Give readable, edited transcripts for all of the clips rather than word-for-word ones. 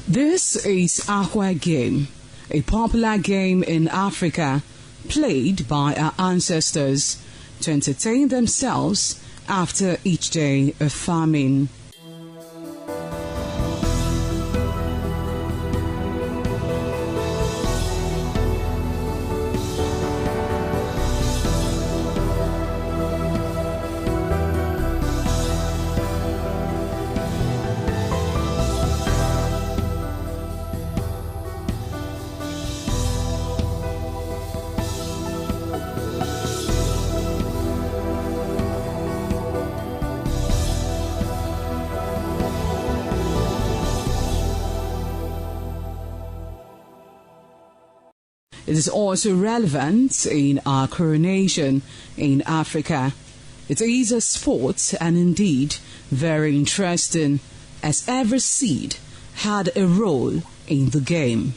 This is Akwa Game, a popular game in Africa played by our ancestors to entertain themselves after each day of farming. It is also relevant in our coronation in Africa. It is a sport and indeed very interesting, as every seed had a role in the game.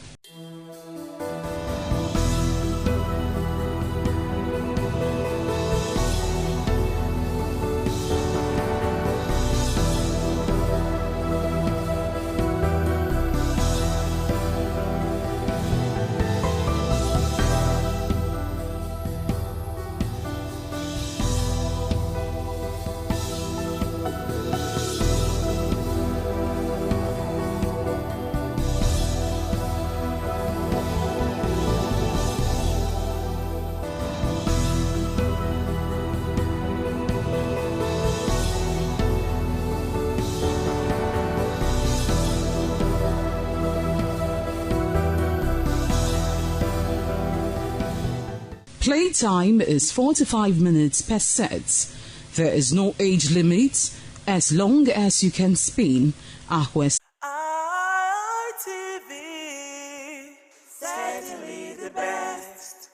Playtime is 45 minutes per set. There is no age limit as long as you can spin Akwa. ITV, certainly the best.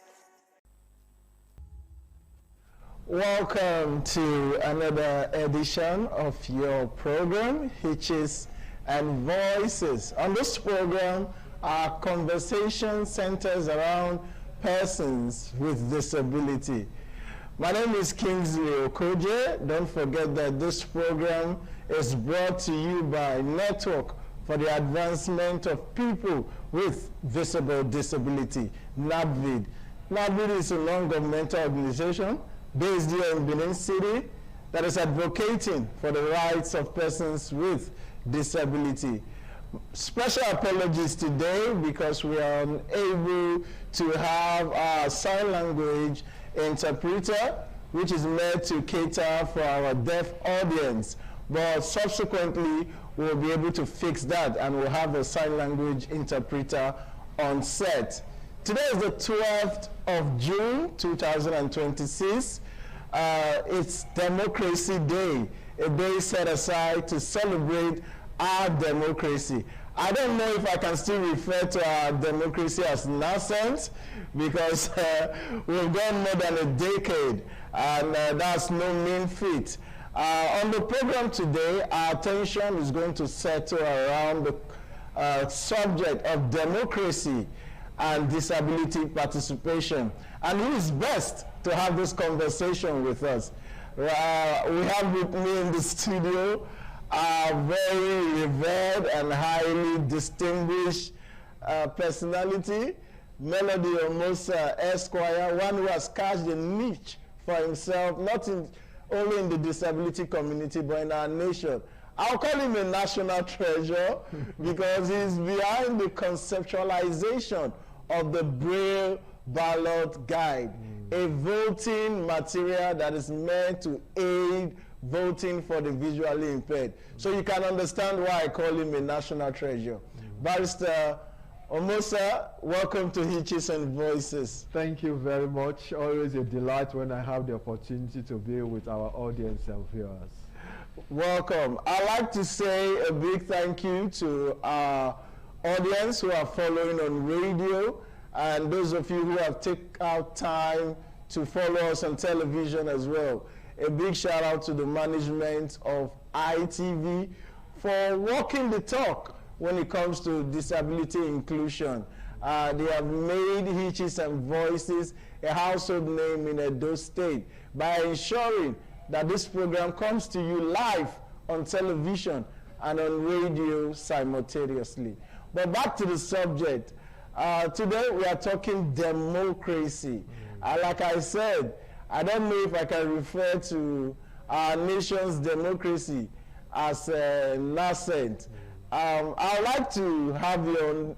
Welcome to another edition of your program, Hitches and Voices. On this program, our conversation centers around persons with disability. My name is Kingsley Okoje. Don't forget that this program is brought to you by Network for the Advancement of People with Visible Disability, NADVID. NADVID is a non-governmental organization based here in Benin City that is advocating for the rights of persons with disability. Special apologies today because we are unable to have our sign language interpreter. which is made to cater for our deaf audience. But subsequently, we'll be able to fix that, and we'll have a sign language interpreter on set. Today is the 12th of June, 2026. It's Democracy Day, a day set aside to celebrate our democracy. I don't know if I can still refer to our democracy as nascent, because we've gone more than a decade, and that's no mean feat. On the program today, our attention is going to settle around the subject of democracy and disability participation. And who is best to have this conversation with us? We have with me in the studio a very revered and highly distinguished personality, Melody Omosa Esquire, one who has cast a niche for himself, not only in the disability community, but in our nation. I'll call him a national treasure because he's behind the conceptualization of the Braille Ballot Guide, a voting material that is meant to aid voting for the visually impaired. So you can understand why I call him a national treasure. Barrister Omosa, welcome to Hitches and Voices. Thank you very much. Always a delight when I have the opportunity to be with our audience and viewers. Welcome. I'd like to say a big thank you to our audience who are following on radio, and those of you who have taken out time to follow us on television as well. A big shout out to the management of ITV for walking the talk when it comes to disability inclusion. They have made Hitches and Voices a household name in Edo State by ensuring that this program comes to you live on television and on radio simultaneously. But back to the subject. Today we are talking democracy. Like I said, I don't know if I can refer to our nation's democracy as nascent. I would like to have your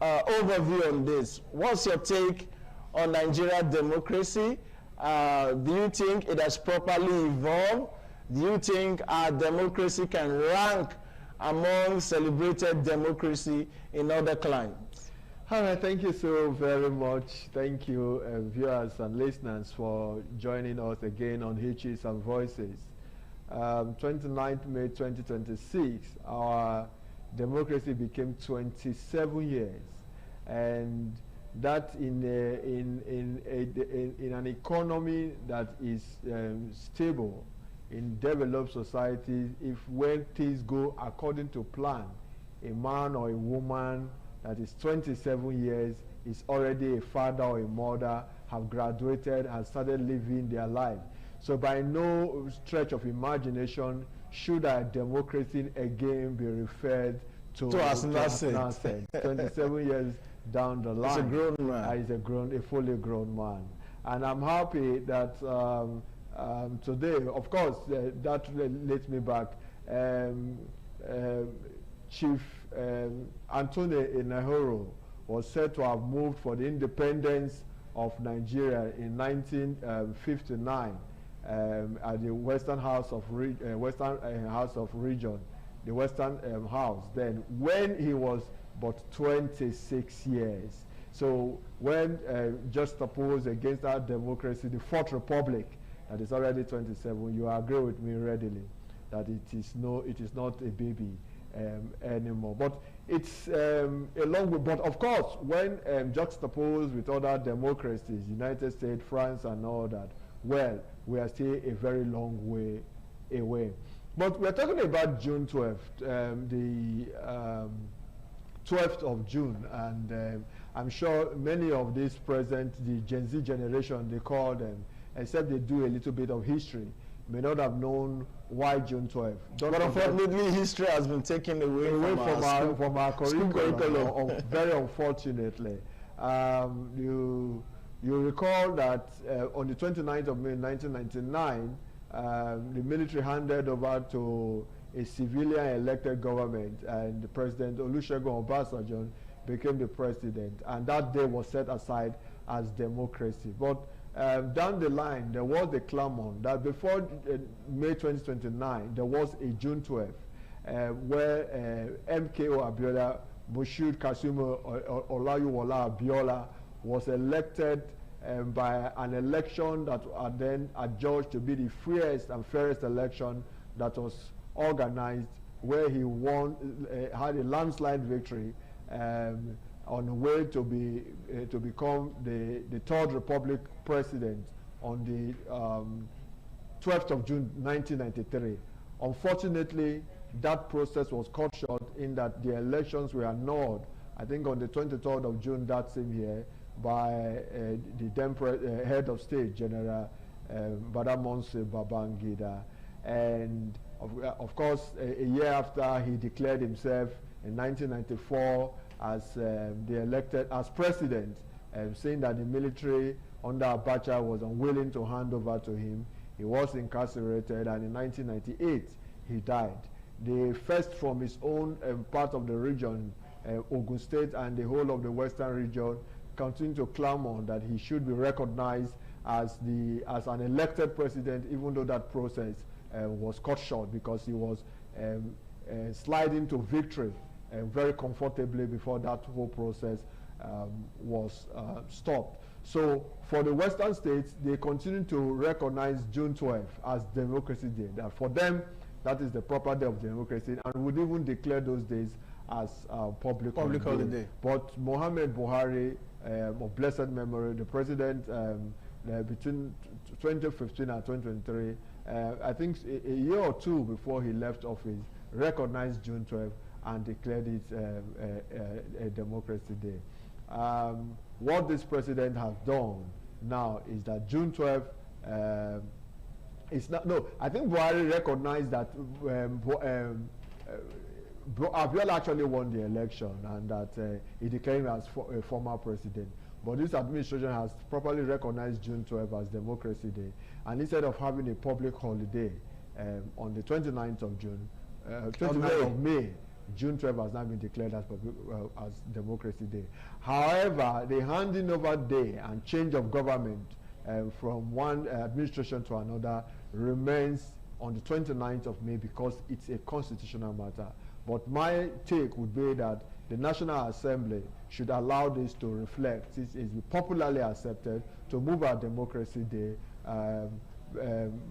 overview on this. What's your take on Nigeria democracy? Do you think it has properly evolved? Do you think our democracy can rank among celebrated democracy in other climes? All right, thank you so very much. Thank you, viewers and listeners, for joining us again on Hitches and Voices. 29th May 2026, our democracy became 27 years, and that in an economy that is stable in developed societies. If when things go according to plan, a man or a woman that is 27 years is already a father or a mother, have graduated, has started living their life. So by no stretch of imagination should our democracy again be referred to as nascent. 27 years down the line. He's a grown man. He's a fully grown man. And I'm happy that today, of course, that leads me back. Chief Anthony Inahoro was said to have moved for the independence of Nigeria in 1959 at the Western House of Region, the Western House. Then, when he was but 26 years. So when juxtaposed against our democracy, the Fourth Republic, that is already 27, you agree with me readily that it is not a baby anymore. But it's a long way. But of course, when juxtaposed with other democracies, United States, France, and all that, well, we are still a very long way away. But we're talking about June 12th, the 12th of June, and I'm sure many of these present, the Gen Z generation, they call them, except they do a little bit of history, may not have known why June 12th. But unfortunately, history has been taken away from our curriculum. Very unfortunately. You recall that on the 29th of May 1999, the military handed over to a civilian elected government, and President Olusegun Obasanjo became the president, and that day was set aside as democracy. But down the line, there was the clamor that before May 2029, there was a June 12th, where MKO Abiola, Moshood Kasumu Olayiwola Abiola, was elected by an election that are then adjudged to be the freest and fairest election that was organized, where he won, had a landslide victory on the way to become the Third Republic president on the 12th of June 1993. Unfortunately, that process was cut short in that the elections were annulled, I think on the 23rd of June that same year, by the then head of state, General Badamasi Babangida. And of course, a year after, he declared himself in 1994 as the elected as president, saying that the military under Abacha was unwilling to hand over to him. He was incarcerated, and in 1998 he died. The first from his own part of the region, Ogun State and the whole of the western region, continue to clamor that he should be recognized as an elected president, even though that process was cut short because he was sliding to victory very comfortably before that whole process was stopped. So for the Western states, they continue to recognize June 12th as Democracy Day. That for them, that is the proper day of democracy, and would even declare those days as public holiday. But Mohammed Buhari, of blessed memory, the president between 2015 and 2023, I think a year or two before he left office, recognized June 12th and declared it a Democracy Day. What this president has done now is that June 12th it's not, no, I think Buhari recognized that Abiola actually won the election and that he declared him as a former president. But this administration has properly recognized June 12th as Democracy Day. And instead of having a public holiday on the 29th of June, 29th of May, June 12th has now been declared as Democracy Day. However, the handing over day and change of government from one administration to another remains on the 29th of May because it's a constitutional matter. But my take would be that the National Assembly should allow this to reflect, it is popularly accepted, to move our Democracy Day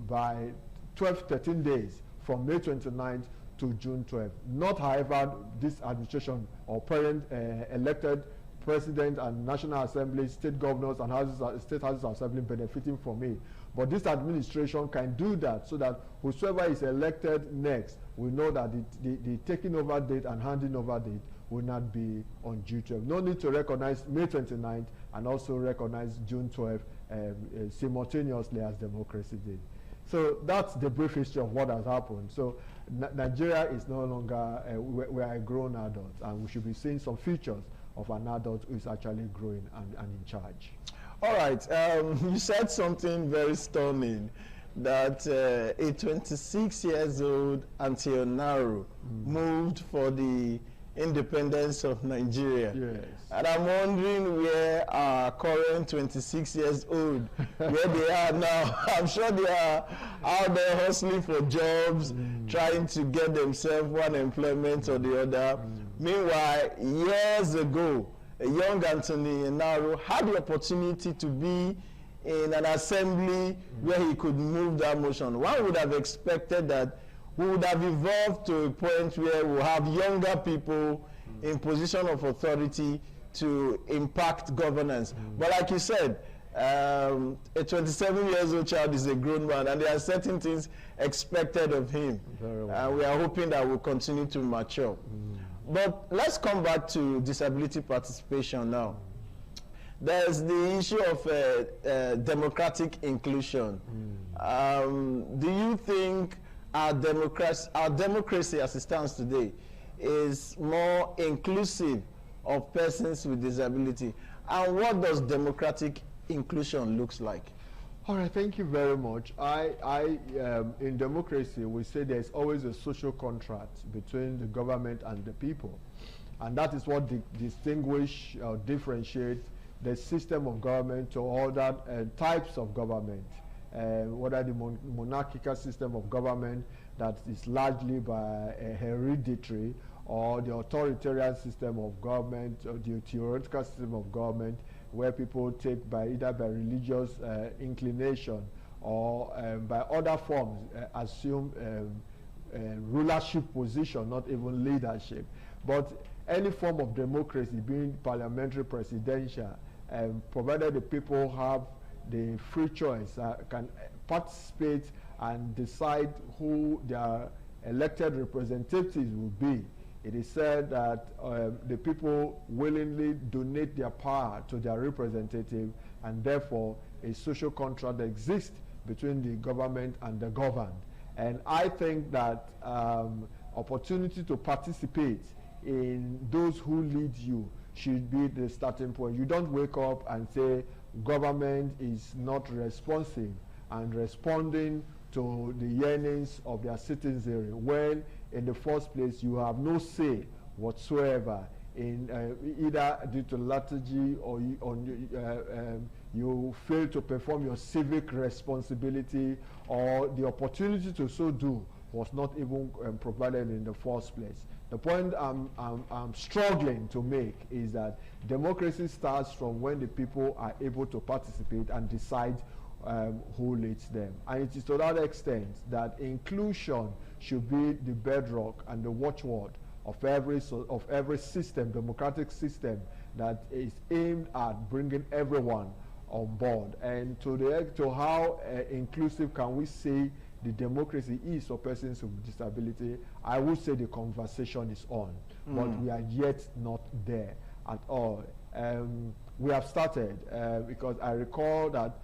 by 13 days from May 29th to June 12th. Not, however, this administration or parent elected president and National Assembly, state governors and state houses assembly benefiting from it. But this administration can do that so that whosoever is elected next will know that the taking over date and handing over date will not be on June 12th. No need to recognize May 29th and also recognize June 12th simultaneously as Democracy Day. So that's the brief history of what has happened. So Nigeria is no longer, we are a grown adult, and we should be seeing some features of an adult who is actually growing and in charge. All right, you said something very stunning, that a 26 years old Aunty Onaru moved for the independence of Nigeria. Yes. And I'm wondering where our current 26 years old, where they are now. I'm sure they are out there hustling for jobs, trying to get themselves one employment or the other. Meanwhile, years ago, a young Anthony Enaro had the opportunity to be in an assembly where he could move that motion. One would have expected that we would have evolved to a point where we have younger people in position of authority to impact governance. But like you said, a 27-year-old child is a grown man, and there are certain things expected of him. And we are hoping that we'll continue to mature. But let's come back to disability participation now. There's the issue of democratic inclusion. Do you think our democracy as it stands today is more inclusive of persons with disability? And what does democratic inclusion looks like? All right, thank you very much. In democracy, we say there's always a social contract between the government and the people. And that is what distinguish or differentiates the system of government to other types of government, whether the monarchical system of government that is largely by hereditary, or the authoritarian system of government, or the theoretical system of government, where people take by either by religious inclination or by other forms assume rulership position, not even leadership. But any form of democracy, being parliamentary, presidential, provided the people have the free choice, can participate and decide who their elected representatives will be. It is said that the people willingly donate their power to their representative, and therefore a social contract exists between the government and the governed. And I think that opportunity to participate in those who lead you should be the starting point. You don't wake up and say government is not responsive and responding to the yearnings of their citizenry, when in the first place you have no say whatsoever in either due to lethargy or you fail to perform your civic responsibility, or the opportunity to so do was not even provided in the first place. The point I'm struggling to make is that democracy starts from when the people are able to participate and decide who leads them. And it is to that extent that inclusion should be the bedrock and the watchword of every system, democratic system, that is aimed at bringing everyone on board. And to how inclusive can we say the democracy is for persons with disability, I would say the conversation is on, but we are yet not there at all. We have started because I recall that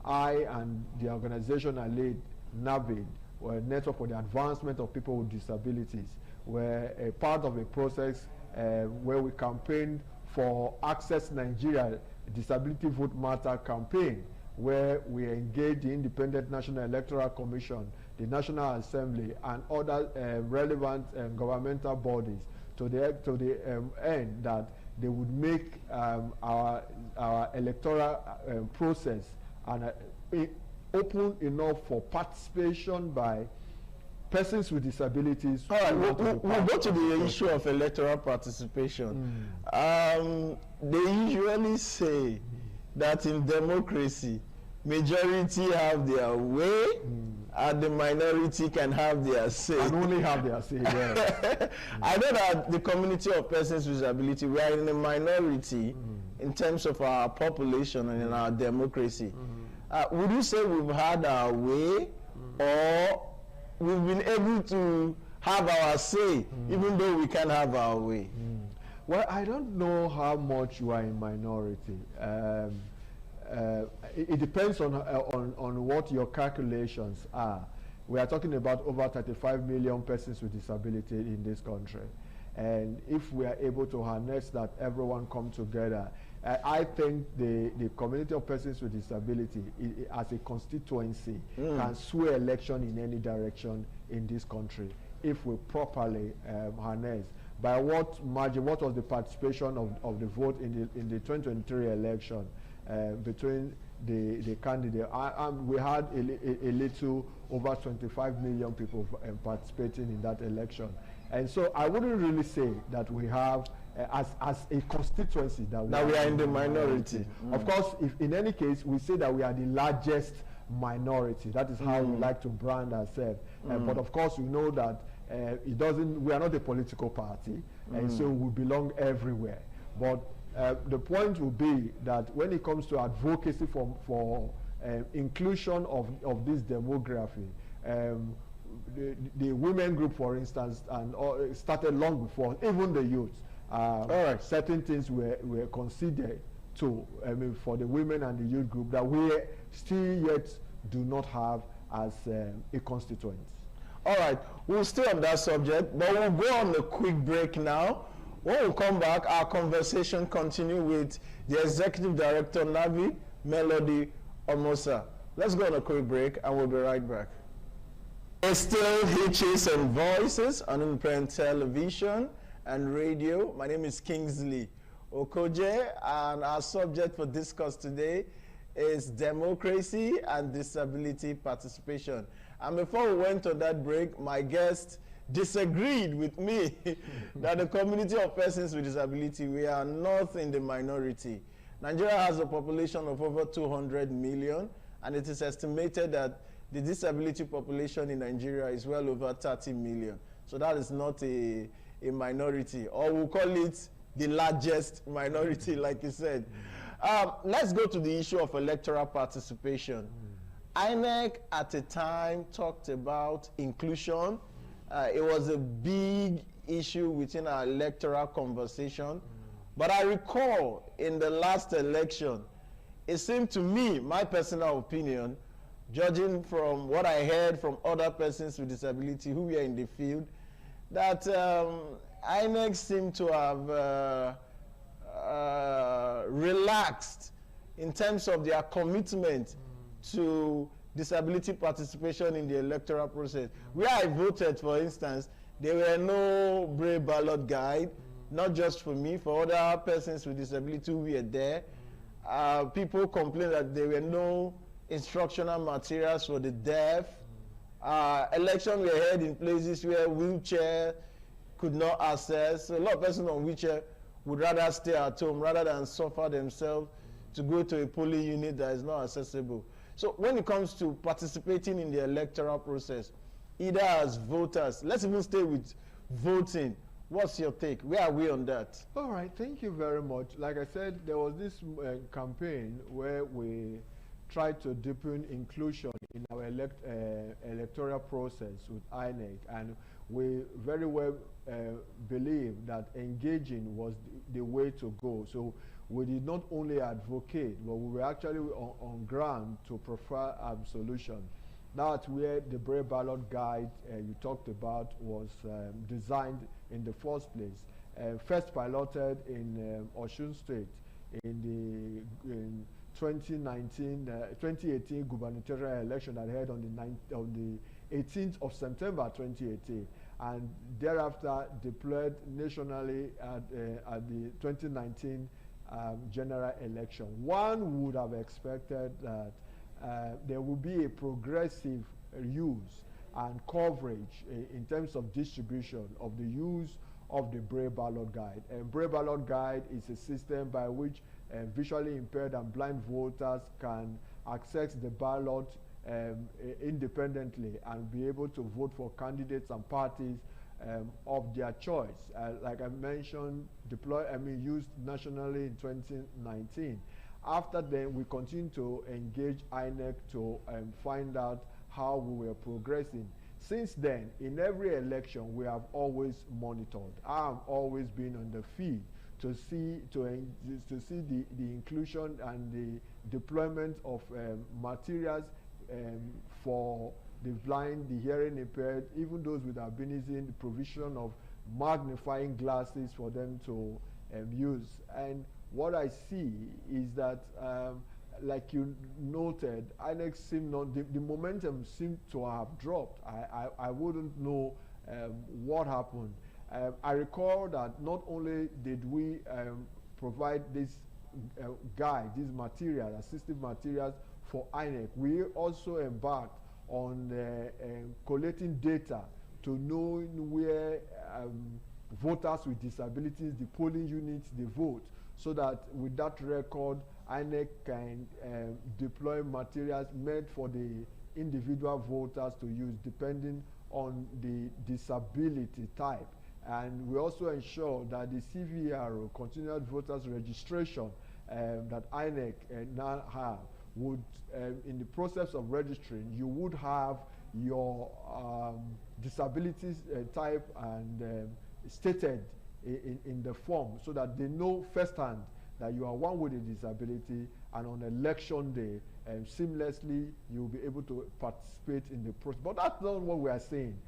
I and the organization I lead, NAVID, or Network for the Advancement of People with Disabilities, were a part of a process where we campaigned for Access Nigeria Disability Vote Matter campaign, where we engaged the Independent National Electoral Commission, the National Assembly, and other relevant governmental bodies to the end that they would make our electoral process and open enough for participation by persons with disabilities. All right, we'll go to the issue of electoral participation. They usually say that in democracy, majority have their way, and the minority can have their say. And only have their say, yeah. I know that the community of persons with disability, we are in a minority in terms of our population and in our democracy. Would you say we've had our way, or we've been able to have our say, even though we can't have our way? Well, I don't know how much you are in minority. It depends on what your calculations are. We are talking about over 35 million persons with disability in this country. And if we are able to harness that, everyone come together, I think the community of persons with disability as a constituency can sway election in any direction in this country if we properly harness. By what margin? What was the participation of the vote in the 2023 election between the candidate? We had a little over 25 million people participating in that election, and so I wouldn't really say that we have as a constituency that we are in the minority. Of course, if in any case we say that we are the largest minority, that is how we like to brand ourselves. But of course, we know that we are not a political party, and so we belong everywhere. But the point will be that when it comes to advocacy for inclusion of this demography, the women group, for instance, and started long before, even the youth. Certain things were considered for the women and the youth group that we still yet do not have as a constituent. All right, we'll stay on that subject, but we'll go on a quick break now. When we come back, our conversation continue with the Executive Director, NAVID, Melody Omosa. Let's go on a quick break, and we'll be right back. It's still Hitches and Voices on Independent Television and Radio. My name is Kingsley Okoje, and our subject for discuss today is democracy and disability participation. And before we went on that break, my guest disagreed with me that the community of persons with disability, we are not in the minority. Nigeria has a population of over 200 million, and it is estimated that the disability population in Nigeria is well over 30 million. So that is not a minority, or we'll call it the largest minority, like you said. Let's go to the issue of electoral participation. INEC at a time talked about inclusion. It was a big issue within our electoral conversation. But I recall in the last election, it seemed to me, my personal opinion, judging from what I heard from other persons with disability who were in the field, that INEC seemed to have relaxed in terms of their commitment to disability participation in the electoral process. Where I voted, for instance, there were no Braille ballot guide, not just for me, for other persons with disability who were there. People complained that there were no instructional materials for the deaf. Elections were held in places where wheelchair could not access. So a lot of persons on wheelchair would rather stay at home rather than suffer themselves to go to a polling unit that is not accessible. So when it comes to participating in the electoral process, either as voters, let's even stay with voting. What's your take? Where are we on that? All right, thank you very much. Like I said, there was this campaign where we tried to deepen inclusion in our electoral process with INEC, and we very well believe that engaging was the way to go. So we did not only advocate, but we were actually on ground to prefer solution. That's where the Braille ballot guide you talked about was designed in the first place. First piloted in Osun State in 2018 gubernatorial election that held on the 18th of September 2018, and thereafter deployed nationally at the 2019 general election. One would have expected that there will be a progressive use and coverage in terms of distribution of the use of the Braille ballot guide. And Braille ballot guide is a system by which visually impaired and blind voters can access the ballot independently and be able to vote for candidates and parties of their choice. Like I mentioned, used nationally in 2019. After then, we continue to engage INEC to find out how we were progressing. Since then, in every election, we have always monitored. I have always been on the field to see the inclusion and the deployment of materials for the blind, the hearing impaired, even those with albinism, the provision of magnifying glasses for them to use. And what I see is that, like you noted, INEC the momentum seemed to have dropped. I wouldn't know what happened. I recall that not only did we provide this guide, these materials, assistive materials for INEC, we also embarked on collecting data to know where voters with disabilities, the polling units, they vote, so that with that record, INEC can deploy materials made for the individual voters to use depending on the disability type. And we also ensure that the CVRO, Continuous Voters Registration, that INEC now have, would, in the process of registering, you would have your disabilities type and stated in the form, so that they know firsthand that you are one with a disability, and on election day, seamlessly you'll be able to participate in the process. But that's not what we are saying.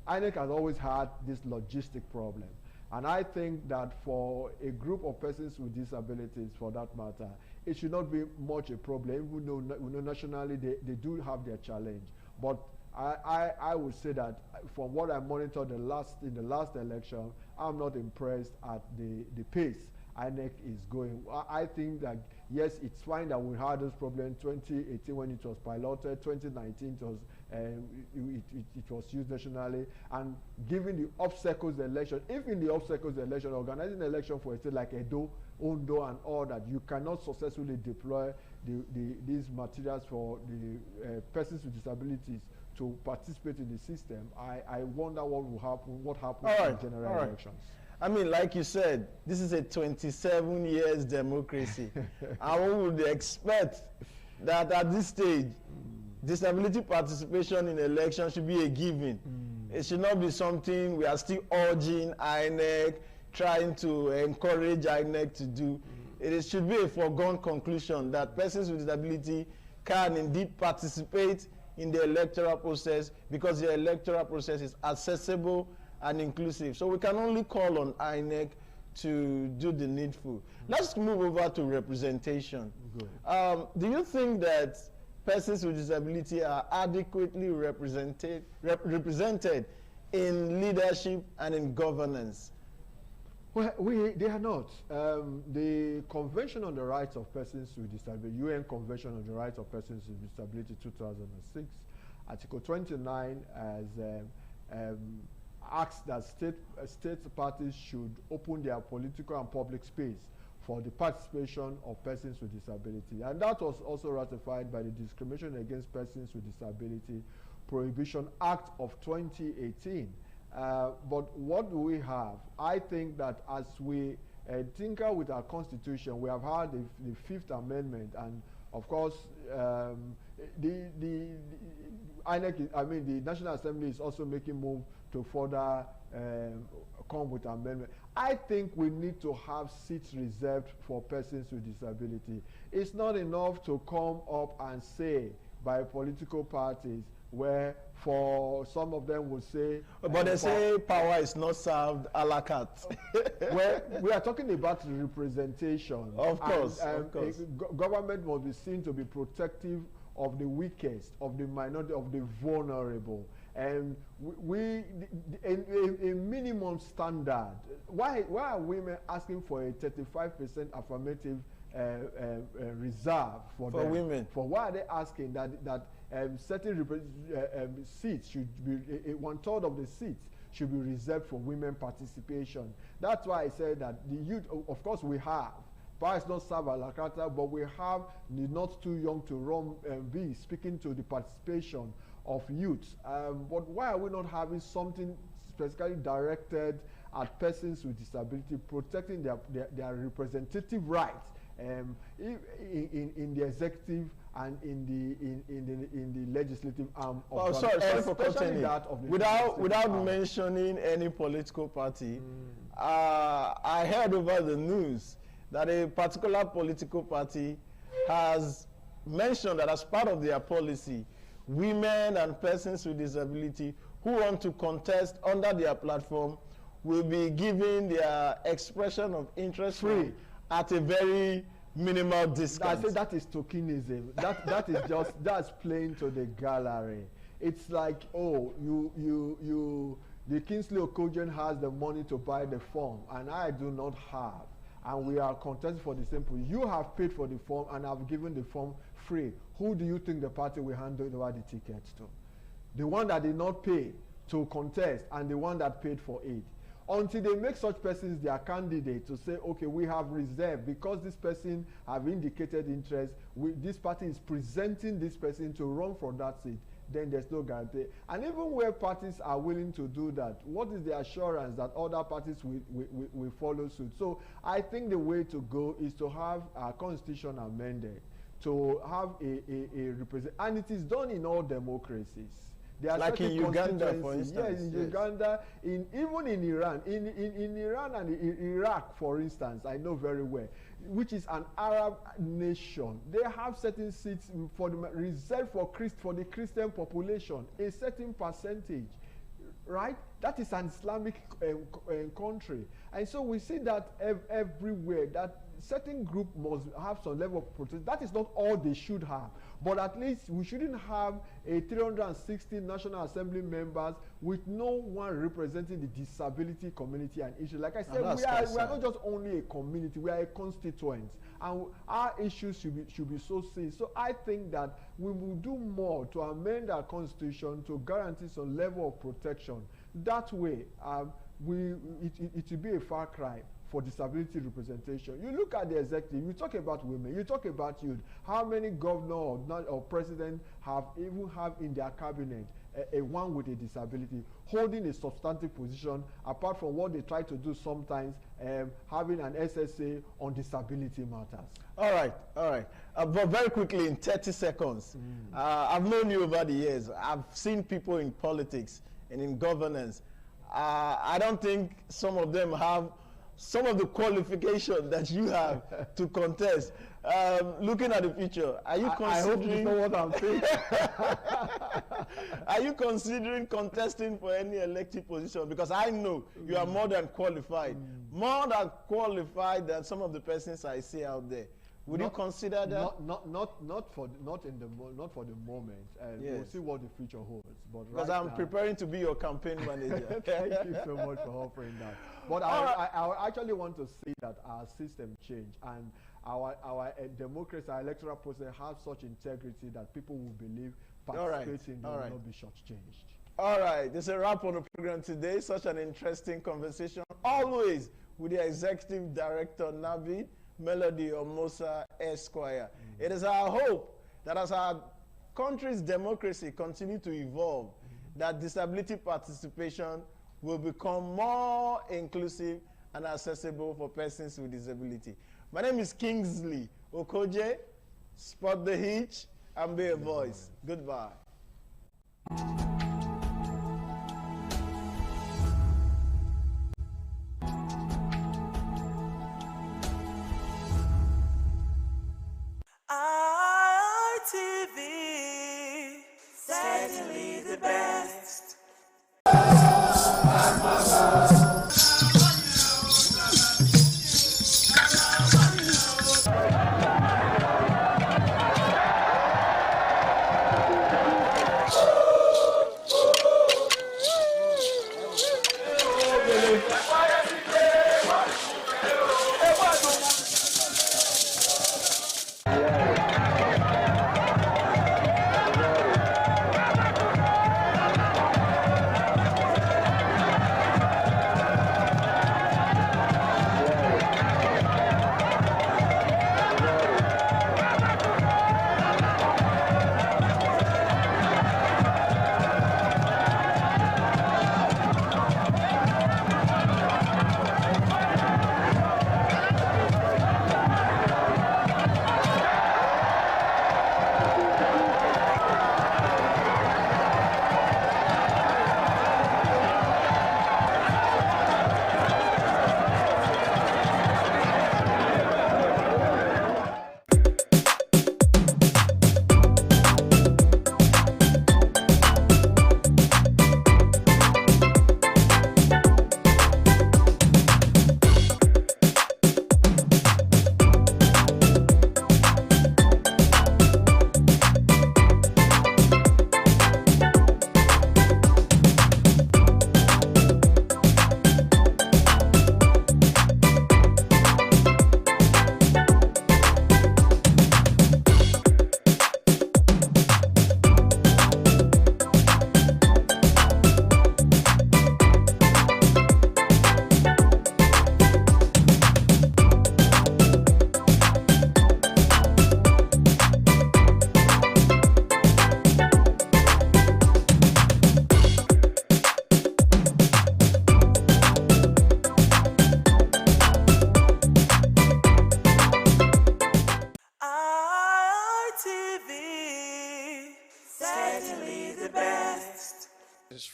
INEC has always had this logistic problem. And I think that for a group of persons with disabilities, for that matter, it should not be much a problem, even though nationally they do have their challenge. But I would say that from what I monitored in the last election, I'm not impressed at the pace INEC is going. I think that yes, it's fine that we had those problems 2018 when it was piloted, 2019 it was it was used nationally, and given the obstacles the election, if in the obstacles the election, organizing the election for a state like Edo, Ondo and all that, you cannot successfully deploy these materials for the persons with disabilities to participate in the system. I wonder what happens in general elections. I mean, like you said, this is a 27 years democracy. And one would expect that at this stage, disability participation in elections should be a given. It should not be something we are still urging INEC, trying to encourage INEC to do. It should be a foregone conclusion that persons with disability can indeed participate in the electoral process because the electoral process is accessible and inclusive. So we can only call on INEC to do the needful. Let's move over to representation. Do you think that persons with disability are adequately represented in leadership and in governance? Well, they are not. The Convention on the Rights of Persons with Disability, UN Convention on the Rights of Persons with Disability 2006, Article 29 has asks that state parties should open their political and public space for the participation of persons with disability. And that was also ratified by the Discrimination Against Persons with Disability Prohibition Act of 2018. But what do we have? I think that as we tinker with our constitution, we have had the Fifth Amendment, and of course the INEC, the National Assembly is also making move to further come with amendment. I think we need to have seats reserved for persons with disability. It's not enough to come up and say by political parties where for some of them will say... But they say power is not served a la carte. Well, we are talking about representation. Of course, of course. Government must be seen to be protective of the weakest, of the minority, of the vulnerable. And a minimum standard. Why are women asking for a 35% affirmative reserve for them? Women? For why are they asking that certain seats should be, 1/3 of the seats should be reserved for women participation? That's why I said that the youth, of course we have, perhaps not serve a la carte, but we have the not too young to run be speaking to the participation of youth. But why are we not having something specifically directed at persons with disability, protecting their representative rights in the executive and in the legislative arm of sorry for cutting without mentioning any political party. I heard over the news that a particular political party has mentioned that as part of their policy, women and persons with disability who want to contest under their platform will be given their expression of interest free at a very minimal discount. I say that is tokenism. that is just, that's playing to the gallery. It's like, oh, the Kingsley Okojen has the money to buy the form and I do not have, and we are contesting for the same position. You have paid for the form and I've given the form free. Who do you think the party will hand over the tickets to? The one that did not pay to contest and the one that paid for it. Until they make such persons their candidate to say, okay, we have reserved because this person have indicated interest, this party is presenting this person to run for that seat, then there's no guarantee. And even where parties are willing to do that, what is the assurance that other parties will follow suit? So I think the way to go is to have our constitution amended, to have a represent, and it is done in all democracies. There are like in Uganda, for instance. Yes, in Uganda, even in Iran, in Iran and in Iraq, for instance, I know very well, which is an Arab nation. They have certain seats for reserved for the Christian population, a certain percentage, right? That is an Islamic country, and so we see that everywhere that certain group must have some level of protection. That is not all they should have, But at least we shouldn't have a 360 National Assembly members with no one representing the disability community and issues. Like I said, we are not just only a community, we are a constituent, and our issues should be so seen. So I think that we will do more to amend our constitution to guarantee some level of protection. That way, it will be a far cry for disability representation. You look at the executive, you talk about women, you talk about youth. How many governor or president have in their cabinet a one with a disability holding a substantive position, apart from what they try to do sometimes, having an SSA on disability matters? All right. But very quickly, in 30 seconds, I've known you over the years. I've seen people in politics and in governance. I don't think some of them have some of the qualifications that you have to contest. Looking at the future, are you considering... I hope you know what I'm saying. Are you considering contesting for any elected position? Because I know you are more than qualified. More than qualified than some of the persons I see out there. Would you consider that? Not for the moment. Yes. We'll see what the future holds. But because I'm preparing to be your campaign manager. Thank you so much for offering that. But I actually want to see that our system change, and our democracy, our electoral process has such integrity that people will believe participating will not be shortchanged. All right, this is a wrap on the program today. Such an interesting conversation, always with the Executive Director, Navid Melody Omosa Esquire. It is our hope that as our country's democracy continue to evolve, that disability participation will become more inclusive and accessible for persons with disability. My name is Kingsley Okoje. Spot the hitch and be a voice. Goodbye. RTV, certainly the best.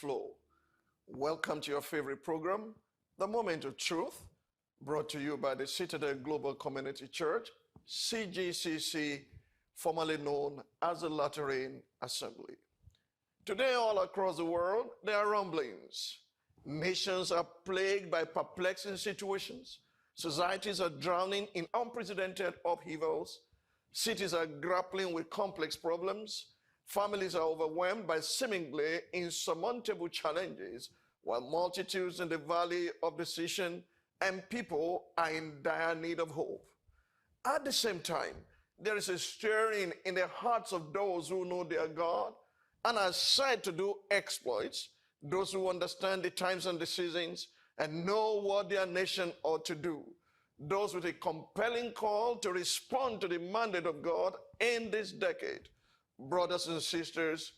Flow. Welcome to your favorite program, The Moment of Truth, brought to you by the Citadel Global Community Church, CGCC, formerly known as the Lateran Assembly. Today, all across the world, there are rumblings. Nations are plagued by perplexing situations. Societies are drowning in unprecedented upheavals. Cities are grappling with complex problems. Families are overwhelmed by seemingly insurmountable challenges, while multitudes in the valley of decision and people are in dire need of hope. At the same time, there is a stirring in the hearts of those who know their God and are said to do exploits, those who understand the times and the seasons and know what their nation ought to do, those with a compelling call to respond to the mandate of God in this decade. Brothers and sisters,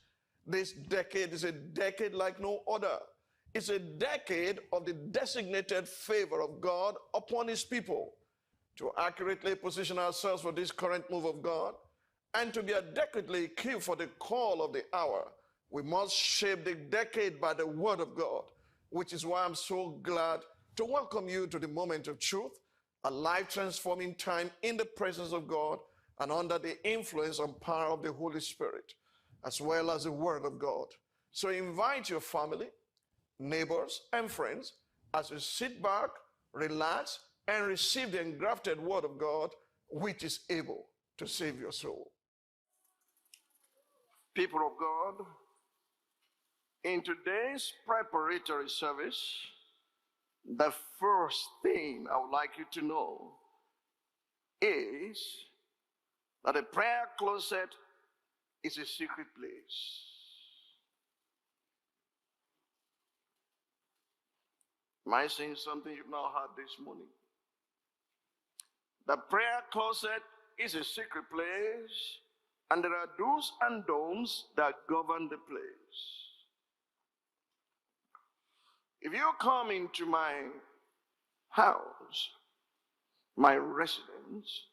this decade is a decade like no other. It's a decade of the designated favor of God upon his people. To accurately position ourselves for this current move of God and to be adequately equipped for the call of the hour, we must shape the decade by the word of God, which is why I'm so glad to welcome you to the moment of truth, a life-transforming time in the presence of God and under the influence and power of the Holy Spirit, as well as the word of God. So invite your family, neighbors, and friends as you sit back, relax, and receive the engrafted word of God, which is able to save your soul. People of God, in today's preparatory service, the first thing I would like you to know is that a prayer closet is a secret place. Am I saying something you've not heard this morning? The prayer closet is a secret place, and there are do's and don'ts that govern the place. If you come into my house, my residence,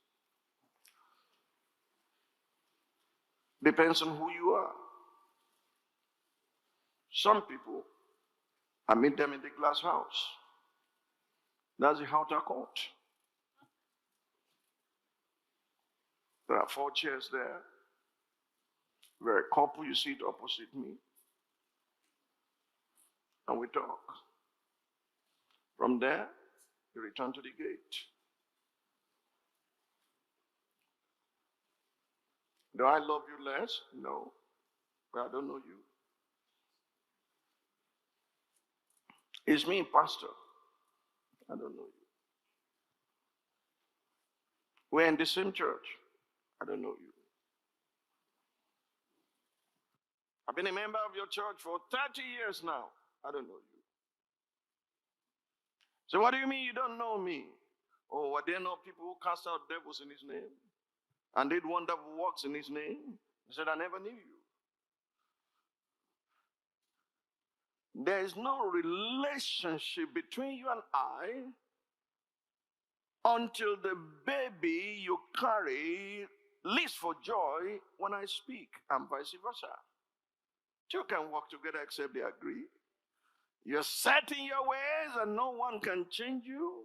depends on who you are. Some people, I meet them in the glass house. That's the outer court. There are 4 chairs there. We're a couple, you sit opposite me. And we talk. From there, you return to the gate. Do I love you less? No. But I don't know you. It's me, pastor. I don't know you. We're in the same church. I don't know you. I've been a member of your church for 30 years now. I don't know you. So what do you mean you don't know me? Oh, were there not people who cast out devils in his name and did wonderful works in his name? He said, I never knew you. There is no relationship between you and I until the baby you carry leaps for joy when I speak, and vice versa. Two can work together except they agree. You're set in your ways and no one can change you.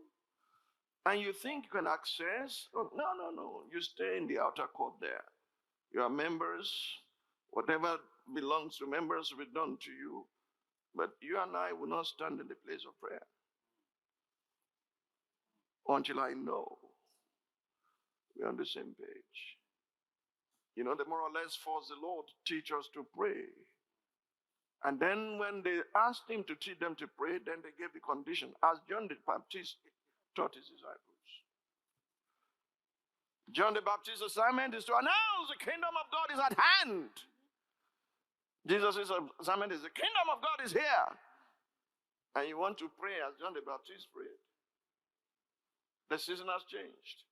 And you think you can access? Oh, no. You stay in the outer court there. You are members. Whatever belongs to members will be done to you. But you and I will not stand in the place of prayer until I know we're on the same page. You know, they more or less forced the Lord to teach us to pray. And then when they asked him to teach them to pray, then they gave the condition, as John the Baptist taught his disciples. John the Baptist's assignment is to announce the kingdom of God is at hand. Jesus' assignment is the kingdom of God is here. And you want to pray as John the Baptist prayed. The season has changed.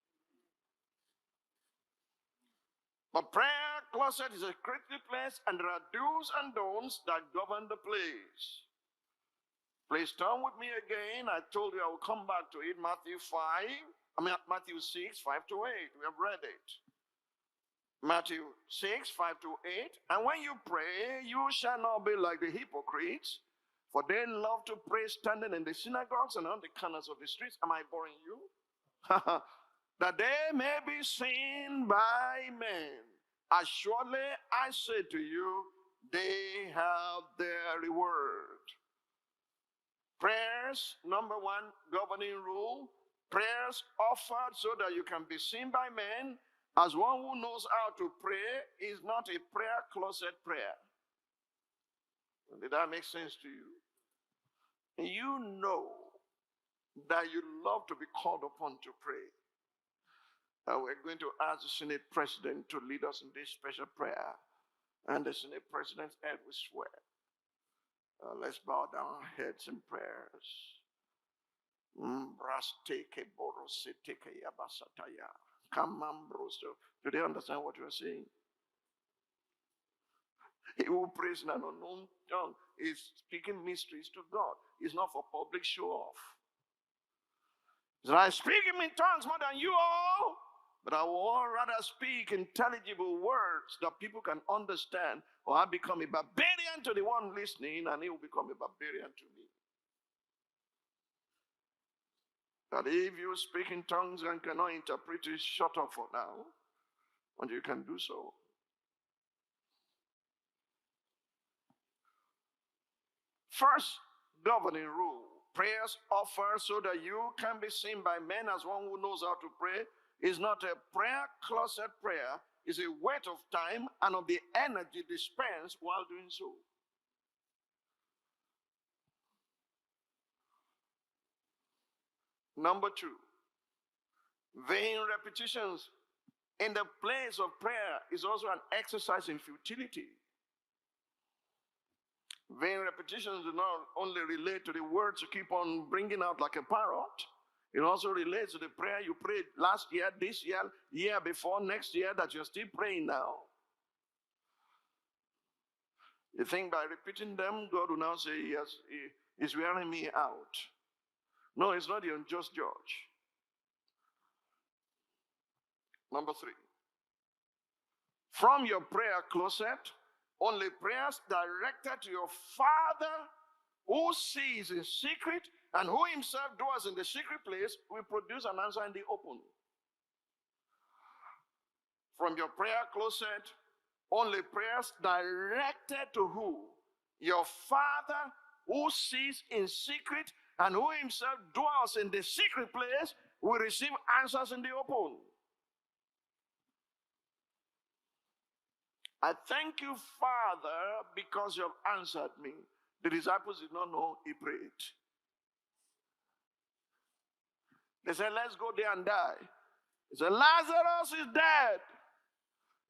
But prayer closet is a critical place, and there are do's and don'ts that govern the place. Please turn with me again. I told you I will come back to it. Matthew 6, 5 to 8. We have read it. Matthew 6, 5 to 8. And when you pray, you shall not be like the hypocrites, for they love to pray standing in the synagogues and on the corners of the streets. Am I boring you? That they may be seen by men. As surely I say to you, they have their reward. Prayers, number 1, governing rule. Prayers offered so that you can be seen by men as one who knows how to pray is not a prayer closet prayer. Did that make sense to you? You know that you love to be called upon to pray. We're going to ask the Senate President to lead us in this special prayer. And the Senate President's head will swear. Let's bow down our heads in prayers. Do they understand what you are saying? He who prays in an unknown tongue is speaking mysteries to God. It's not for public show off. So I speak in tongues more than you all, but I will rather speak intelligible words that people can understand, or I become a barbarian to the one listening, and he will become a barbarian to me. That if you speak in tongues and cannot interpret it, shut up for now, and you can do so. First governing rule: prayers offered so that you can be seen by men as one who knows how to pray is not a prayer closet prayer. It's a waste of time and of the energy dispensed while doing so. Number two, vain repetitions in the place of prayer is also an exercise in futility. Vain repetitions do not only relate to the words you keep on bringing out like a parrot. It also relates to the prayer you prayed last year, this year, year before, next year, that you're still praying now. You think by repeating them, God will now say, yes, he's wearing me out. No, it's not the unjust judge. Number three, from your prayer closet, only prayers directed to your Father who sees in secret and who himself dwells in the secret place will produce an answer in the open. From your prayer closet, only prayers directed to who? Your Father who sees in secret and who himself dwells in the secret place will receive answers in the open. I thank you, Father, because you have answered me. The disciples did not know he prayed. They said, let's go there and die. He said, Lazarus is dead.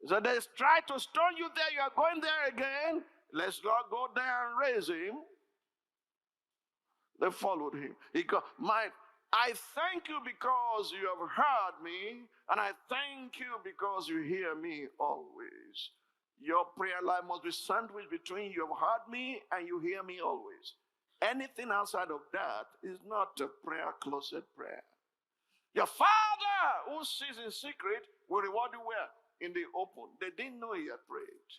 He said, they tried to stone you there. You are going there again. Let's not go there and raise him. They followed him. He goes, I thank you because you have heard me, and I thank you because you hear me always. Your prayer life must be sandwiched between you have heard me and you hear me always. Anything outside of that is not a prayer closet prayer. Your Father who sees in secret will reward you where? In the open. They didn't know he had prayed.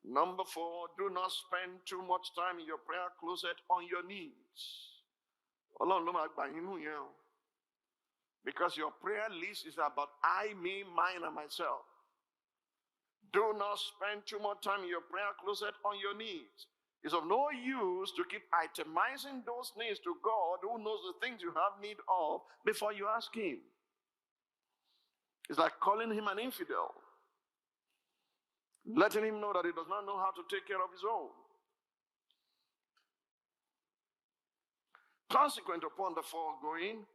Number four, do not spend too much time in your prayer closet on your knees. Because your prayer list is about I, me, mine, and myself. Do not spend too much time in your prayer closet on your knees. It's of no use to keep itemizing those needs to God who knows the things you have need of before you ask him. It's like calling him an infidel, letting him know that he does not know how to take care of his own. Consequent upon the foregoing,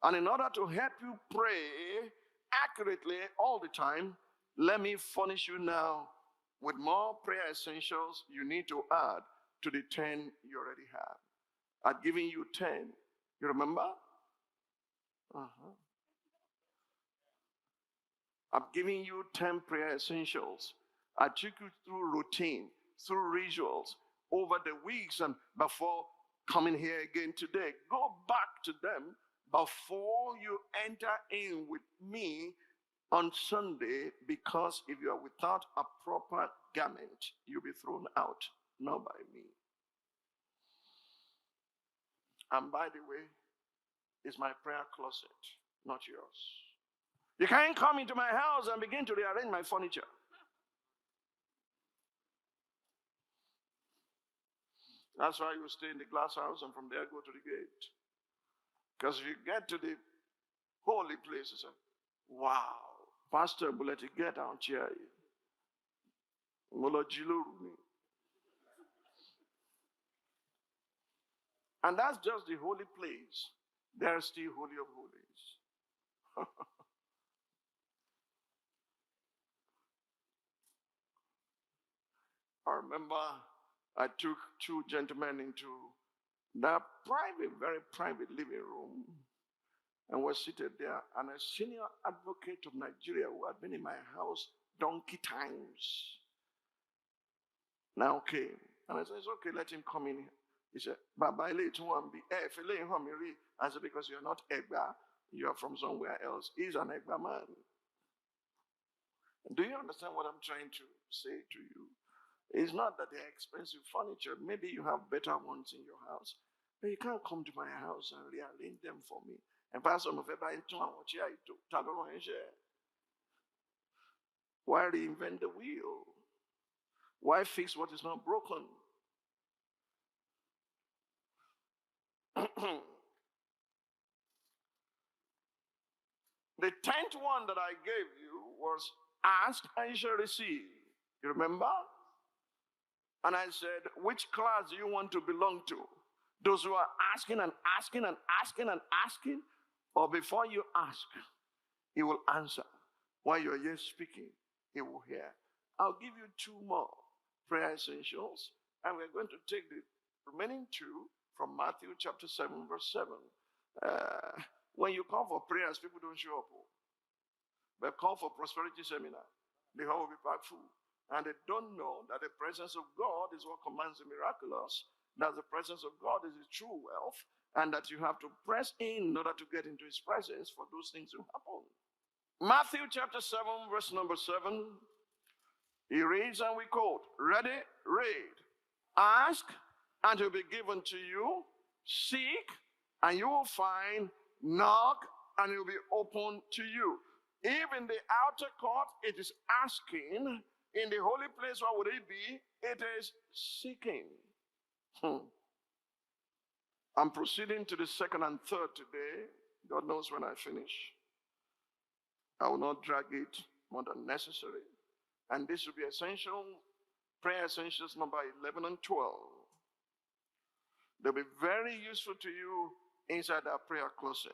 and in order to help you pray accurately all the time, let me furnish you now with more prayer essentials you need to add to the 10 you already have. I've given you 10. You remember? I'm giving you 10 prayer essentials. I took you through routine, through rituals, over the weeks and before coming here again today. Go back to them before you enter in with me on Sunday, because if you are without a proper garment, you'll be thrown out, not by me. And by the way, it's my prayer closet, not yours. You can't come into my house and begin to rearrange my furniture. That's why you stay in the glass house and from there go to the gate. Because if you get to the Holy places. Wow. Pastor Bulletin, get down, chair. And that's just the holy place. There's still Holy of Holies. I remember I took two gentlemen into that private, very private living room and was seated there. And a senior advocate of Nigeria who had been in my house donkey times now came. And I said, it's okay, let him come in. He said, Baba, I said, because you're not Egba, you are from somewhere else. He's an Egba man. Do you understand what I'm trying to say to you? It's not that they're expensive furniture. Maybe you have better ones in your house. But you can't come to my house and rearrange them for me. And Pastor Mofeba, why reinvent the wheel? Why fix what is not broken? The 10th one that I gave you was ask and you shall receive. You remember? And I said, which class do you want to belong to? Those who are asking and asking and asking and asking, or before you ask, he will answer. While you're here speaking, he will hear. I'll give you two more prayer essentials, and we're going to take the remaining two from Matthew chapter 7, verse 7. When you call for prayers, people don't show up. But call for prosperity seminar, the hall will be packed full. And they don't know that the presence of God is what commands the miraculous, that the presence of God is the true wealth, and that you have to press in order to get into his presence for those things to happen. Matthew chapter 7, verse number 7, he reads and we quote, ready, read. Ask and it will be given to you. Seek and you will find. Knock and it will be open to you. If in the outer court it is asking, in the holy place, what would it be? It is seeking. I'm proceeding to the second and third today. God knows when I finish. I will not drag it more than necessary. And this will be essential, prayer essentials number 11 and 12. They'll be very useful to you inside our prayer closet.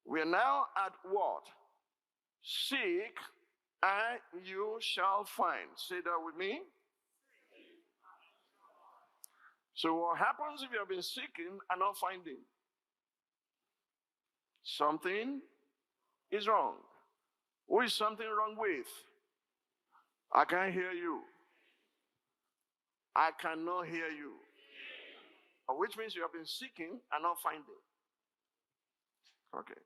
We are now at what? Seek and you shall find. Say that with me. So what happens if you have been seeking and not finding? Something is wrong. What is something wrong with? I can't hear you. I cannot hear you. Which means you have been seeking and not finding. Okay.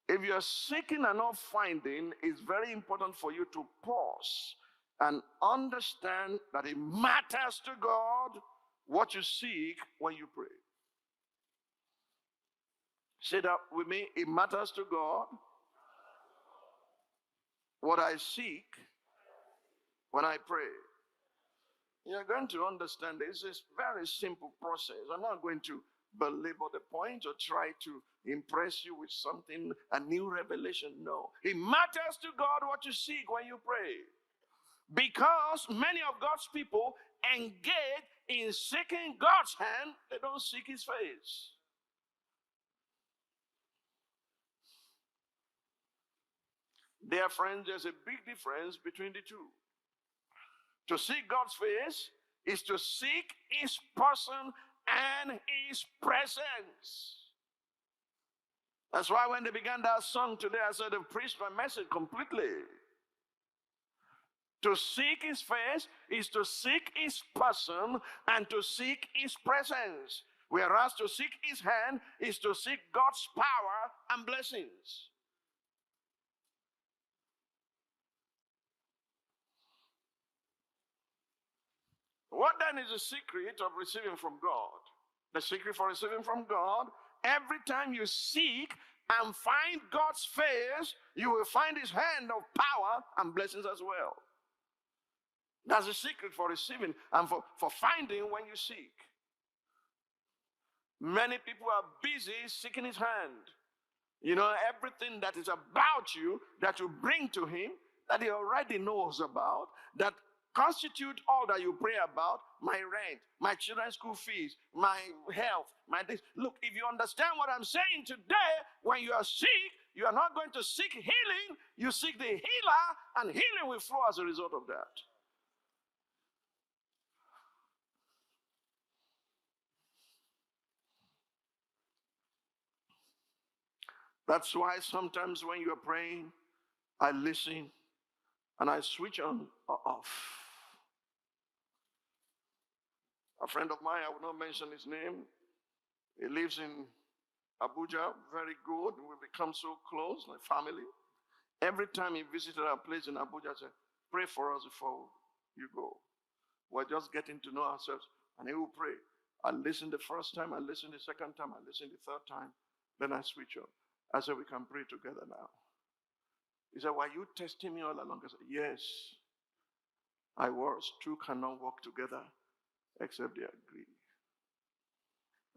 If you are seeking and not finding, it's very important for you to pause and understand that it matters to God what you seek when you pray. Say that with me. It matters to God what I seek when I pray. You're going to understand this is a very simple process. I'm not going to belabor the point or try to impress you with something, a new revelation. No. It matters to God what you seek when you pray. Because many of God's people engage in seeking God's hand, they don't seek his face. Dear friends, there's a big difference between the two. To seek God's face is to seek his person and his presence. That's why when they began that song today, I said they've preached my message completely. To seek his face is to seek his person and to seek his presence. Whereas to seek his hand is to seek God's power and blessings. What then is the secret of receiving from God? The secret for receiving from God, every time you seek and find God's face, you will find his hand of power and blessings as well. That's the secret for receiving and for finding when you seek. Many people are busy seeking his hand. You know, everything that is about you that you bring to him, that he already knows about, that constitute all that you pray about, my rent, my children's school fees, my health, my this. Look, if you understand what I'm saying today, when you are sick, you are not going to seek healing, you seek the healer, and healing will flow as a result of that. That's why sometimes when you're praying, I listen and I switch on or off. A friend of mine, I will not mention his name, he lives in Abuja, very good. We become so close, like family. Every time he visited our place in Abuja, I said, pray for us before you go. We're just getting to know ourselves. And he will pray. I listen the first time, I listen the second time, I listen the third time. Then I switch on. I said, we can pray together now. He said, were you testing me all along? I said, yes, I was. Two cannot walk together except they agree.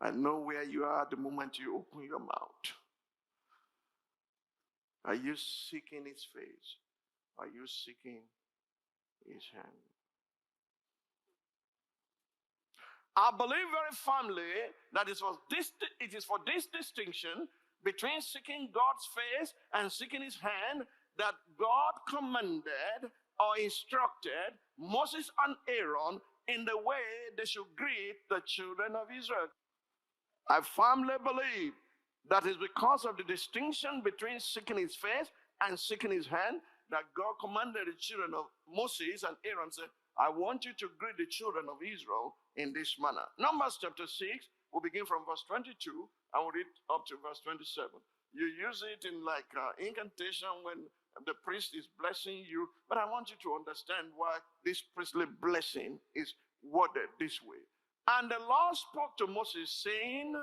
I know where you are the moment you open your mouth. Are you seeking his face? Are you seeking his hand? I believe very firmly that it is for this distinction between seeking God's face and seeking his hand that God commanded or instructed Moses and Aaron in the way they should greet the children of Israel. I firmly believe that is because of the distinction between seeking his face and seeking his hand that God commanded the children of Moses and Aaron, said, I want you to greet the children of Israel in this manner. Numbers chapter 6, we'll begin from verse 22 and we'll read up to verse 27. You use it in like incantation when the priest is blessing you, but I want you to understand why this priestly blessing is worded this way. And the Lord spoke to Moses, saying,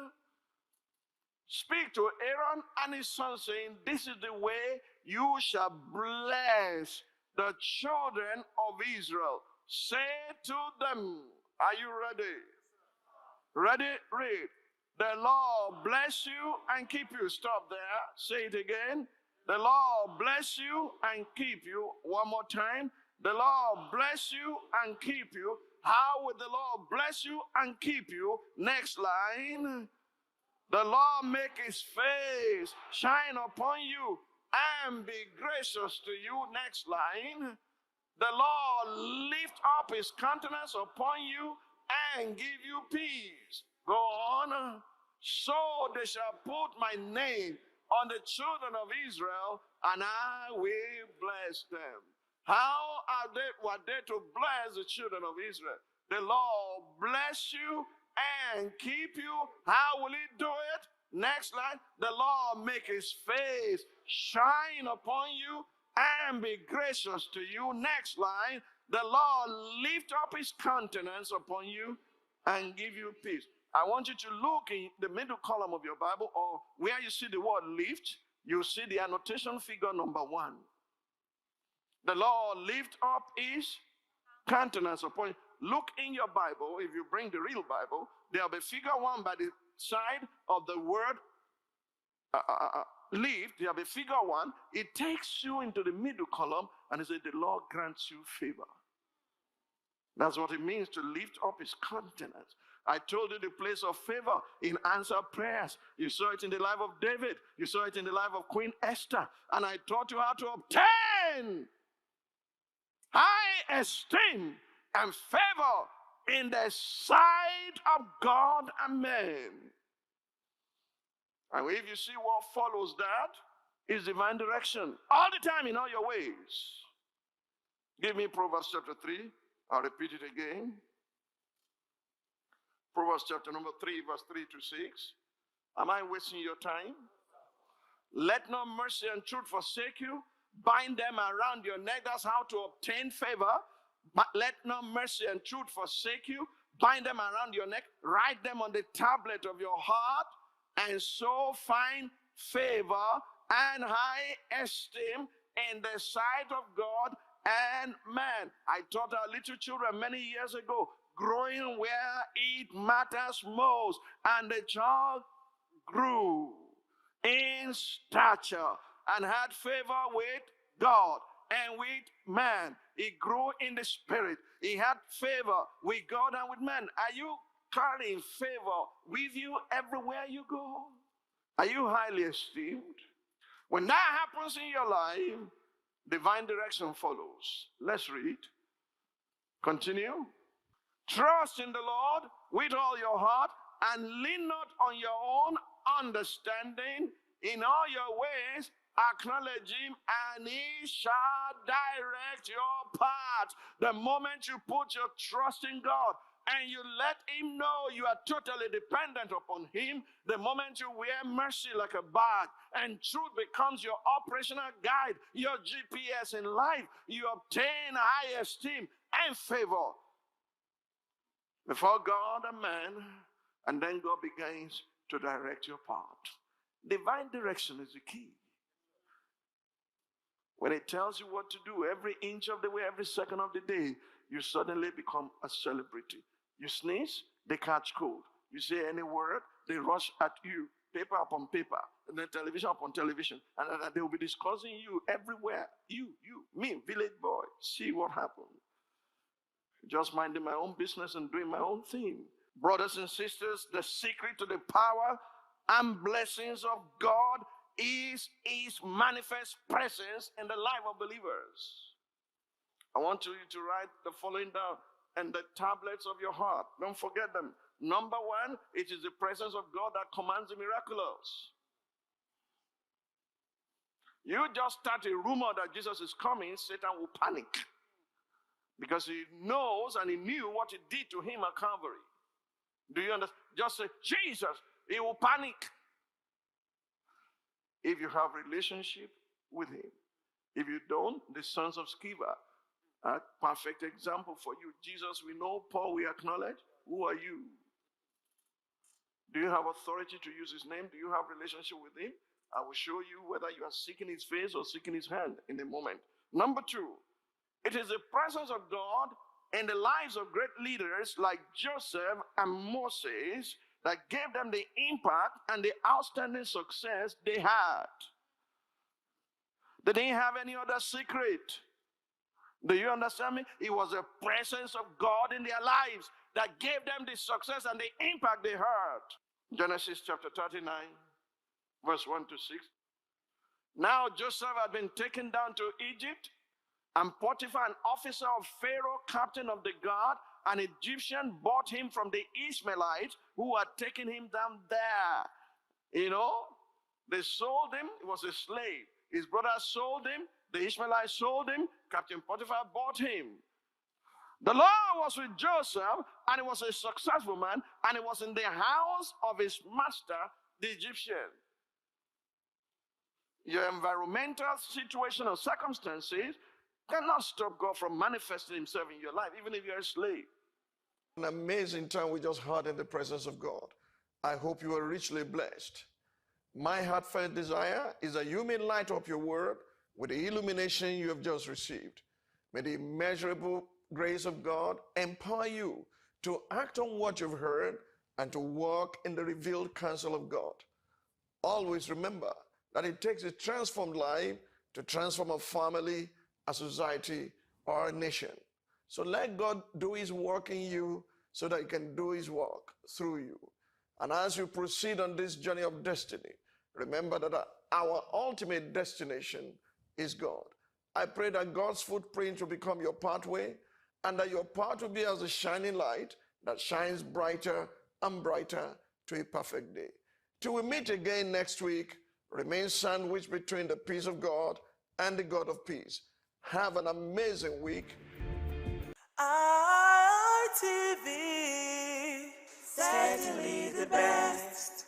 speak to Aaron and his son, saying, this is the way you shall bless the children of Israel. Say to them, are you ready? Ready? Read. The Lord bless you and keep you. Stop there. Say it again. The Lord bless you and keep you. One more time. The Lord bless you and keep you. How will the Lord bless you and keep you? Next line. The Lord make his face shine upon you and be gracious to you. Next line. The Lord lift up his countenance upon you and give you peace. Go on. So they shall put my name on the children of Israel, and I will bless them. How were they to bless the children of Israel? The Lord bless you and keep you. How will he do it? Next line. The Lord make his face shine upon you and be gracious to you. Next line. The Lord lift up his countenance upon you and give you peace. I want you to look in the middle column of your Bible, or where you see the word lift, you see the annotation figure number 1. The Lord lift up his countenance upon you. Look in your Bible. If you bring the real Bible, there'll be figure 1 by the side of the word lift. There'll be figure 1. It takes you into the middle column and it says the Lord grants you favor. That's what it means to lift up his countenance. I told you the place of favor in answered prayers. You saw it in the life of David. You saw it in the life of Queen Esther. And I taught you how to obtain high esteem and favor in the sight of God and men. And if you see what follows that, is divine direction. All the time in all your ways. Give me Proverbs chapter 3. I'll repeat it again. Proverbs chapter number 3, verse 3 to 6. Am I wasting your time? Let no mercy and truth forsake you. Bind them around your neck. That's how to obtain favor. But let no mercy and truth forsake you. Bind them around your neck. Write them on the tablet of your heart. And so find favor and high esteem in the sight of God and man. I taught our little children many years ago, growing where it matters most. And the child grew in stature and had favor with God and with man. He grew in the spirit. He had favor with God and with man. Are you carrying favor with you everywhere you go? Are you highly esteemed? When that happens in your life, divine direction follows. Let's read. Continue. Trust in the Lord with all your heart and lean not on your own understanding. In all your ways, acknowledge him and he shall direct your path. The moment you put your trust in God and you let him know you are totally dependent upon him, the moment you wear mercy like a bag and truth becomes your operational guide, your GPS in life, you obtain high esteem and favor before God and man, and then God begins to direct your path. Divine direction is the key. When it tells you what to do every inch of the way, every second of the day, you suddenly become a celebrity. You sneeze, they catch cold. You say any word, they rush at you, paper upon paper, and then television upon television, and they will be discussing you everywhere. You, me, village boy, see what happened. Just minding my own business and doing my own thing. Brothers and sisters, the secret to the power and blessings of God is his manifest presence in the life of believers. I want you to write the following down and the tablets of your heart. Don't forget them. Number one, it is the presence of God that commands the miraculous. You just start a rumor that Jesus is coming, Satan will panic. Because he knows and he knew what it did to him at Calvary. Do you understand? Just say, Jesus, he will panic. If you have relationship with him. If you don't, the sons of Sceva, a perfect example for you. Jesus, we know. Paul, we acknowledge. Who are you? Do you have authority to use his name? Do you have relationship with him? I will show you whether you are seeking his face or seeking his hand in a moment. Number two, it is the presence of God in the lives of great leaders like Joseph and Moses that gave them the impact and the outstanding success they had. They didn't have any other secret. Do you understand me? It was the presence of God in their lives that gave them the success and the impact they had. Genesis chapter 39, verse 1 to 6. Now Joseph had been taken down to Egypt, and Potiphar, an officer of Pharaoh, captain of the guard, an Egyptian, bought him from the Ishmaelites who had taken him down there. You know, they sold him. He was a slave. His brothers sold him. The Ishmaelites sold him. Captain Potiphar bought him. The Lord was with Joseph, and he was a successful man, and he was in the house of his master, the Egyptian. Your environmental situation or circumstances cannot stop God from manifesting himself in your life, even if you're a slave. An amazing time we just had in the presence of God. I hope you are richly blessed. My heartfelt desire is that you may light up your word with the illumination you have just received. May the immeasurable grace of God empower you to act on what you've heard and to walk in the revealed counsel of God. Always remember that it takes a transformed life to transform a family, a society, or a nation. So let God do his work in you so that he can do his work through you. And as you proceed on this journey of destiny, remember that our ultimate destination is God. I pray that God's footprint will become your pathway and that your path will be as a shining light that shines brighter and brighter to a perfect day. Till we meet again next week, remain sandwiched between the peace of God and the God of peace. Have an amazing week. RTV, certainly the best.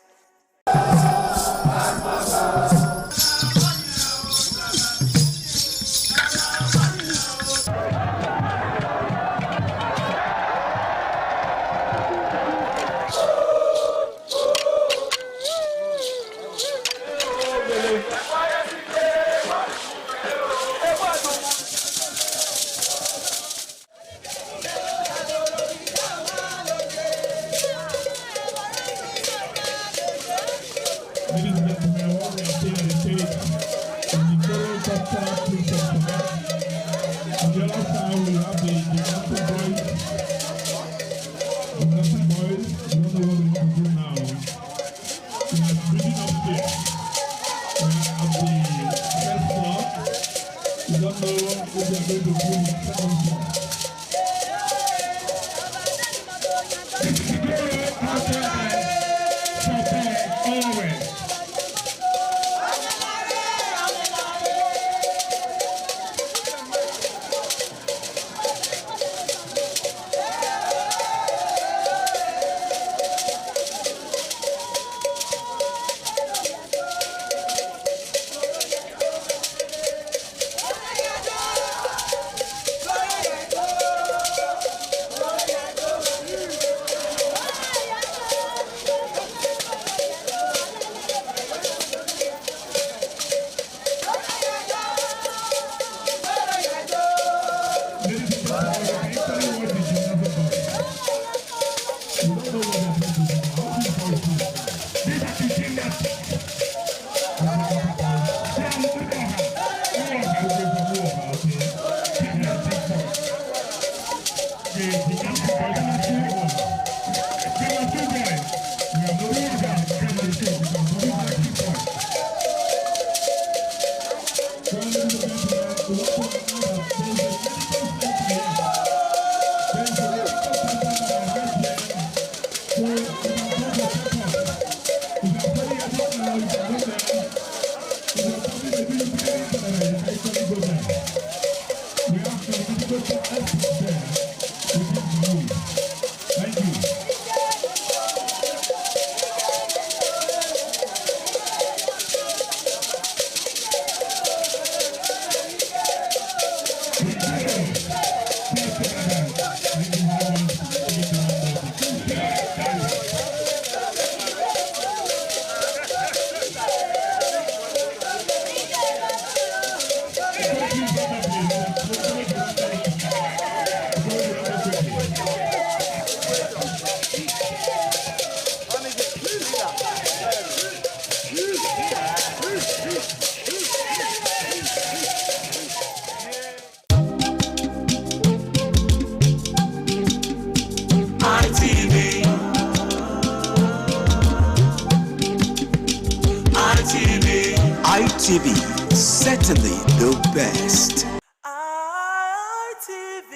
ITV, certainly the best. ITV,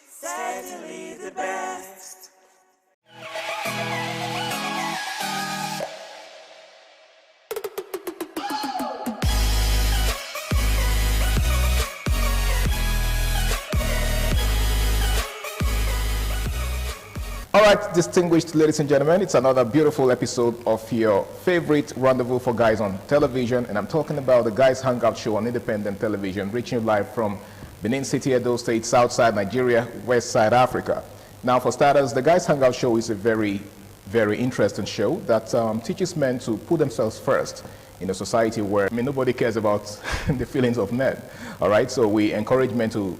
certainly the best. All right, distinguished ladies and gentlemen, it's another beautiful episode of your favorite Rendezvous for Guys on television, and I'm talking about the Guys Hangout Show on independent television, reaching you live from Benin City, Edo State, Southside Nigeria, West Side Africa. Now, for starters, the Guys Hangout Show is a very, very interesting show that teaches men to put themselves first in a society where nobody cares about the feelings of men. All right, so we encourage men to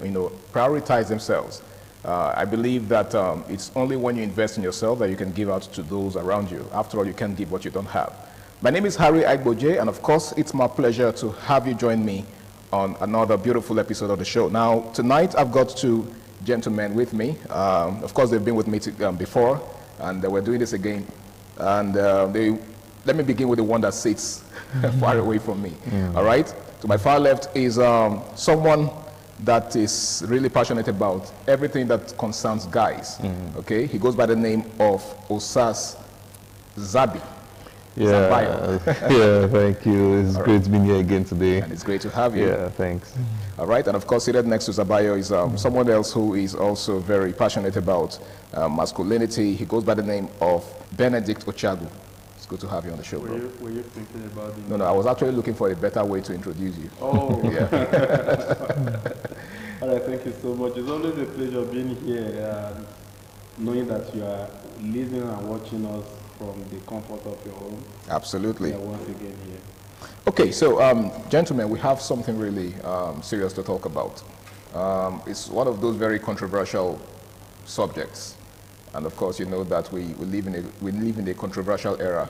prioritize themselves. I believe that it's only when you invest in yourself that you can give out to those around you. After all, you can't give what you don't have. My name is Harry Agboje, and of course, it's my pleasure to have you join me on another beautiful episode of the show. Now, tonight, I've got two gentlemen with me. Of course, they've been with me before, and we're doing this again. And let me begin with the one that sits far away from me. All right? To my far left is someone that is really passionate about everything that concerns guys. Okay, he goes by the name of Osas Zabi. Yeah, yeah, thank you. It's great to be here again today. And it's great to have you. Yeah, thanks. All right, and of course, seated next to Zabayo is someone else who is also very passionate about masculinity. He goes by the name of Benedict Ochagu. It's good to have you on the show, bro. Were you thinking about it? No, I was actually looking for a better way to introduce you. Oh. Yeah. All right, thank you so much. It's always a pleasure being here, knowing that you are listening and watching us from the comfort of your home. Absolutely. We are once again here. Okay, so gentlemen, we have something really serious to talk about. It's one of those very controversial subjects. And of course, you know that we live in a controversial era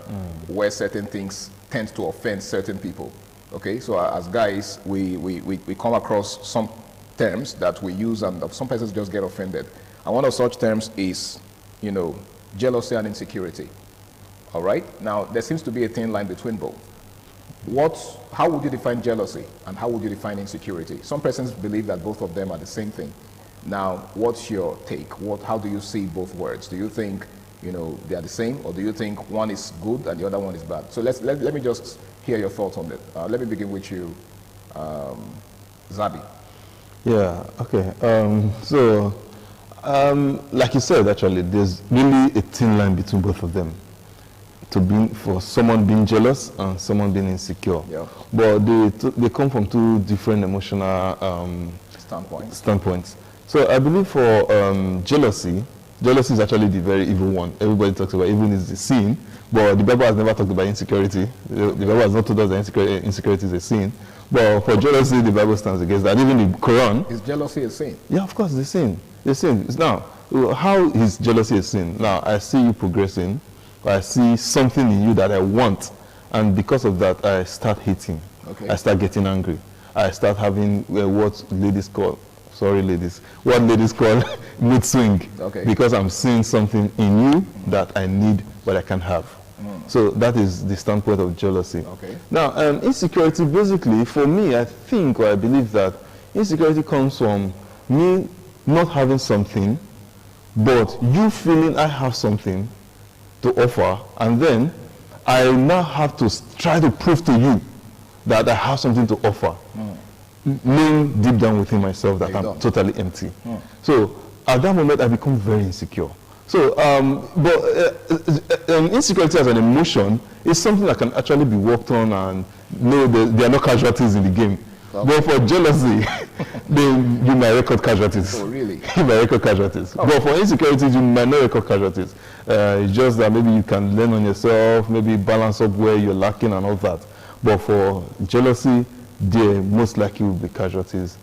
where certain things tend to offend certain people. Okay, so as guys, we come across some terms that we use, and some persons just get offended. And one of such terms is, jealousy and insecurity. All right? Now, there seems to be a thin line between both. How would you define jealousy and how would you define insecurity? Some persons believe that both of them are the same thing. Now, what's your take? How do you see both words? Do you think, they are the same, or do you think one is good and the other one is bad? So let me just hear your thoughts on that. Let me begin with you, Zabi. Yeah, okay. Like you said, actually, there's really a thin line between both of them. For someone being jealous and someone being insecure. Yeah. But they come from two different emotional standpoints. So I believe for jealousy is actually the very evil one. Everybody talks about evil is the sin, but the Bible has never talked about insecurity. The Bible has not told us that insecurity is a sin. But for jealousy, the Bible stands against that. Even the Quran. Is jealousy a sin? Yeah, of course, it's a sin. It's a sin. Now, how is jealousy a sin? Now, I see you progressing. I see something in you that I want, and because of that, I start hating. Okay. I start getting angry. I start having what ladies call mood swing. Okay. Because I'm seeing something in you that I need, but I can't have. So that is the standpoint of jealousy. Okay. Now, insecurity, basically, for me, I think or I believe that insecurity comes from me not having something, but you feeling I have something to offer, and then I now have to try to prove to you that I have something to offer, knowing deep down within myself that I'm totally empty. So at that moment, I become very insecure. So, insecurity as an emotion is something that can actually be worked on, and there are no casualties in the game. Okay. But for jealousy, then you might record casualties. Oh, really? You might record casualties. Oh. But for insecurity, you might not record casualties. It's just that maybe you can learn on yourself, maybe balance up where you're lacking and all that. But for jealousy, there most likely will be casualties.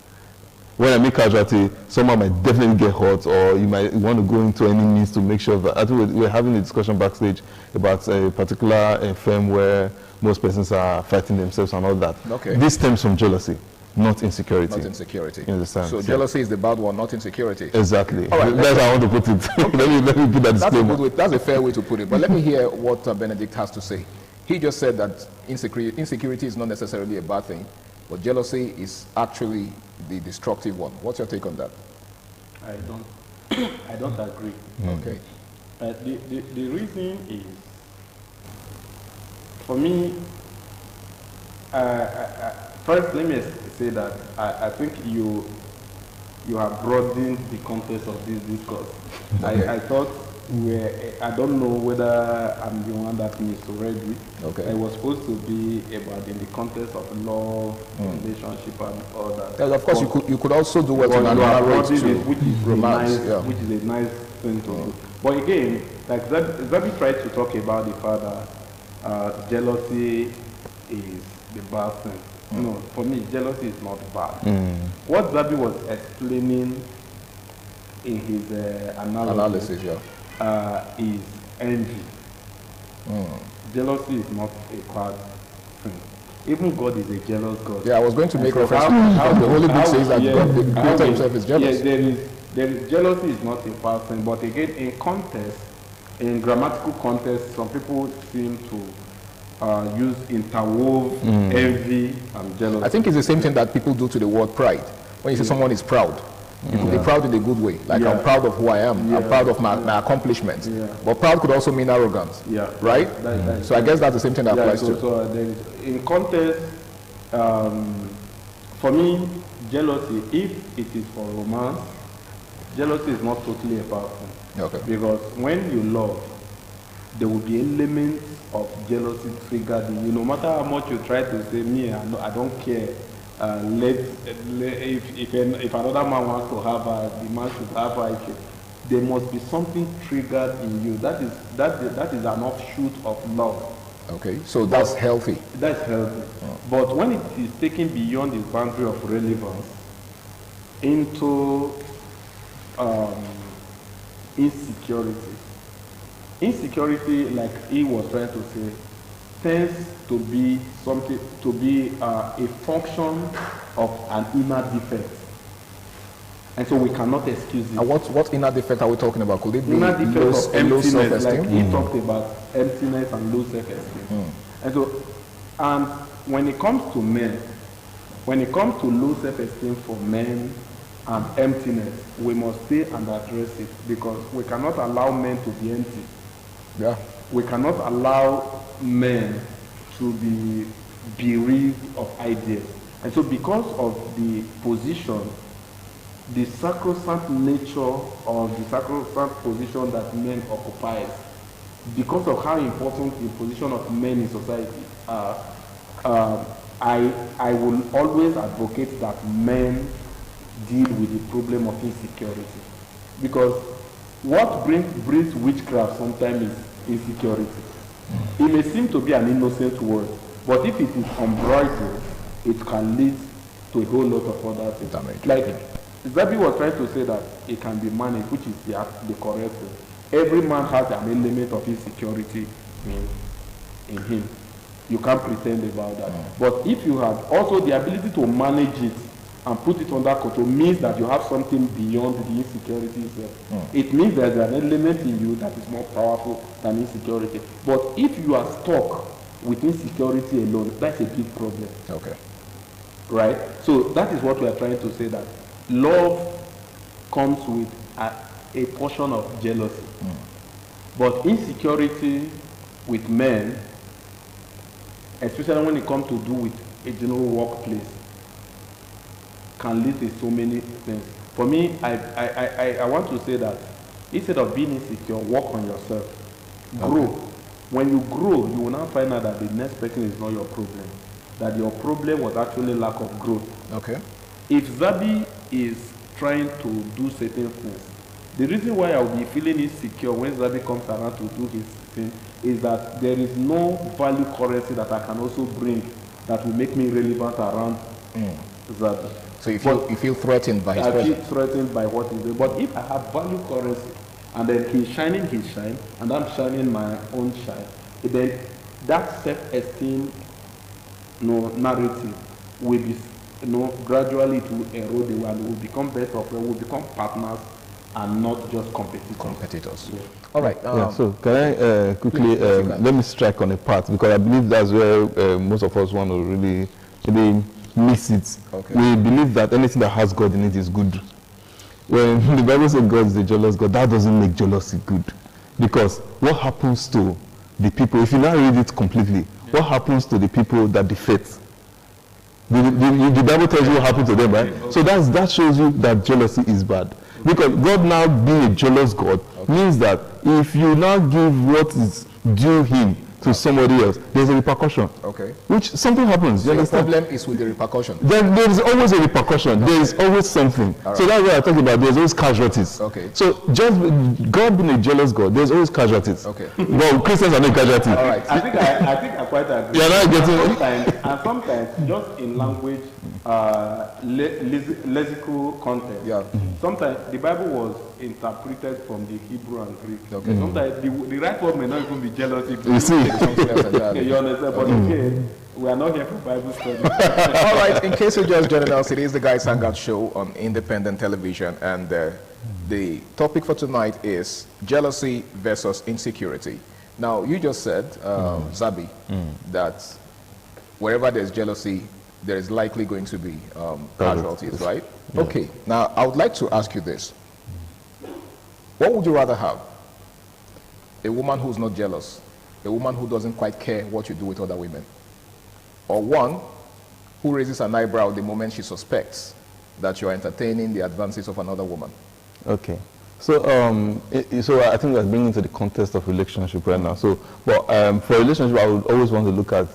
When I make casualty, someone might definitely get hurt, or you might want to go into any means to make sure that. I think we're having a discussion backstage about a particular firm where most persons are fighting themselves and all that. Okay. This stems from jealousy, not insecurity. Not insecurity. You understand? So jealousy is the bad one, not insecurity. Exactly. All right, that's how I want to put it. Okay. let me put that disclaimer. That's a fair way to put it. But let me hear what Benedict has to say. He just said that insecurity is not necessarily a bad thing, but jealousy is actually the destructive one. What's your take on that? I don't agree. Okay. The reason is, for me, first let me say that I think you have broadened the context of this discourse. Okay. I thought I don't know whether I'm the one that misread it. Okay. It was supposed to be about in the context of love, relationship, and all that. Yeah, of course, you could also do what you narrate to which is a nice thing to do. But again, like Zabi tried to talk about the fact that jealousy is the bad thing. No, for me, jealousy is not bad. What Zabi was explaining in his analysis is envy. Jealousy is not a bad thing. Even God is a jealous God. Yeah, I was going to make reference to how the Holy Book says that God, the Creator himself, is jealous. Yeah, there is jealousy is not a bad thing, but again, in grammatical context, some people seem to use interwove envy and jealousy. I think it's the same thing that people do to the word pride. When you say someone is proud, you could be proud in a good way. Like I'm proud of who I am. I'm proud of my accomplishments. But proud could also mean arrogance. Right? So I guess that's the same thing that applies to. So in context, for me, jealousy, if it is for romance, jealousy is not totally a bad thing. Okay. Because when you love, there will be elements of jealousy triggered in you. No matter how much you try to say, me, I don't care. If another man wants to have her, the man should have her. There must be something triggered in you. That is an offshoot of love. Okay, so that's healthy. That's healthy. But when it is taken beyond the boundary of relevance into insecurity, like he was trying to say, tends to be a function of an inner defect. And so we cannot excuse it. And what inner defect are we talking about? Could it be inner defect of emptiness, self-esteem? like he talked about emptiness and low self-esteem. And so, and when it comes to men, when it comes to low self-esteem for men and emptiness, we must stay and address it, because we cannot allow men to be empty. Yeah. We cannot allow men to be bereaved of ideas. And so because of the position, the sacrosanct nature or the sacrosanct position that men occupy, because of how important the position of men in society are, I will always advocate that men deal with the problem of insecurity. Because what breeds witchcraft sometimes is insecurity. It may seem to be an innocent word, but if it is unbridled, it can lead to a whole lot of other things. Damage. Like Zabi was trying to say that it can be managed, which is the correct thing. Every man has an element of insecurity in him. You can't pretend about that. But if you have also the ability to manage it and put it under control, means that you have something beyond the insecurity itself. It means there's an element in you that is more powerful than insecurity. But if you are stuck with insecurity alone, that's a big problem. Okay. Right? So that is what we are trying to say, that love comes with a portion of jealousy. But insecurity with men, especially when it comes to do with a general workplace, can lead to so many things. For me, I want to say that instead of being insecure, work on yourself. Grow. Okay. When you grow, you will now find out that the next person is not your problem. That your problem was actually lack of growth. Okay. If Zabi is trying to do certain things, the reason why I will be feeling insecure when Zabi comes around to do his thing is that there is no value currency that I can also bring that will make me relevant around Zabi. So you feel threatened by his presence? I feel threatened by what he's doing. But if I have value currency, and then he's shining his shine, and I'm shining my own shine, then that self-esteem narrative will be, gradually it will erode away, and will become better off, we will become partners and not just competitors. Yeah. All right. So can I quickly let me strike on a part, because I believe that's where most of us want to really miss it. Okay. We believe that anything that has God in it is good. When the Bible says God is a jealous God, that doesn't make jealousy good. Because what happens to the people, if you now read it completely, what happens to the people that defect? The Bible tells you what happened to them, right? Okay. So that shows you that jealousy is bad. Because God now being a jealous God means that if you now give what is due him to somebody else, there's a repercussion. Okay. Which something happens. So the problem is with the repercussion. Then there is always a repercussion. Okay. There is always something. Right. So that's what I'm talking about. There's always casualties. Okay. So just God being a jealous God, there's always casualties. Okay. Well, Christians are not casualties. All right. I think I quite agree. You're not getting it. And sometimes just in language, lexical context. Yeah. Sometimes the Bible was interpreted from the Hebrew and Greek. Okay. Sometimes the right word may not even be jealousy. You see. You understand? But okay, we are not here for Bible study. All right. In case you're just joining us, it is the Guys Hangout Show on independent television, and the topic for tonight is jealousy versus insecurity. Now, you just said, Zabi, that wherever there's jealousy, there is likely going to be casualties, right? Yeah. Okay. Now, I would like to ask you this. What would you rather have? A woman who's not jealous, a woman who doesn't quite care what you do with other women, or one who raises an eyebrow the moment she suspects that you're entertaining the advances of another woman? Okay. So, so I think we're bringing to the context of relationship right now. So, but for a relationship, I would always want to look at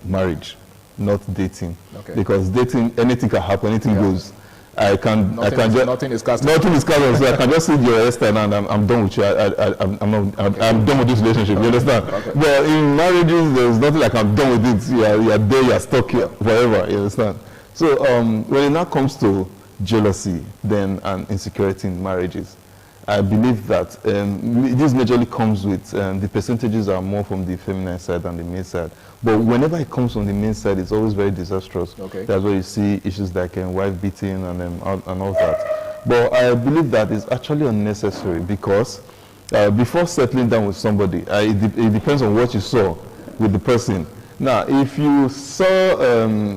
marriage, not dating. Okay. Because dating, anything can happen, anything goes. Nothing is cast. Nothing is cast. So I can just see your hairstyle and I'm done with you. I'm done with this relationship. You understand? Okay. But in marriages, there's nothing like I'm done with it. You're there. You're stuck here forever. You understand? So when it now comes to jealousy, then and insecurity in marriages, I believe that this majorly comes with the percentages are more from the feminine side than the male side. But whenever it comes from the male side, it's always very disastrous. Okay. That's where you see issues like wife beating and all that. But I believe that is actually unnecessary because before settling down with somebody, it depends on what you saw with the person. Now, if you saw,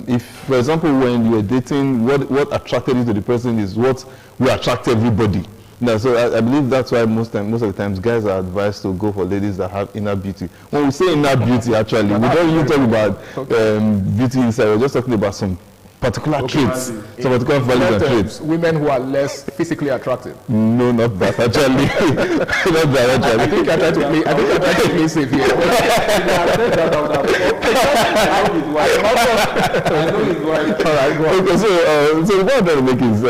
if for example, when you were dating, what attracted you to the person is what will attract everybody. Now, so I believe that's why most of the times guys are advised to go for ladies that have inner beauty. When we say inner beauty, actually, we don't really talk about beauty inside. We're just talking about some particular traits, some particular values and traits. Women who are less physically attractive. No, not that actually. Not that actually. I think I tried to play safe here. All right, okay, so the point I'm trying to make is,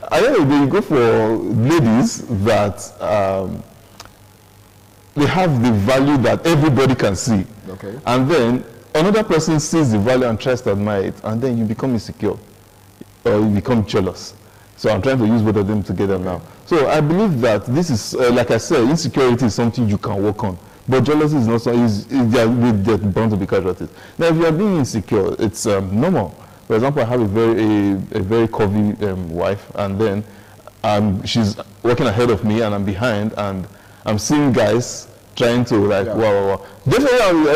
I think they go for ladies that they have the value that everybody can see, okay, and then another person sees the value and tries to admire it, and then you become insecure or you become jealous. So I'm trying to use both of them together now. So I believe that this is, like I said, insecurity is something you can work on, but jealousy is not something, they're bound to be casualties. Now, if you are being insecure, it's normal. For example, I have a very curvy wife, and then she's working ahead of me, and I'm behind, and I'm seeing guys trying to like, wow. Definitely,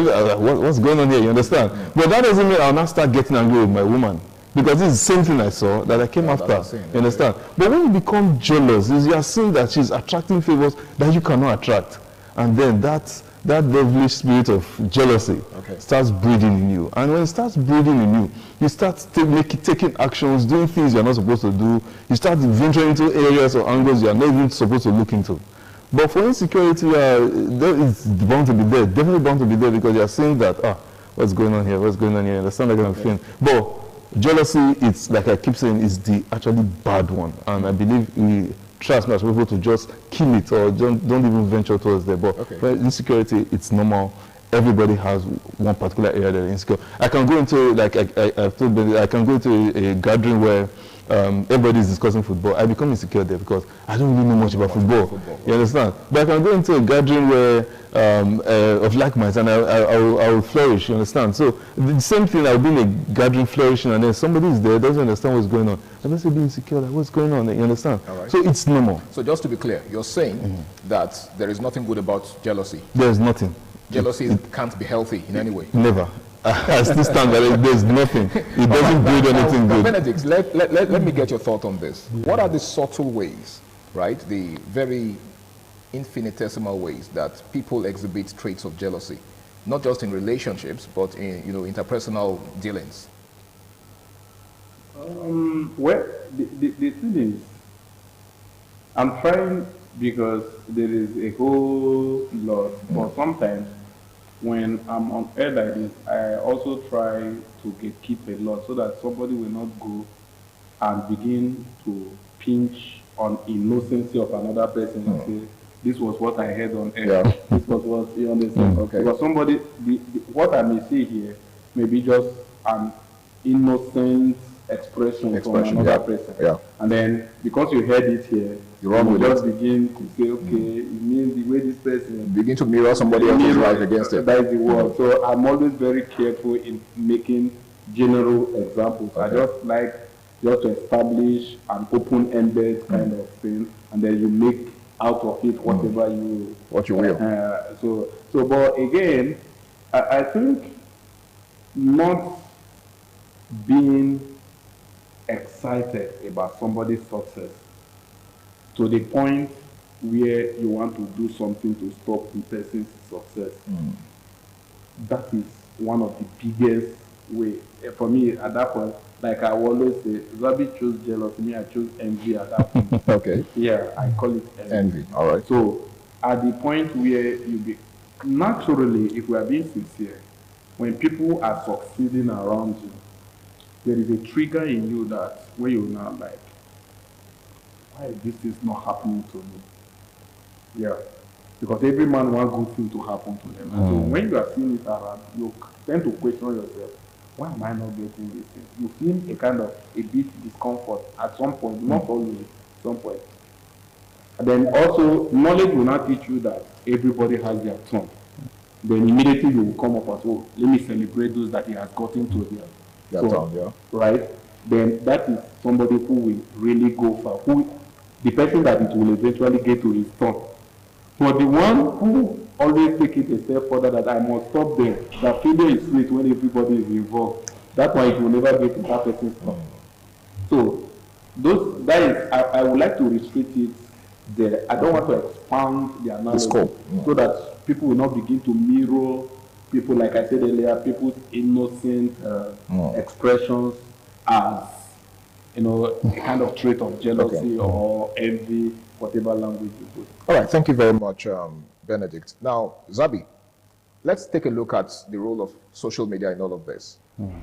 what's going on here, you understand? Yeah. But that doesn't mean I'll not start getting angry with my woman. Because this is the same thing I saw that I came after, you understand? But when you become jealous, you are seeing that she's attracting favors that you cannot attract. And then that devilish spirit of jealousy starts breeding in you. And when it starts breeding in you, you start taking actions, doing things you're not supposed to do. You start venturing into areas or angles you're not even supposed to look into. But for insecurity, it's bound to be there, definitely bound to be there, because you're seeing that, what's going on here, you understand that kind of thing. But jealousy, it's like I keep saying, is the actually bad one. And I believe we try as much as possible to just kill it or don't even venture towards there. But for insecurity, it's normal. Everybody has one particular area that they're insecure. I can go into, like I've told you, I can go into a gathering where everybody is discussing football. I become insecure there because I don't really know much about football. You understand? But I can go into a gathering where of like minds, and I will flourish. You understand? So the same thing. I'll be in a gathering flourishing, and then somebody is there, doesn't understand what's going on. I must be insecure. Like, what's going on? You understand? Right. So it's normal. So just to be clear, you're saying that there is nothing good about jealousy. There's nothing. Jealousy can't be healthy in any way. Never. I still stand by it. There's nothing. It doesn't build anything good. Benedict, let me get your thought on this. What are the subtle ways, right? The very infinitesimal ways that people exhibit traits of jealousy, not just in relationships, but in interpersonal dealings. Well, the thing is, I'm trying, because there is a whole lot, but sometimes when I'm on air like this, I also try to keep a lot so that somebody will not go and begin to pinch on innocency of another person and say, this was what I heard on air. This was what you understand. Because somebody, what I may say here may be just an innocent expression from another person. And then because you heard it here, you just begin to say, okay, it means the way this person begin to mirror somebody else's life against it. That is the word. So I'm always very careful in making general examples. I just like to establish an open-ended kind of thing, and then you make out of it whatever you will. So, but again, I think not being excited about somebody's success to the point where you want to do something to stop the person's success. That is one of the biggest ways. For me, at that point, like I always say, Zabi chose jealousy, me I chose envy at that point. Okay. Yeah, I call it envy. All right. So at the point where naturally, if we are being sincere, when people are succeeding around you, there is a trigger in you that where you're now like, why this is not happening to me? Yeah. Because every man wants good thing to happen to them. And so when you are seeing it around, you tend to question yourself, why am I not getting this thing? You feel a kind of a bit discomfort at some point, not always, at some point. And then also, knowledge will not teach you that everybody has their turn. Then immediately you will come up and say, oh, let me celebrate those that he has gotten to their turn, right? Then that is somebody who will really go far, who the person that it will eventually get to his turn. For the one who always take it a step further, that I must stop there, that failure is sweet when everybody is involved, that's why it will never get to that person's turn. So I would like to restrict it there. I don't want to expand the analysis so that people will not begin to mirror people, like I said earlier, people's innocent expressions as, a kind of trait of jealousy or envy, whatever language you put. All right, thank you very much, Benedict. Now, Zabi, let's take a look at the role of social media in all of this.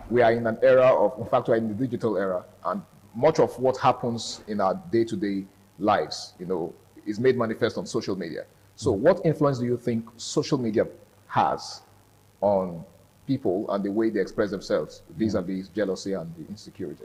We are in an era of, in fact, we're in the digital era, and much of what happens in our day-to-day lives, is made manifest on social media. So what influence do you think social media has on people and the way they express themselves vis-a-vis jealousy and the insecurity?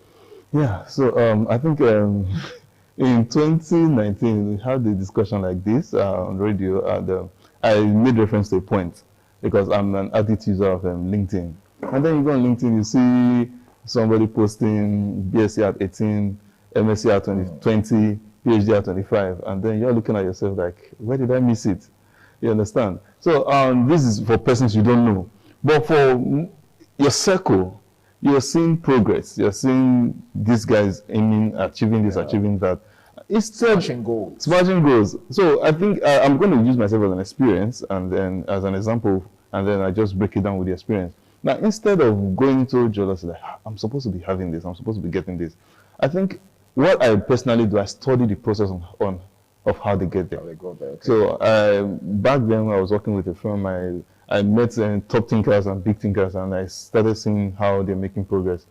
Yeah, so I think in 2019, we had a discussion like this on radio, and I made reference to a point because I'm an added user of LinkedIn. And then you go on LinkedIn, you see somebody posting BSc at 18, MSc at 20, PhD at 25, and then you're looking at yourself like, where did I miss it? You understand? So this is for persons you don't know. But for your circle, you're seeing progress. You're seeing these guys achieving this, achieving that. Smashing goals. Smashing goals. So I think I'm going to use myself as an experience and then as an example, and then I just break it down with the experience. Now, instead of going to jealousy, like, I'm supposed to be having this, I'm supposed to be getting this, I think what I personally do, I study the process of how they get there. How they go there. Okay. So back then, I was working with a firm. I met top thinkers and big thinkers, and I started seeing how they're making progress.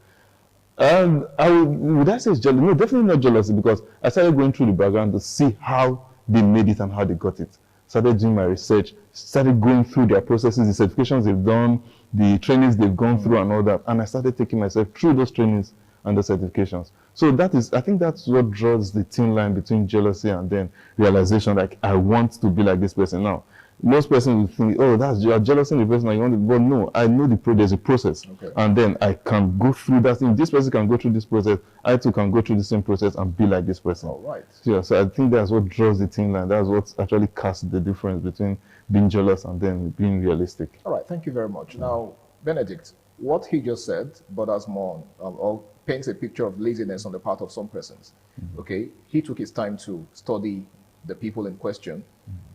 And would I say it's jealousy? No, definitely not jealousy, because I started going through the background to see how they made it and how they got it. Started doing my research, started going through their processes, the certifications they've done, the trainings they've gone through and all that. And I started taking myself through those trainings and the certifications. So I think that's what draws the thin line between jealousy and then realization, like, I want to be like this person now. Most persons will think, oh, you're jealous in the person, you want to, but no, I know there's a process. Okay. And then I can go through that. If this person can go through this process, I too can go through the same process and be like this person. All right. Yeah, so I think that's what draws the thin line. That's what actually casts the difference between being jealous and then being realistic. All right, thank you very much. Now, Benedict, what he just said borders more or paints a picture of laziness on the part of some persons. Okay, he took his time to study the people in question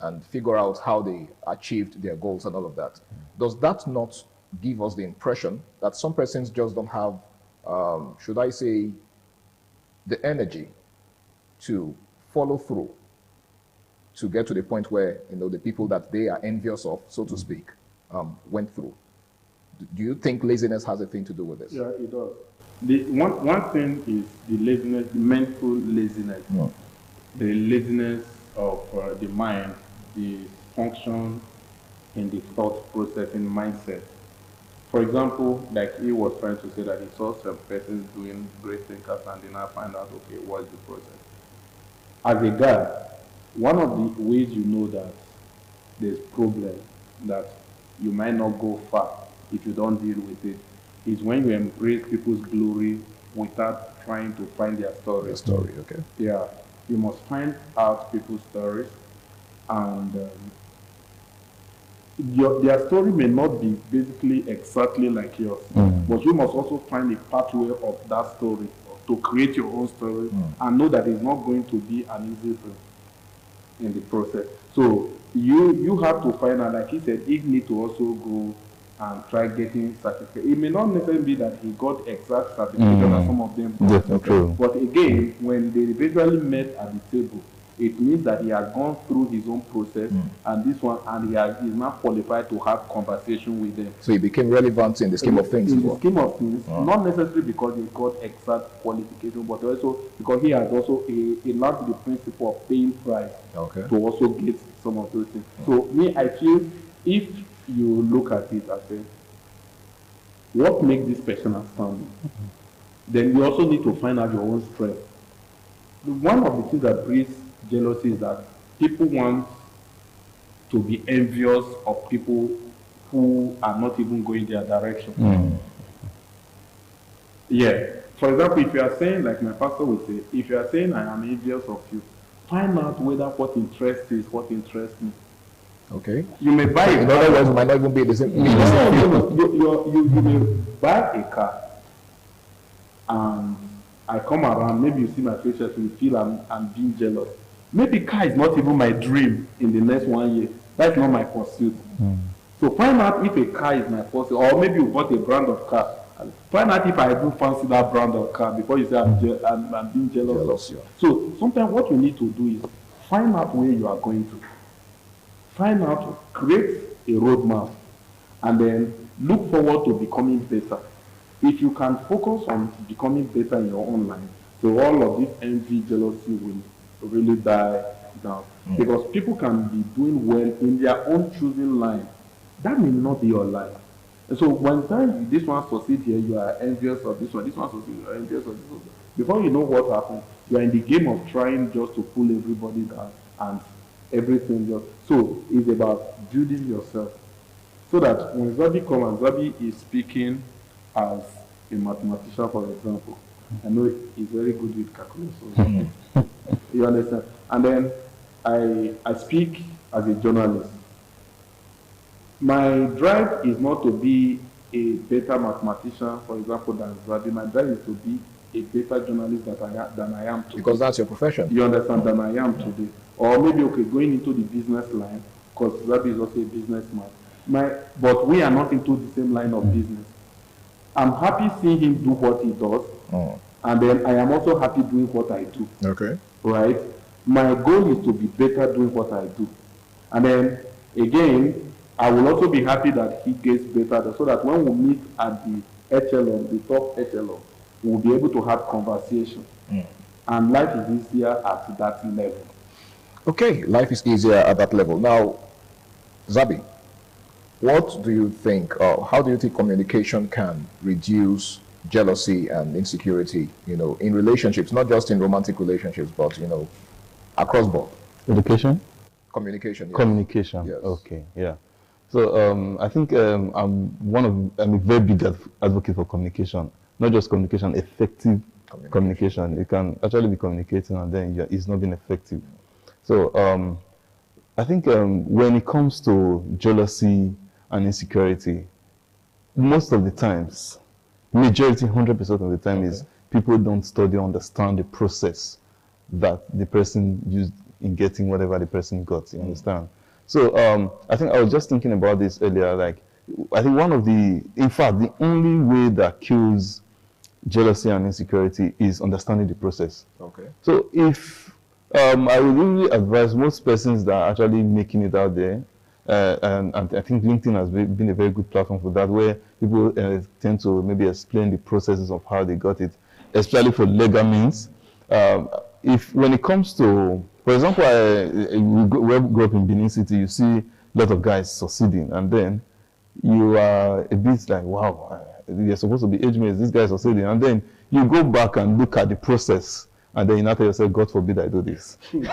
and figure out how they achieved their goals and all of that. Does that not give us the impression that some persons just don't have, should I say, the energy to follow through to get to the point where, the people that they are envious of, so to speak, went through? Do you think laziness has a thing to do with this? Yeah, it does. One thing is the laziness, the mental laziness, the laziness of the mind, the function in the thought process and mindset. For example, like he was trying to say that he saw some persons doing great things and then I find out, okay, what's the process? As a guy, one of the ways you know that there's problem, that you might not go far if you don't deal with it, is when you embrace people's glory without trying to find their story. Their story, okay. Yeah, you must find out people's stories, and their story may not be basically exactly like yours, but you must also find a pathway of that story to create your own story and know that it's not going to be an easy thing in the process. So you have to find out, like he said, he need to also go and try getting certificate. It may not necessarily be that he got exact certification as some of them got. But again, when they eventually met at the table, it means that he has gone through his own process and this one, and is now qualified to have conversation with them. So he became relevant in the scheme of things. In the scheme of things, not necessarily because he got exact qualification, but also because he has also learned the principle of paying price to also get some of those things. So me, I feel if you look at it and say, what makes this person outstanding? Then you also need to find out your own strength. One of the things that breeds jealousy is that people want to be envious of people who are not even going their direction. Yeah. For example, if you are saying, like my pastor would say, if you are saying I am envious of you, find out whether what interests you is what interests me. Okay. You may buy In other words, it might not even be the same. You may buy a car, and I come around, maybe you see my features, you feel I'm being jealous. Maybe car is not even my dream in the next 1 year. That's not my pursuit. So find out if a car is my pursuit, or maybe you bought a brand of car. Find out if I do fancy that brand of car before you say I'm being jealous. So sometimes what you need to do is find out where you are going to. Find out, create a roadmap, and then look forward to becoming better. If you can focus on becoming better in your own life, so all of this envy, jealousy will really die down. Because people can be doing well in their own choosing line. That may not be your life. And so one time this one succeeds here, you are envious of this one succeeds, you are envious of this one. Before you know what happens, you are in the game of trying just to pull everybody down and everything just. So it's about building yourself. So that when Zabi comes, and Zabi is speaking as a mathematician, for example, I know he's very good with calculations. You understand? And then I speak as a journalist. My drive is not to be a better mathematician, for example, than Zabi. My drive is to be a better journalist than I am today. Because that's your profession. You understand? Than I am today. Or maybe, okay, going into the business line, because Zabi is also a businessman. But we are not into the same line of business. I'm happy seeing him do what he does, and then I am also happy doing what I do. Okay. Right? My goal is to be better doing what I do. And then, again, I will also be happy that he gets better, so that when we meet at the echelon, the top echelon, we'll be able to have conversation. And life is easier at that level. Okay, life is easier at that level. Now, Zabi, what do you think, or how do you think communication can reduce jealousy and insecurity, in relationships, not just in romantic relationships, but, across board? Education? Communication, yes. Communication, yes. Okay, yeah. So I think I'm a very big advocate for communication, not just communication, effective communication. You can actually be communicating and then it's not being effective. So I think when it comes to jealousy and insecurity, most of the times, majority, 100% of the time is people don't study or understand the process that the person used in getting whatever the person got, you understand? So I think I was just thinking about this earlier, like, I think in fact, the only way that kills jealousy and insecurity is understanding the process. Okay. So if, I would really advise most persons that are actually making it out there, and I think LinkedIn has been a very good platform for that, where people tend to maybe explain the processes of how they got it, especially for legal means. When it comes to, for example, we grew up in Benin City, you see a lot of guys succeeding, and then you are a bit like, wow, you're supposed to be age mates, this guy is succeeding, and then you go back and look at the process, and then you now tell yourself, God forbid I do this. You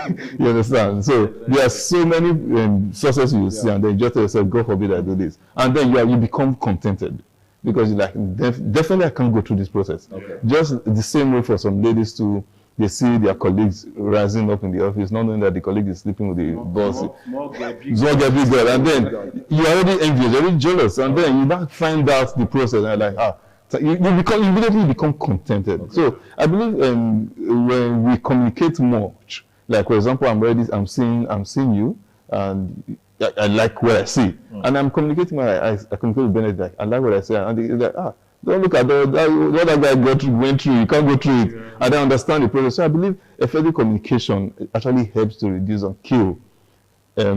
understand? So there are so many successes you see, and then you just tell yourself, God forbid I do this. And then you become contented. Because you're like, definitely I can't go through this process. Okay. Just the same way for some ladies too, they see their colleagues rising up in the office, not knowing that the colleague is sleeping with the boss. And then you're already envious, you're already jealous, and then you now find out the process, and you're like, so you immediately become contented. Okay. So I believe when we communicate much, like for example, I'm seeing you, and I like what I see, and I'm communicating. I communicate with Bennett, like I like what I say, and he's like, don't look at what that guy went through. You can't go through it. Yeah. I don't understand the process. So I believe effective communication actually helps to reduce and kill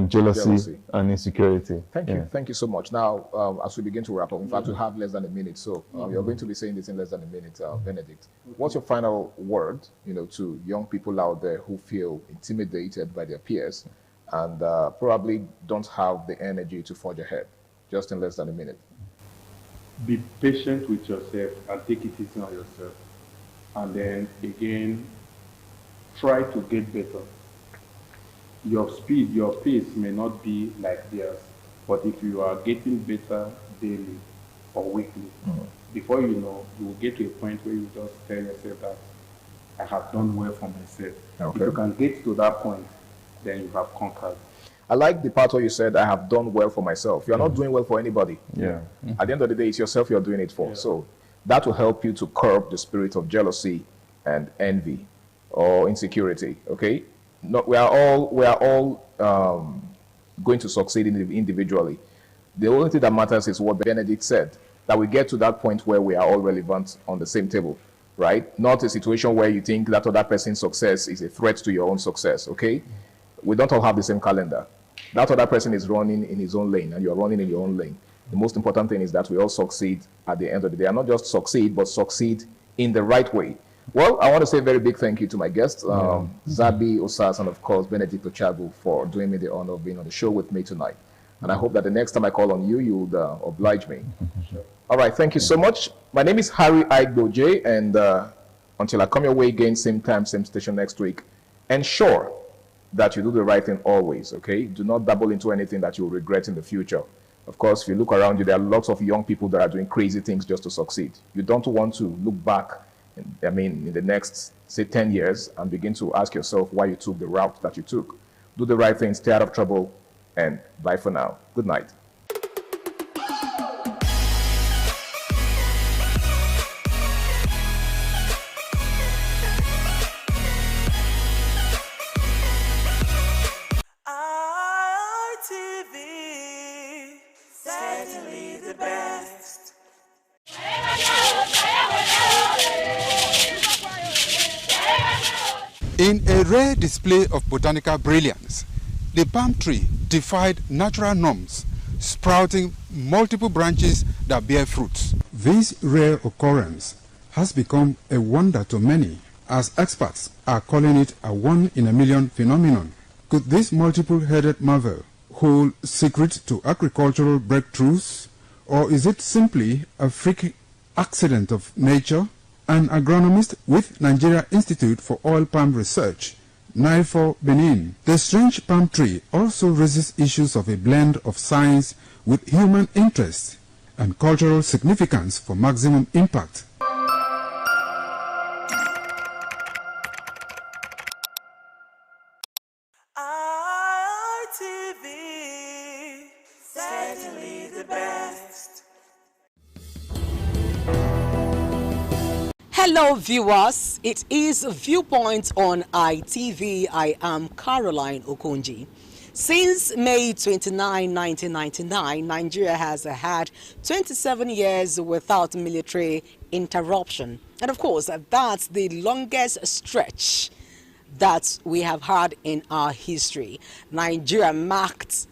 jealousy and insecurity. Thank you. Thank you so much. Now, as we begin to wrap up, in fact, we have less than a minute, so you're going to be saying this in less than a minute, Benedict. What's your final word, to young people out there who feel intimidated by their peers and probably don't have the energy to forge ahead? Just in less than a minute. Be patient with yourself and take it easy on yourself. And then again, try to get better. Your speed, your pace may not be like theirs, but if you are getting better daily or weekly, before you know, you will get to a point where you just tell yourself that I have done well for myself. Okay. If you can get to that point, then you have conquered. I like the part where you said, I have done well for myself. You're not doing well for anybody. Yeah. At the end of the day, it's yourself you're doing it for. So that will help you to curb the spirit of jealousy and envy or insecurity. Okay? No, we are all going to succeed individually. The only thing that matters is what Benedict said, that we get to that point where we are all relevant on the same table, right? Not a situation where you think that other person's success is a threat to your own success, okay? We don't all have the same calendar. That other person is running in his own lane and you're running in your own lane. The most important thing is that we all succeed at the end of the day. And not just succeed, but succeed in the right way. Well, I want to say a very big thank you to my guests, Zabi Osas and, of course, Benedict Ochagu, for doing me the honor of being on the show with me tonight. And I hope that the next time I call on you, you would oblige me. All right, thank you so much. My name is Harry Igboje, and until I come your way again, same time, same station next week, ensure that you do the right thing always, okay? Do not dabble into anything that you'll regret in the future. Of course, if you look around you, there are lots of young people that are doing crazy things just to succeed. You don't want to look back, in the next, say, 10 years and begin to ask yourself why you took the route that you took. Do the right thing, stay out of trouble, and bye for now. Good night. ITV, certainly the best. In a rare display of botanical brilliance, the palm tree defied natural norms, sprouting multiple branches that bear fruits. This rare occurrence has become a wonder to many, as experts are calling it a one-in-a-million phenomenon. Could this multiple-headed marvel hold secrets to agricultural breakthroughs, or is it simply a freak accident of nature? An agronomist with Nigeria Institute for Oil Palm Research, NIFOR Benin. The strange palm tree also raises issues of a blend of science with human interest and cultural significance for maximum impact. ITV, certainly the best. Hello viewers, it is Viewpoint on ITV. I am Caroline Okonji. Since May 29, 1999, Nigeria has had 27 years without military interruption. And of course, that's the longest stretch that we have had in our history. Nigeria marked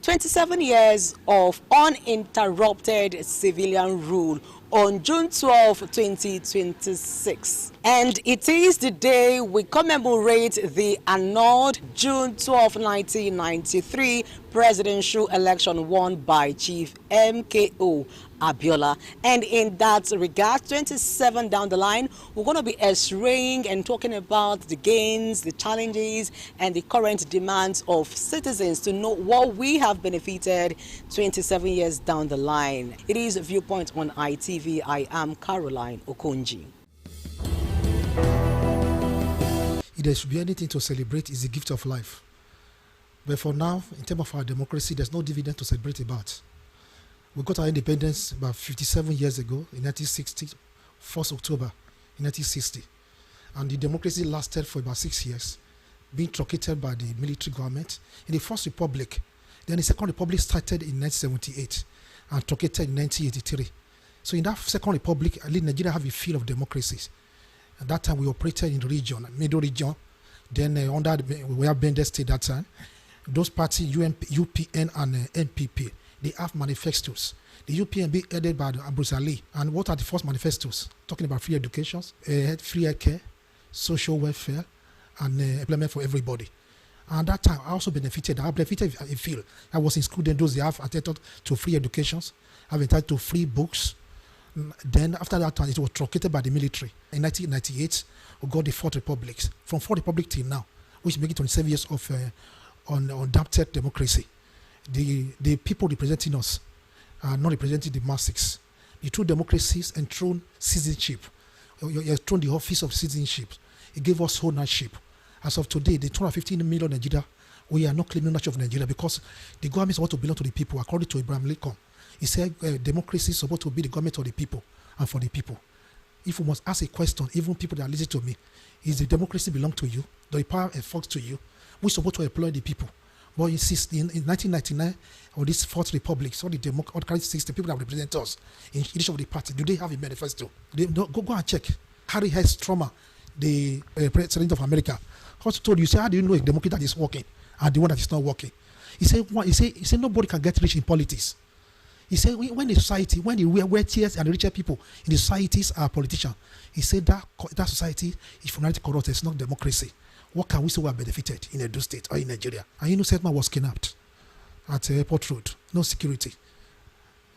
27 years of uninterrupted civilian rule on June 12, 2026. And it is the day we commemorate the annulled June 12, 1993 presidential election won by Chief MKO Abiola. And in that regard, 27 down the line, we're going to be surveying and talking about the gains, the challenges, and the current demands of citizens to know what we have benefited 27 years down the line. It is Viewpoint on ITV. I am Caroline Okonji. If there should be anything to celebrate, is the gift of life. But for now, in terms of our democracy, there's no dividend to celebrate about. We got our independence about 57 years ago, in 1960, 1st October in 1960. And the democracy lasted for about 6 years, being truncated by the military government. In the First Republic, then the Second Republic started in 1978 and truncated in 1983. So in that Second Republic, at least Nigeria have a feel of democracy. At that time, we operated in the region, middle region. Then under we have Bende State that time. Those parties, UPN and NPP, they have manifestos. The UPN being headed by Bruce Ali. And what are the first manifestos? Talking about free education, free healthcare, social welfare, and employment for everybody. And that time, I also benefited. I benefited if I feel I was included those they have entitled to free educations, have entitled to free books. Then after that time, it was truncated by the military. In 1998, we got the Fourth Republic. From Fourth Republic till now, which make it 27 years of unadapted democracy. The people representing us are not representing the masses. The true democracies enthrone citizenship. You enthrone the office of citizenship. He gave us ownership. As of today, the 215 million Nigeria, we are not claiming ownership of Nigeria because the government is supposed to belong to the people, according to Abraham Lincoln. He said democracy is supposed to be the government of the people and for the people. If we must ask a question, even people that listen to me, is the democracy belong to you? Does the power enforce to you? We're supposed to employ the people. But in 1999, or this Fourth Republic, so the democratic system, people that represent us in each of the parties, do they have a manifesto? Go and check. Harry S. Truman, the president of America, also told you, say, how do you know a democracy that is working and the one that is not working? He said nobody can get rich in politics. He said when the society, when the wealthiest and the richer people in the societies are politicians, he said that society is fundamentally corrupt. It's not democracy. What can we say we have benefited in Edo State or in Nigeria? And you know, Setman was kidnapped at Airport Road, no security.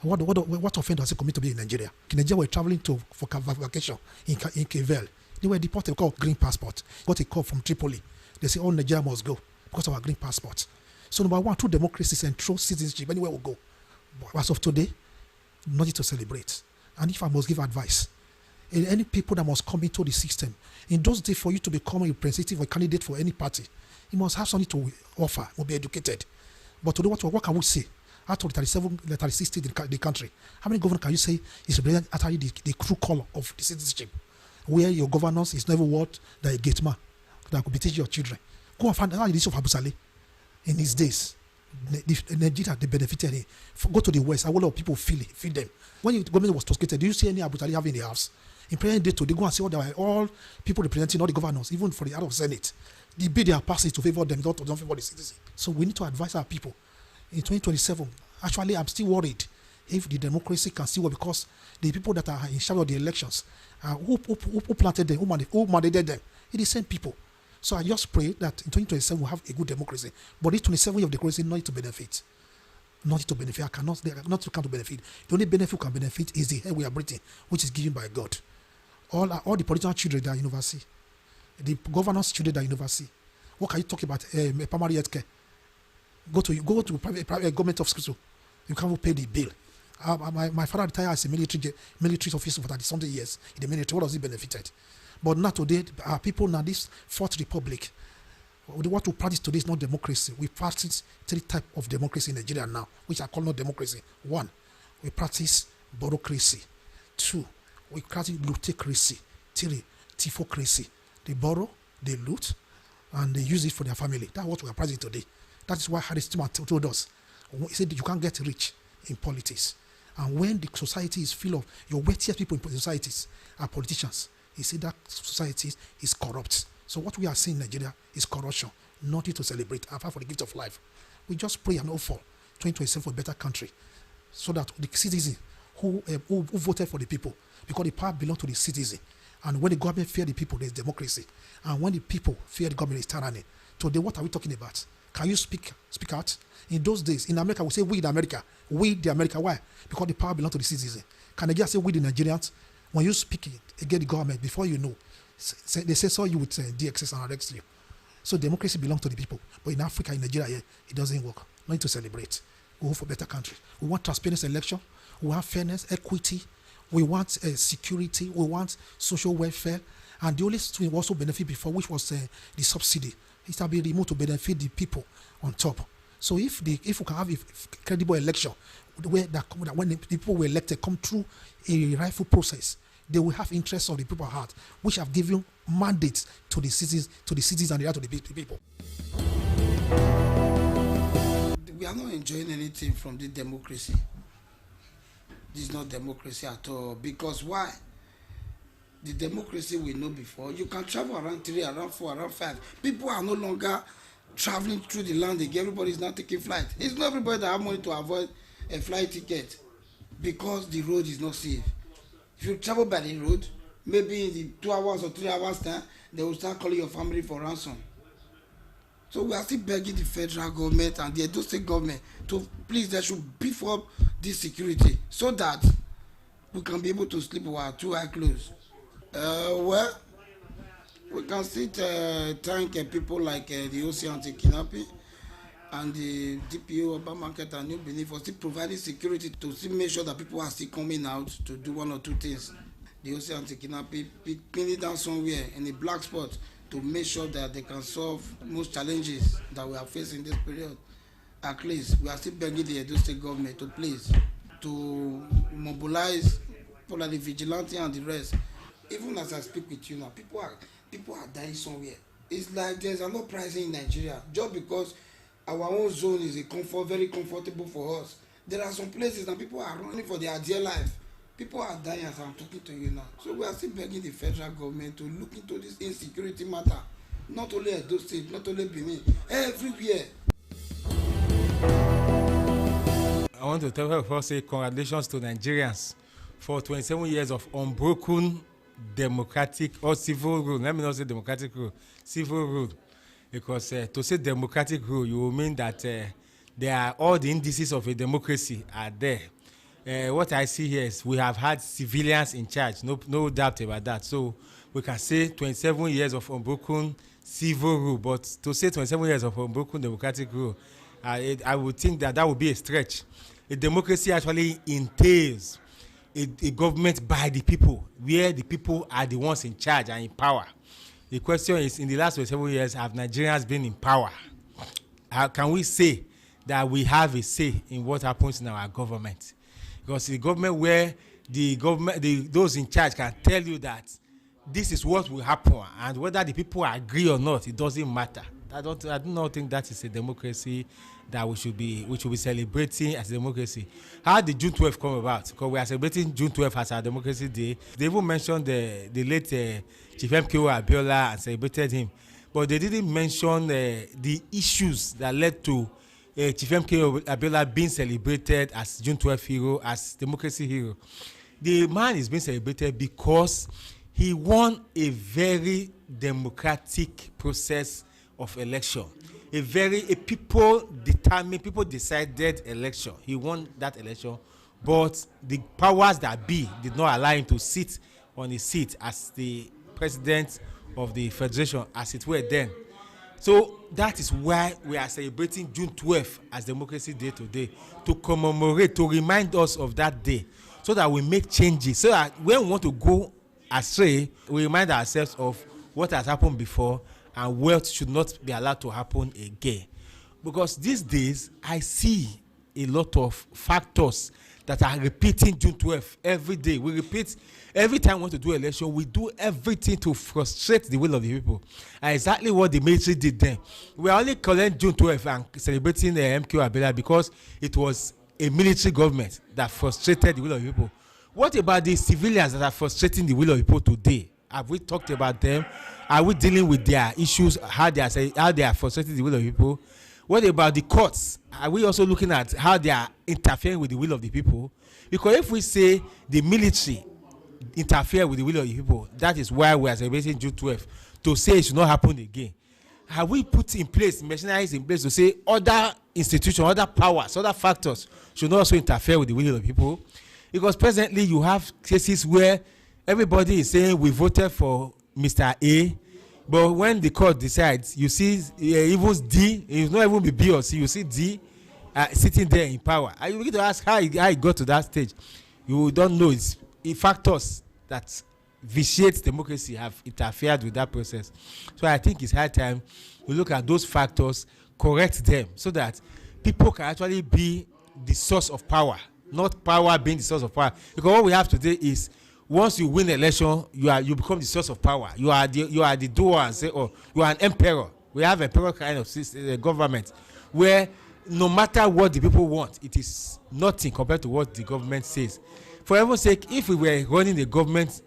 What offense does he commit to be in Nigeria? In Nigeria, we're traveling for vacation in Kevel. They were deported, called green passport. Got a call from Tripoli. They say, all Nigeria must go because of our green passport. So number one, true democracy is and true citizenship, anywhere we go. But as of today, nothing to celebrate. And if I must give advice, any people that must come into the system, in those days for you to become a representative or candidate for any party, you must have something to offer, must be educated. But today, what can we say? Out of the 36 states in the country, how many governors can you say is representing actually the true color of the citizenship? Where your governance is never what the gate man that could be teaching your children. Go and find out the issue of Abu Saleh in his days. Nigeria, they benefited him. Go to the West, a lot of people feel them. When the government was toasted, do you see any Abu Saleh having the house? In present day, they go and see all people representing all the governors, even for the House of Senate. The bill they are passing to favor them, don't favor the citizens. So we need to advise our people. In 2027, actually, I'm still worried if the democracy can still work because the people that are in charge of the elections, who planted them, who mandated them, it's the same people. So I just pray that in 2027 we'll have a good democracy. But this 27 years of democracy, not to benefit. Not to benefit. Not to come to benefit. The only benefit we can benefit is the air we are breathing, which is given by God. All the political children that are university, the governance children that are university. What can you talk about? Primary health care. Go to private government hospital. You can't pay the bill. My father retired as a military officer for 30-something years in the military. What does he benefited? But not today. Our people now, this Fourth Republic, what we practice today is not democracy. We practice 3 types of democracy in Nigeria now, which are called not democracy. 1, we practice bureaucracy. 2, we practice lootocracy. 3, tifocracy. They borrow, they loot, and they use it for their family. That's what we are practicing today. That is why Harry Truman told us. He said you can't get rich in politics. And when the society is full of your wealthiest people in societies are politicians, he said that society is corrupt. So what we are seeing in Nigeria is corruption, nothing to celebrate, apart from the gift of life. We just pray and hope for 2027 for a better country, so that the citizens who voted for the people, because the power belongs to the citizen. And when the government fear the people, there's democracy. And when the people fear the government, it's tyranny. Today, what are we talking about? Can you speak out? In those days, in America, we say we the America. We the America. Why? Because the power belongs to the citizen. Can Nigeria say we the Nigerians? When you speak against the government, before you know, they say so you would DXS and arrest you. So democracy belongs to the people. But in Africa, in Nigeria, it doesn't work. No need to celebrate. We hope for better country. We want transparent election. We want fairness, equity. We want security. We want social welfare. And the only thing we also benefit before, which was the subsidy, it will be removed to benefit the people on top. So if we can have a credible election, where when the people were elected come through a rightful process, they will have interests of the people at heart, which have given mandates to the cities and the right of the people. We are not enjoying anything from the democracy. This is not democracy at all. Because why? The democracy we know before, you can travel around 3, around 4, around 5. People are no longer traveling through the land again. Everybody is not taking flight. It's not everybody that have money to avoid a flight ticket because the road is not safe. If you travel by the road, maybe in the 2 hours or 3 hours time, they will start calling your family for ransom. So we are still begging the federal government and the Edo State government to please, they should beef up this security so that we can be able to sleep with our 2 eyes closed. Well, we can still thank people like the OC Anti-Kidnapping and the DPO, Urban Market and New Benin for still providing security to still make sure that people are still coming out to do 1 or 2 things. the OC anti-kidnapping, pin it down somewhere in a black spot to make sure that they can solve most challenges that we are facing this period. At least we are still begging the Edo State government to please to mobilize people like the vigilante and the rest. Even as I speak with you now, people are dying somewhere. It's like there's no pricing in Nigeria just because our own zone is very comfortable for us. There are some places that people are running for their dear life. People are dying as I'm talking to you now. So we are still begging the federal government to look into this insecurity matter. Not only at those states, not only Benin, everywhere. I want to first say congratulations to Nigerians for 27 years of unbroken democratic or civil rule. Let me not say democratic rule, civil rule. Because to say democratic rule, you will mean that there are all the indices of a democracy are there. What I see here is we have had civilians in charge, no doubt about that. So we can say 27 years of unbroken civil rule, but to say 27 years of unbroken democratic rule, I would think that would be a stretch. A democracy actually entails a government by the people, where the people are the ones in charge and in power. The question is, in the last 27 years, have Nigerians been in power? How can we say that we have a say in what happens in our government? Because the government where those in charge can tell you that this is what will happen, and whether the people agree or not, it doesn't matter. I do not think that is a democracy that we should be celebrating as a democracy. How did June 12th come about? Because we are celebrating June 12th as our democracy day. They even mentioned the late Chief MKO Abiola and celebrated him, but they didn't mention the issues that led to Chief MKO Abiola being celebrated as June 12th hero, as democracy hero. The man is being celebrated because he won a very democratic process of election, a people decided election. He won that election, but the powers that be did not allow him to sit on his seat as the president of the federation, as it were then. So that is why we are celebrating June 12th as Democracy Day today, to commemorate, to remind us of that day, so that we make changes, so that when we want to go astray, we remind ourselves of what has happened before and what should not be allowed to happen again. Because these days, I see a lot of factors that are repeating June 12th every day. We repeat every time we want to do election, we do everything to frustrate the will of the people. And exactly what the military did then. We are only calling June 12th and celebrating the MKO Abiola because it was a military government that frustrated the will of the people. What about the civilians that are frustrating the will of the people today? Have we talked about them? Are we dealing with their issues, how they are frustrating the will of the people? What about the courts? Are we also looking at how they are interfering with the will of the people? Because if we say the military interfere with the will of the people, that is why we are celebrating June 12th, to say it should not happen again. Have we put in place, machineries in place to say other institutions, other powers, other factors should not also interfere with the will of the people? Because presently you have cases where everybody is saying we voted for Mr. A, but when the court decides, you see even D, it will not even be B or C, you see D sitting there in power. And you begin to ask how he got to that stage. You don't know. It's factors that vitiate democracy have interfered with that process. So I think it's high time we look at those factors, correct them, so that people can actually be the source of power, not power being the source of power. Because what we have today is, once you win election, you become the source of power. You are the doer and say, oh, you are an emperor. We have emperor kind of system, government, where no matter what the people want, it is nothing compared to what the government says. For heaven's sake, if we were running a government,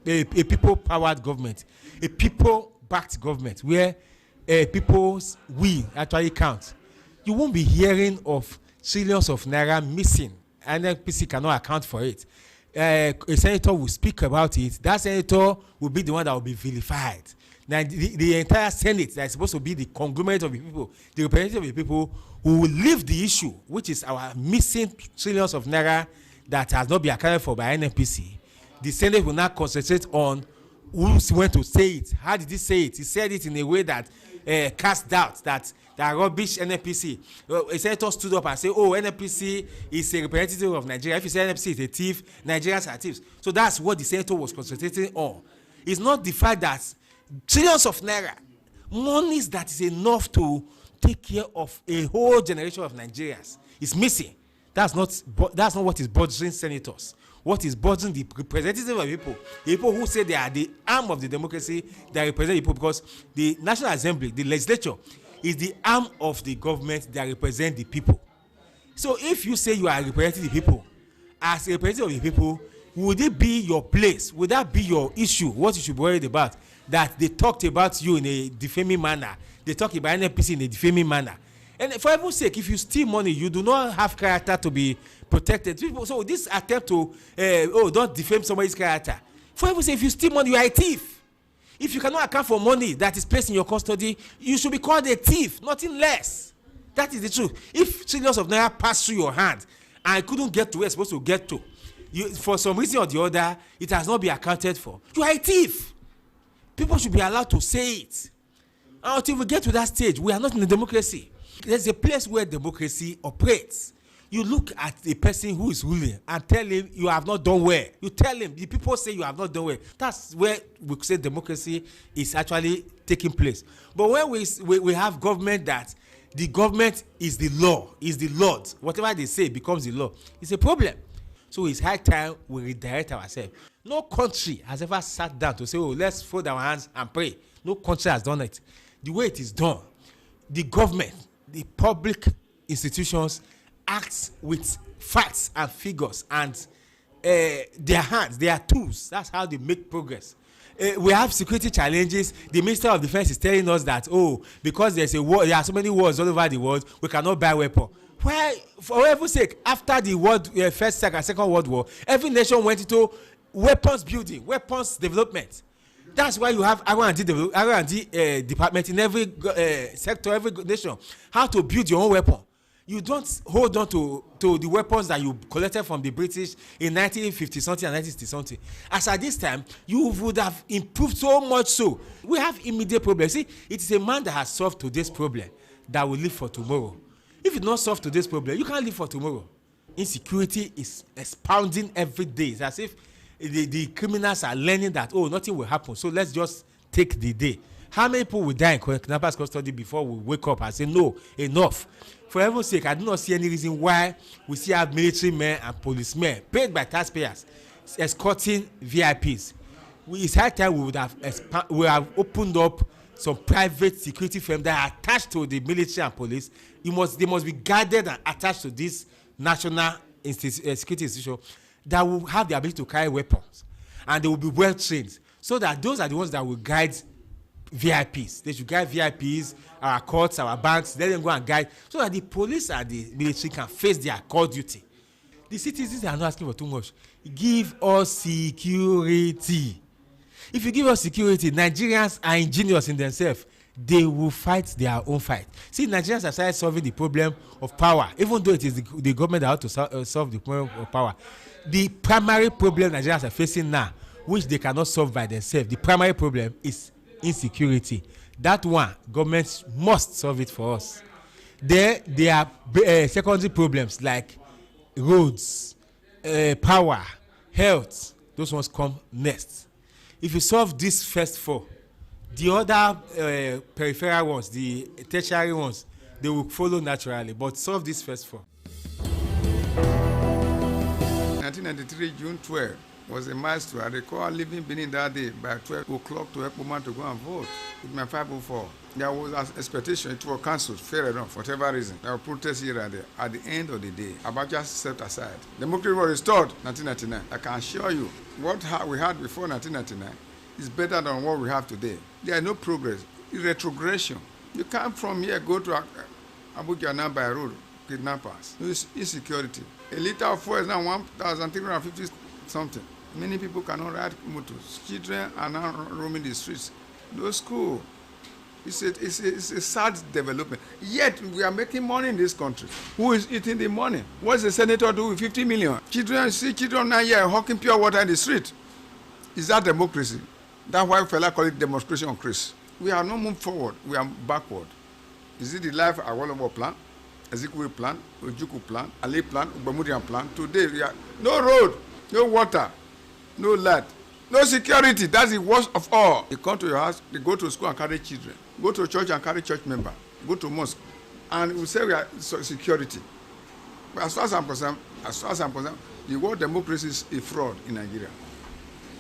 a people-powered government, a people-backed government, where people's will actually count, you won't be hearing of trillions of naira missing, and NPC cannot account for it. A senator will speak about it. That senator will be the one that will be vilified. Now, the entire Senate that is supposed to be the conglomerate of the people, the representative of the people, who will leave the issue, which is our missing trillions of naira that has not been accounted for by NNPC. The Senate will now concentrate on who went to say it. How did he say it? He said it in a way that cast doubt that rubbish NNPC. A senator stood up and said, oh, NNPC is a representative of Nigeria. If you say NNPC is a thief, Nigerians are thieves. So that's what the senator was concentrating on. It's not the fact that trillions of naira, monies that is enough to take care of a whole generation of Nigerians is missing. That's not what is bothering senators. What is bothering the representatives of people who say they are the arm of the democracy, they represent people, because the National Assembly, the legislature, is the arm of the government that represent the people. So if you say you are representing the people, as a representative of the people, would it be your place? Would that be your issue? What you should be worried about? That they talked about you in a defaming manner. They talk about NNPC in a defaming manner. And for heaven's sake, if you steal money, you do not have character to be protected. So this attempt to, don't defame somebody's character. For heaven's sake, if you steal money, you are a thief. If you cannot account for money that is placed in your custody, you should be called a thief, nothing less. That is the truth. If trillions of naira pass through your hand and couldn't get to where it's supposed to get to, for some reason or the other, it has not been accounted for, you are a thief. People should be allowed to say it. Until we get to that stage, we are not in a democracy. There's a place where democracy operates. You look at the person who is ruling and tell him you have not done well. You tell him, the people say you have not done well. That's where we say democracy is actually taking place. But when we have government that the government is the law, is the Lord, whatever they say becomes the law, it's a problem. So it's high time we redirect ourselves. No country has ever sat down to say, oh, let's fold our hands and pray. No country has done it. The way it is done, the government, the public institutions act with facts and figures and their hands, their tools. That's how they make progress. We have security challenges. The Minister of Defense is telling us that, because there's a war, there are so many wars all over the world, we cannot buy weapons. Why, for heaven's sake, after the First, Second World War, every nation went into weapons building, weapons development. That's why you have R&D department in every sector, every nation. How to build your own weapon. You don't hold on to the weapons that you collected from the British in 1950-something and 1960-something. As at this time, you would have improved so much so. We have immediate problems. See, it is a man that has solved today's problem that will live for tomorrow. If you not solve today's problem, you can't live for tomorrow. Insecurity is expounding every day. It's as if the criminals are learning that, nothing will happen, so let's just take the day. How many people will die in kidnappers' custody before we wake up and say, no, enough? For heaven's sake, I do not see any reason why we still have military men and policemen paid by taxpayers escorting VIPs. It's high time we have opened up some private security firms that are attached to the military and police. They must be guarded and attached to this national security institution that will have the ability to carry weapons, and they will be well trained, so that those are the ones that will guide VIPs. They should guide VIPs, our courts, our banks. Let them go and guide, so that the police and the military can face their core duty. The citizens are not asking for too much. Give us security. If you give us security, Nigerians are ingenious in themselves. They will fight their own fight. See, Nigerians have started solving the problem of power, even though it is the government that has to solve the problem of power. The primary problem Nigerians are facing now, which they cannot solve by themselves, the primary problem is insecurity. That one, governments must solve it for us. There are secondary problems like roads, power, health. Those ones come next. If you solve these first four, the other peripheral ones, the tertiary ones, they will follow naturally. But solve these first four. 1993, June 12, was a milestone. I recall leaving Benin that day by 12 o'clock to Ekpoma to go and vote with my 504. There was an expectation it was cancelled, fair enough, for whatever reason. There were protests here and there. At the end of the day, Abacha stepped aside. Democracy was restored 1999. I can assure you, what we had before 1999 is better than what we have today. There is no progress. It's retrogression. You come from here, go to Abuja now by road, kidnappers, insecurity. A liter of fuel is now 1,350 something. Many people cannot ride motors. Children are now roaming the streets. No school. It's a sad development. Yet we are making money in this country. Who is eating the money? What does the senator do with 50 million? Children now here hawking pure water in the street. Is that democracy? That's why fella call it demonstration on Chris. We have not moved forward. We are backward. Is it the life Awolowo plan, Ezekwe plan, Ojukwu plan, Ali plan, Ugbamurian plan? Today, we are no road, no water, no light, no security. That's the worst of all. They come to your house, they go to school and carry children, go to church and carry church member, go to mosque, and we say we are security. But as far as I'm concerned, the word democracy is a fraud in Nigeria.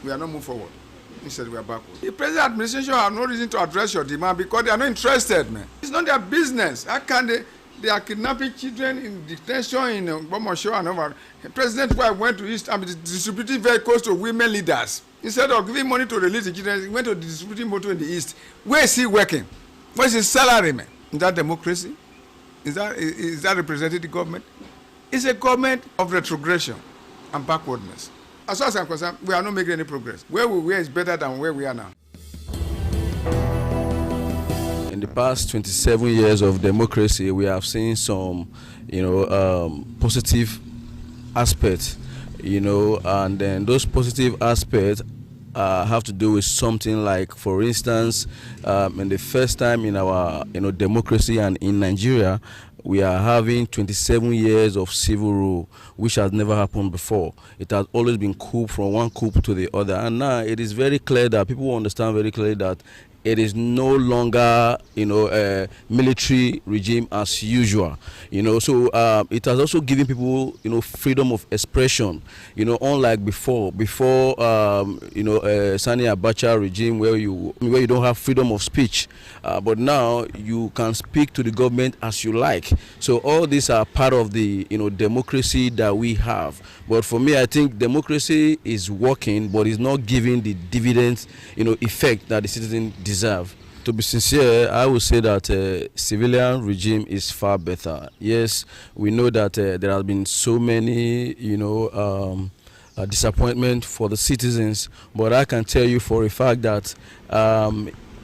We are not moving forward. Instead, we are backward. The present administration have no reason to address your demand because they are not interested, man. It's not their business. How can they are kidnapping children in detention in Bomosho and over. President White went to East and distributing vehicles to women leaders. Instead of giving money to release the children, he went to distributing motor in the East. Where is he working? What is his salary, man? Is that democracy? Is that representative government? It's a government of retrogression and backwardness. As far as I'm concerned, we are not making any progress. Where we were is better than where we are now. In the past 27 years of democracy, we have seen some, positive aspects, and then those positive aspects have to do with something like, for instance, in the first time in our, democracy and in Nigeria, we are having 27 years of civil rule, which has never happened before. It has always been coup from one coup to the other. And now it is very clear that people understand very clearly that it is no longer, a military regime as usual. So it has also given people, freedom of expression. Unlike before, Sani Abacha regime where you don't have freedom of speech, but now you can speak to the government as you like. So all these are part of the, democracy that we have. But for me, I think democracy is working, but it's not giving the dividends, effect that the citizen deserve. To be sincere, I would say that civilian regime is far better. Yes, we know that there have been so many, disappointment for the citizens, but I can tell you for a fact that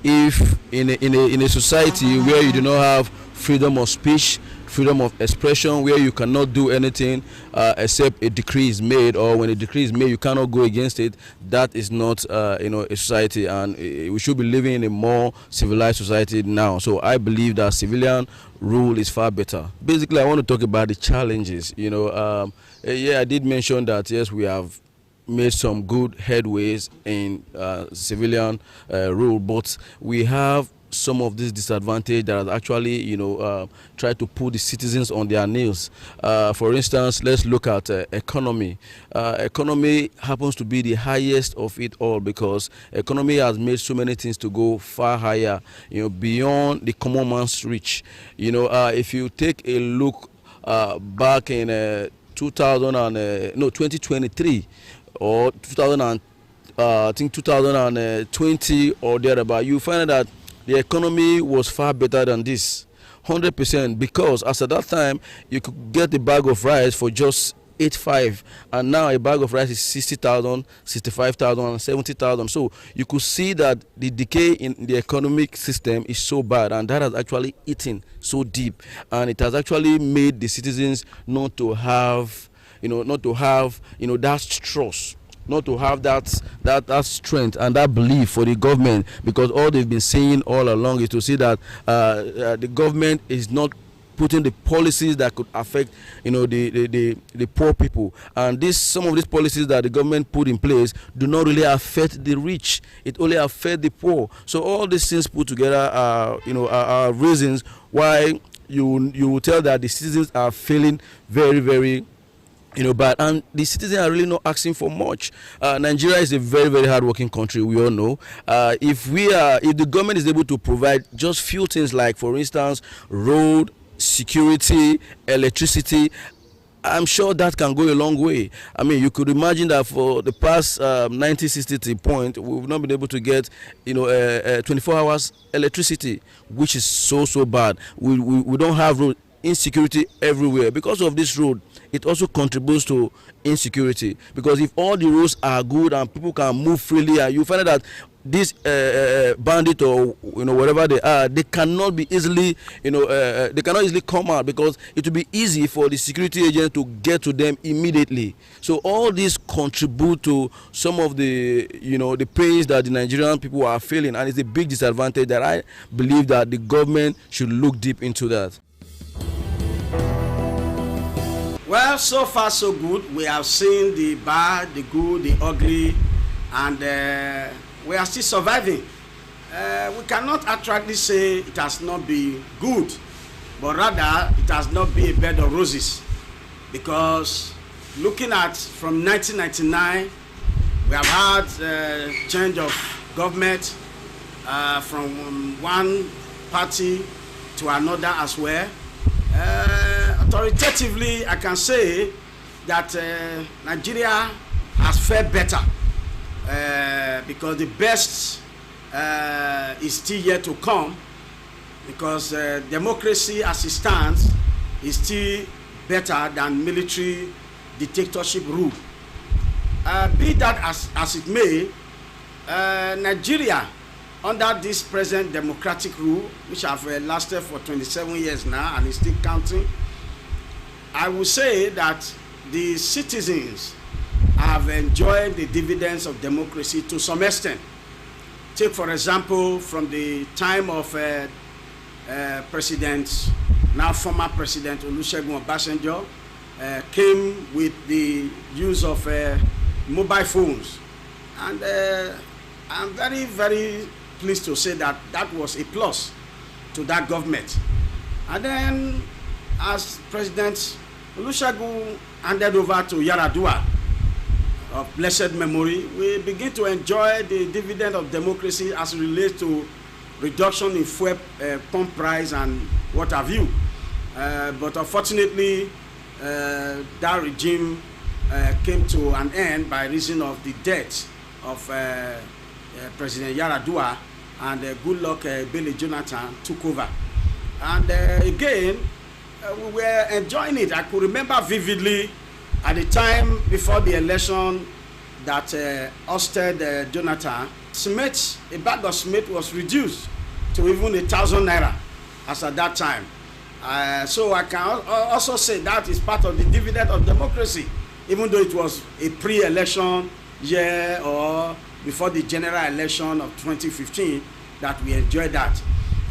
if in a society where you do not have freedom of speech, freedom of expression, where you cannot do anything except a decree is made, or when a decree is made you cannot go against it, that is not a society, and we should be living in a more civilized society now. So I believe that civilian rule is far better. Basically, I want to talk about the challenges. I did mention that yes, we have made some good headways in civilian rule, but we have some of this disadvantage that has actually, tried to put the citizens on their nails. For instance, let's look at economy. Economy happens to be the highest of it all because economy has made so many things to go far higher, beyond the common man's reach. If you take a look back in 2023 or 2020 or thereabout, you find that the economy was far better than this, 100%, because as at that time, you could get a bag of rice for just 8.5, and now a bag of rice is 60,000, 65,000, 70,000. So you could see that the decay in the economic system is so bad, and that has actually eaten so deep, and it has actually made the citizens not to have that trust, not to have that strength and that belief for the government, because all they've been saying all along is to see that the government is not putting the policies that could affect the poor people, and some of these policies that the government put in place do not really affect the rich. It only affects the poor. So all these things put together are reasons why you tell that the citizens are feeling very, very bad, and the citizens are really not asking for much. Nigeria is a very, very hard-working country. We all know. If the government is able to provide just few things, like for instance, road, security, electricity, I'm sure that can go a long way. I mean, you could imagine that for the past 1960 point, we've not been able to get 24 hours electricity, which is so bad. We don't have road. Insecurity everywhere. Because of this road, it also contributes to insecurity, because if all the roads are good and people can move freely, and you find out that these bandits or whatever they are, they cannot be easily they cannot easily come out, because it will be easy for the security agent to get to them immediately. So all these contribute to some of the the pains that the Nigerian people are feeling, and it's a big disadvantage that I believe that the government should look deep into that. Well, so far so good. We have seen the bad, the good, the ugly, and we are still surviving. We cannot actually say it has not been good, but rather it has not been a bed of roses, because looking at from 1999, we have had change of government from one party to another as well. Authoritatively, I can say that Nigeria has fared better, because the best is still yet to come, because democracy as it stands is still better than military dictatorship rule. Be that as it may, Nigeria under this present democratic rule, which have lasted for 27 years now and is still counting, I would say that the citizens have enjoyed the dividends of democracy to some extent. Take, for example, from the time of President, now former President Olusegun Obasanjo, came with the use of mobile phones. And I'm very, very pleased to say that that was a plus to that government. And then, as President Olusegun handed over to Yar'Adua of blessed memory, we begin to enjoy the dividend of democracy as it relates to reduction in fuel pump price and what have you. But unfortunately, that regime came to an end by reason of the death of President Yar'Adua, and Goodluck Ebele Jonathan took over. And again, we were enjoying it. I could remember vividly at the time before the election that ousted Jonathan, cement, a bag of cement was reduced to even 1,000 naira as at that time. So I can also say that is part of the dividend of democracy, even though it was a pre-election year or before the general election of 2015 that we enjoyed that.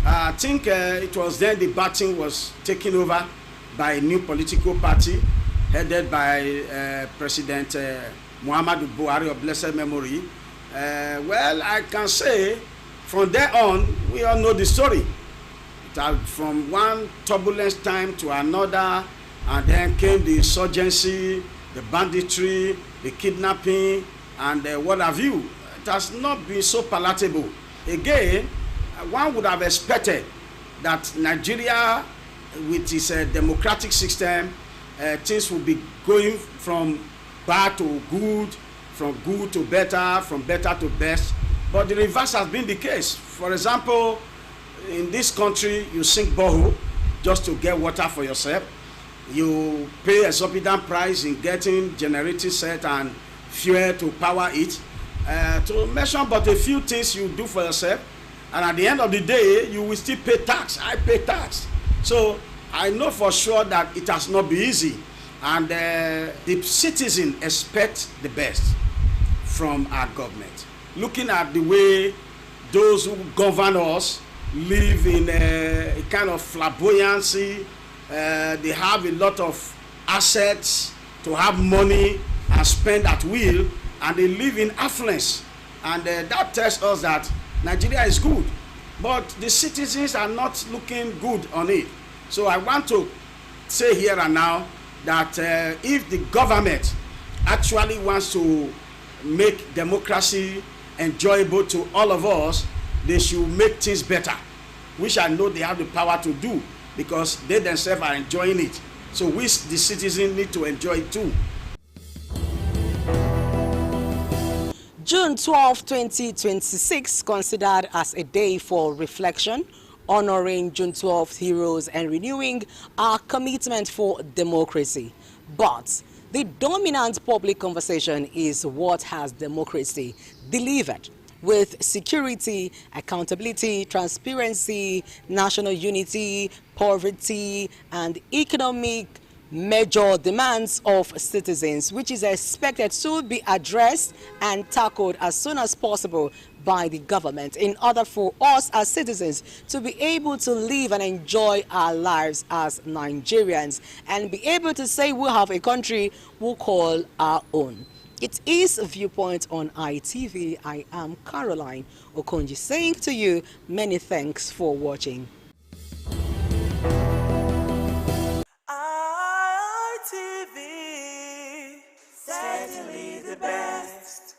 I think it was then the batting was taken over by a new political party headed by President Muhammadu Buhari of blessed memory. Well, I can say from there on, we all know the story. From one turbulence time to another, and then came the insurgency, the banditry, the kidnapping, and what have you. It has not been so palatable. Again, one would have expected that Nigeria, with its democratic system, things will be going from bad to good, from good to better, from better to best. But the reverse has been the case. For example, in this country, you sink borehole just to get water for yourself. You pay a exorbitant price in getting generating set and fuel to power it. To mention but a few things you do for yourself, and at the end of the day, you will still pay tax. I pay tax. So I know for sure that it has not been easy, and the citizen expect the best from our government. Looking at the way those who govern us live in a kind of flamboyancy, they have a lot of assets to have money and spend at will, and they live in affluence, and that tells us that Nigeria is good, but the citizens are not looking good on it. So I want to say here and now that if the government actually wants to make democracy enjoyable to all of us, they should make things better, which I know they have the power to do, because they themselves are enjoying it. So we, the citizens, need to enjoy it too. June 12, 2026, considered as a day for reflection, honoring June 12 heroes and renewing our commitment for democracy. But the dominant public conversation is what has democracy delivered. with security, accountability, transparency, national unity, poverty, and economic major demands of citizens, which is expected to be addressed and tackled as soon as possible by the government in order for us as citizens to be able to live and enjoy our lives as Nigerians and be able to say we have a country we call our own. It is a Viewpoint on ITV. I am Caroline Okonji saying to you many thanks for watching. ITV, certainly the best.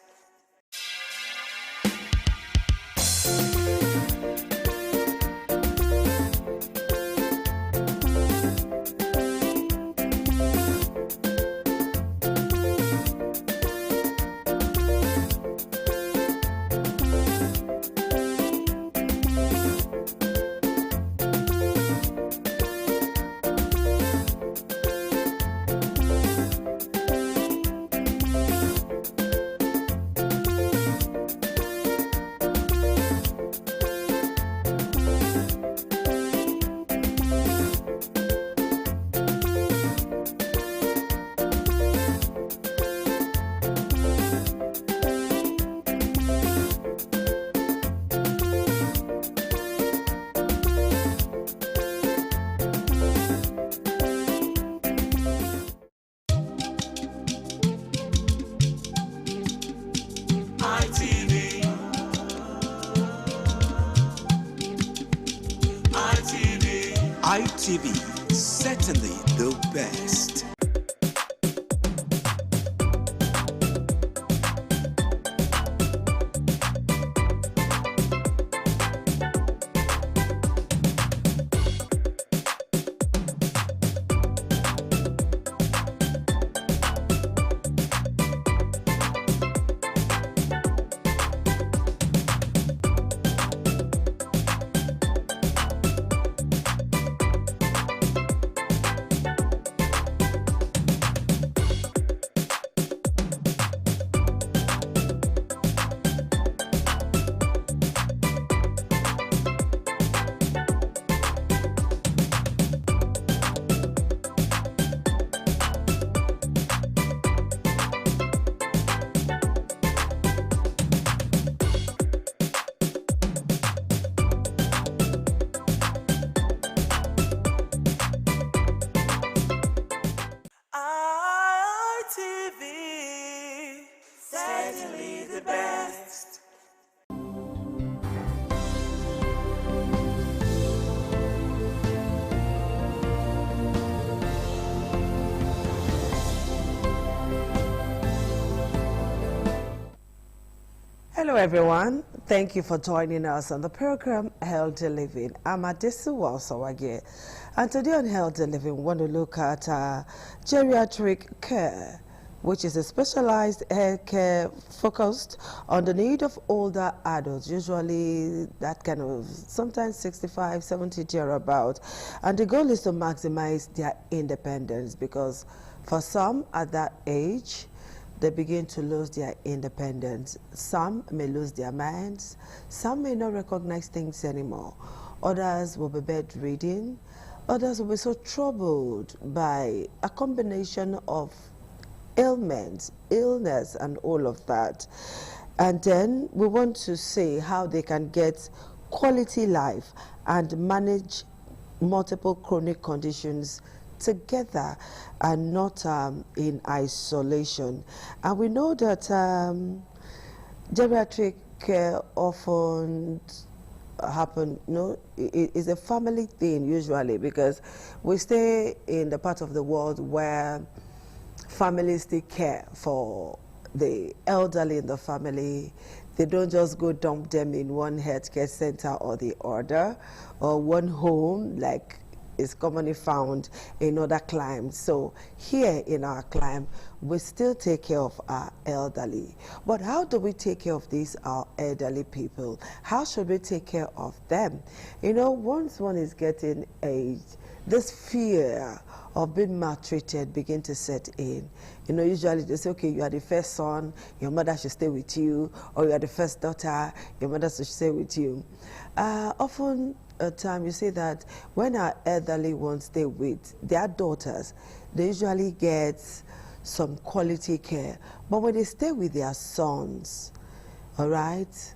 ITV, certainly the best. ITV, certainly the best. Hello everyone, thank you for joining us on the program Healthy Living. I'm Adesu Walsawage, and today on Healthy Living we want to look at geriatric care, which is a specialized health care focused on the need of older adults, usually that kind of sometimes 65, 70 thereabout, and the goal is to maximize their independence, because for some at that age they begin to lose their independence. Some may lose their minds. Some may not recognize things anymore. Others will be bedridden. Others will be so troubled by a combination of ailments, illness, and all of that. And then we want to see how they can get quality life and manage multiple chronic conditions together and not in isolation. And we know that geriatric care often happen, it is a family thing usually, because we stay in the part of the world where families take care for the elderly in the family. They don't just go dump them in one healthcare center or the other, or one home like is commonly found in other climes. So here in our climb, we still take care of our elderly. But how do we take care of these our elderly people? How should we take care of them? Once one is getting aged, this fear of being maltreated begin to set in. You know, usually they say, okay, you are the first son, your mother should stay with you, or you are the first daughter, your mother should stay with you. Often time you say that when our elderly ones stay with their daughters, they usually get some quality care. But when they stay with their sons, all right,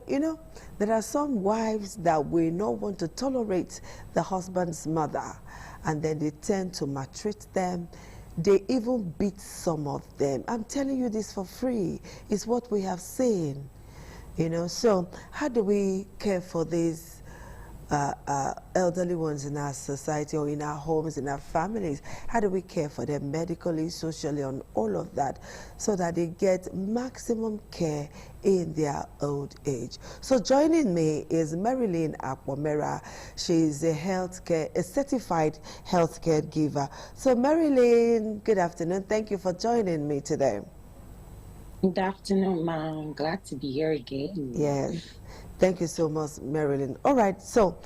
you know, there are some wives that will not want to tolerate the husband's mother, and then they tend to maltreat them. They even beat some of them. I'm telling you this for free. It's what we have seen. You know, so how do we care for these elderly ones in our society or in our homes, in our families? How do we care for them medically, socially, and all of that, so that they get maximum care in their old age? So joining me is Marilyn Akpomera. She's a certified healthcare giver. So Marilyn, good afternoon. Thank you for joining me today. Good afternoon, ma'am. I'm glad to be here again. Yes. Thank you so much, Marilyn. All right, so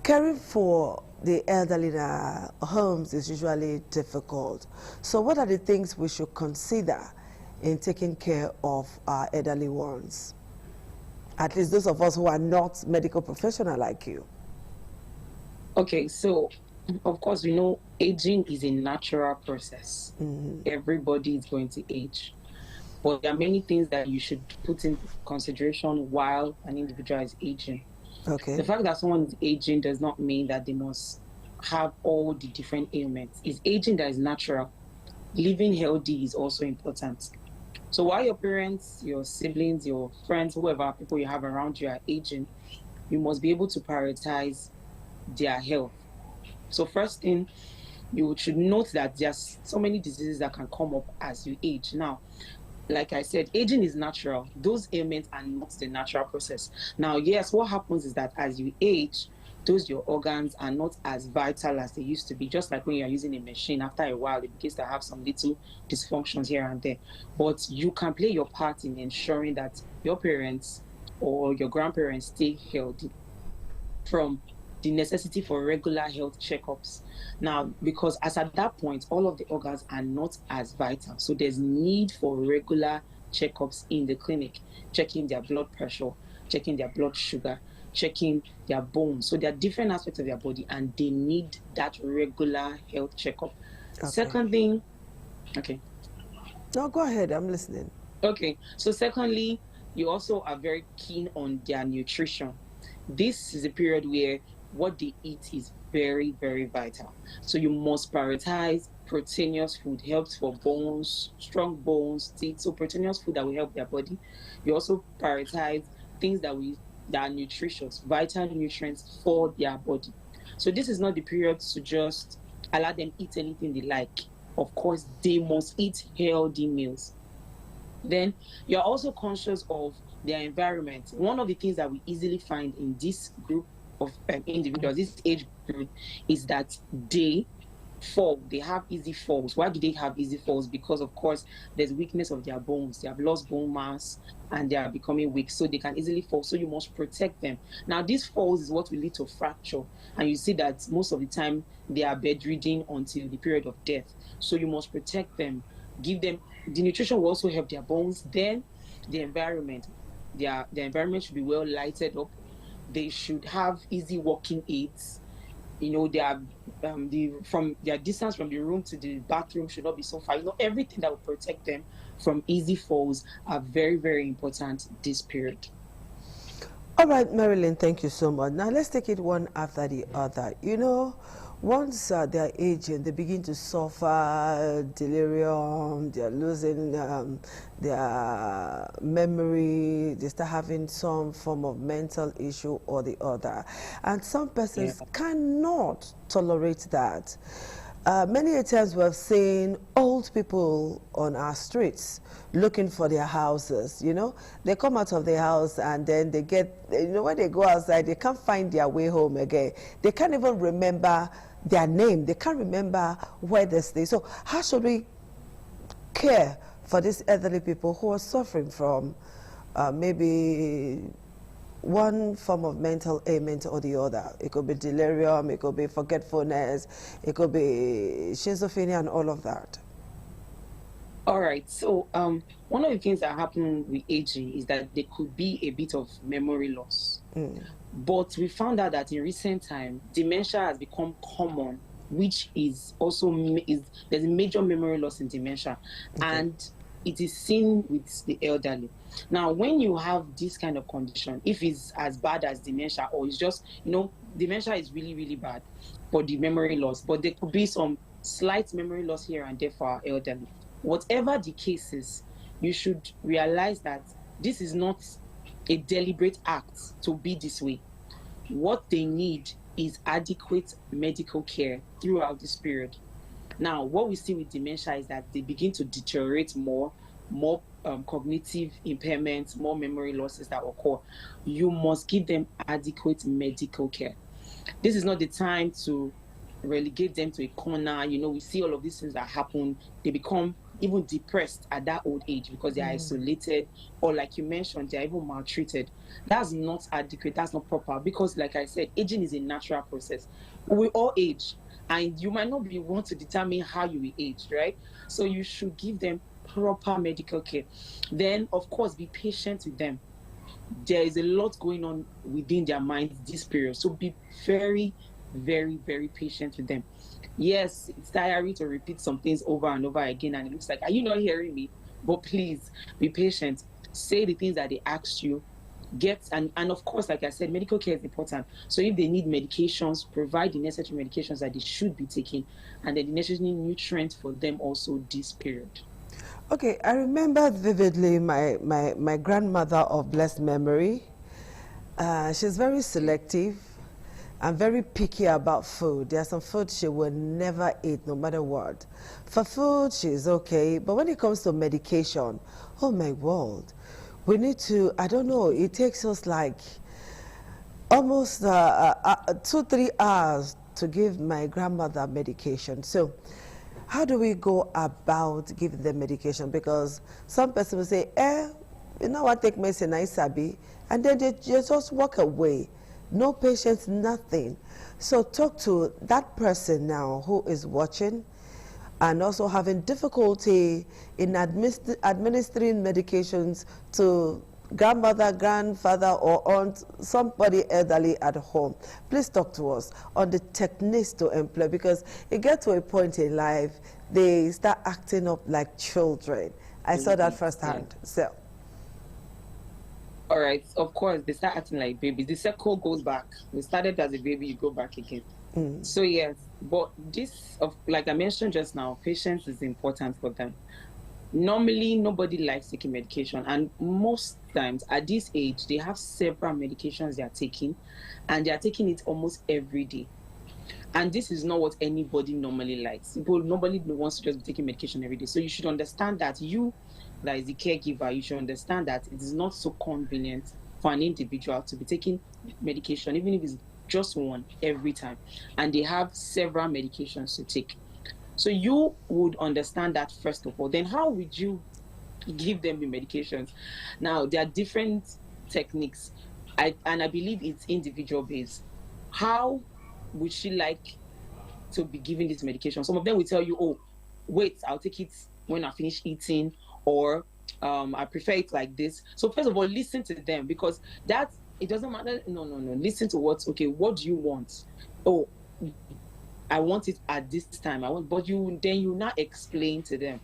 caring for the elderly in our homes is usually difficult. So what are the things we should consider in taking care of our elderly ones? At least those of us who are not medical professionals like you. Okay, so of course we know aging is a natural process. Everybody is going to age. But there are many things that you should put in consideration while an individual is aging. Okay. The fact that someone is aging does not mean that they must have all the different ailments. It's aging that is natural. Living healthy is also important. So while your parents, your siblings, your friends, whoever, people you have around you are aging, you must be able to prioritize their health. So first thing, you should note that there's so many diseases that can come up as you age. Now, like I said, aging is natural. Those ailments are not the natural process. Now, yes, what happens is that as you age, your organs are not as vital as they used to be. Just like when you're using a machine, after a while, it begins to have some little dysfunctions here and there. But you can play your part in ensuring that your parents or your grandparents stay healthy from the necessity for regular health checkups. Now, because as at that point, all of the organs are not as vital. So there's need for regular checkups in the clinic, checking their blood pressure, checking their blood sugar, checking their bones. So there are different aspects of their body and they need that regular health checkup. Okay. Second thing, okay. No, go ahead, I'm listening. Okay, so secondly, you also are very keen on their nutrition. This is a period where what they eat is very, very vital. So you must prioritize proteinous food, helps for bones, strong bones, teeth. So proteinous food that will help their body. You also prioritize things that are nutritious, vital nutrients for their body. So this is not the period to just allow them eat anything they like. Of course, they must eat healthy meals. Then you're also conscious of their environment. One of the things that we easily find in this group of individuals, this age group, is that they fall. They have easy falls. Why do they have easy falls? Because of course there's weakness of their bones. They have lost bone mass and they are becoming weak, so they can easily fall. So you must protect them. Now these falls is what will lead to fracture, and you see that most of the time they are bedridden until the period of death. So you must protect them, give them the nutrition will also help their bones. Then the environment, their environment should be well lighted up. They should have easy walking aids. You know, from their distance from the room to the bathroom should not be so far. You know, everything that will protect them from easy falls are very, very important this period. All right, Marilyn, thank you so much. Now let's take it one after the other. You know, once they're aging, they begin to suffer delirium, they're losing their memory, they start having some form of mental issue or the other. And some persons cannot tolerate that. Many times we have seen old people on our streets looking for their houses, you know. They come out of their house and then they get, you know, when they go outside, they can't find their way home again. They can't even remember their name. They can't remember where they stay. So how should we care for these elderly people who are suffering from maybe one form of mental ailment or the other. It could be delirium, it could be forgetfulness, it could be schizophrenia and all of that. All right. So one of the things that happen with aging is that there could be a bit of memory loss. But we found out that in recent time, dementia has become common, which is also there's a major memory loss in dementia, and it is seen with the elderly. Now, when you have this kind of condition, if it's as bad as dementia, or it's just, dementia is really, really bad for the memory loss, but there could be some slight memory loss here and there for our elderly. Whatever the case is, you should realize that this is not a deliberate act to be this way. What they need is adequate medical care throughout this period. Now, what we see with dementia is that they begin to deteriorate more cognitive impairments, more memory losses that occur. You must give them adequate medical care. This is not the time to relegate them to a corner. We see all of these things that happen. They become even depressed at that old age because they are isolated, or like you mentioned, they are even maltreated. That's not adequate. That's not proper, because like I said, aging is a natural process. We all age, and you might not be able to determine how you will age, right? So you should give them proper medical care. Then, of course, be patient with them. There is a lot going on within their minds this period, so be very, very, very patient with them. Yes, it's tiring to repeat some things over and over again, and it looks like, are you not hearing me? But please be patient. Say the things that they asked you. And of course, like I said, medical care is important. So if they need medications, provide the necessary medications that they should be taking, and then the necessary nutrients for them also this period. Okay, I remember vividly my grandmother of blessed memory. She's very selective. I'm very picky about food. There's some food she will never eat, no matter what. For food, she's okay. But when it comes to medication, oh my word, we need to, I don't know, it takes us like almost 2-3 hours to give my grandmother medication. So how do we go about giving them medication? Because some person will say, you know what, take medicine, I sabi, and then they just walk away. No patience, nothing. So talk to that person now who is watching and also having difficulty in administering medications to grandmother, grandfather, or aunt, somebody elderly at home. Please talk to us on the techniques to employ, because it gets to a point in life, they start acting up like children. I saw that firsthand. So. All right, of course, they start acting like babies. The cycle goes back. We started as a baby, you go back again. So yes, but this, like I mentioned just now, patience is important for them. Normally, nobody likes taking medication, and most times at this age, they have several medications they are taking, and they are taking it almost every day. And this is not what anybody normally likes. Nobody wants to just be taking medication every day. So you should understand that that is the caregiver, you should understand that it is not so convenient for an individual to be taking medication, even if it's just one every time. And they have several medications to take. So you would understand that first of all. Then how would you give them the medications? Now, there are different techniques, and I believe it's individual based. How would she like to be given this medication? Some of them will tell you, oh, wait, I'll take it when I finish eating, or I prefer it like this. So first of all, listen to them, because it doesn't matter. No. Listen to what do you want? Oh, I want it at this time. But you now explain to them.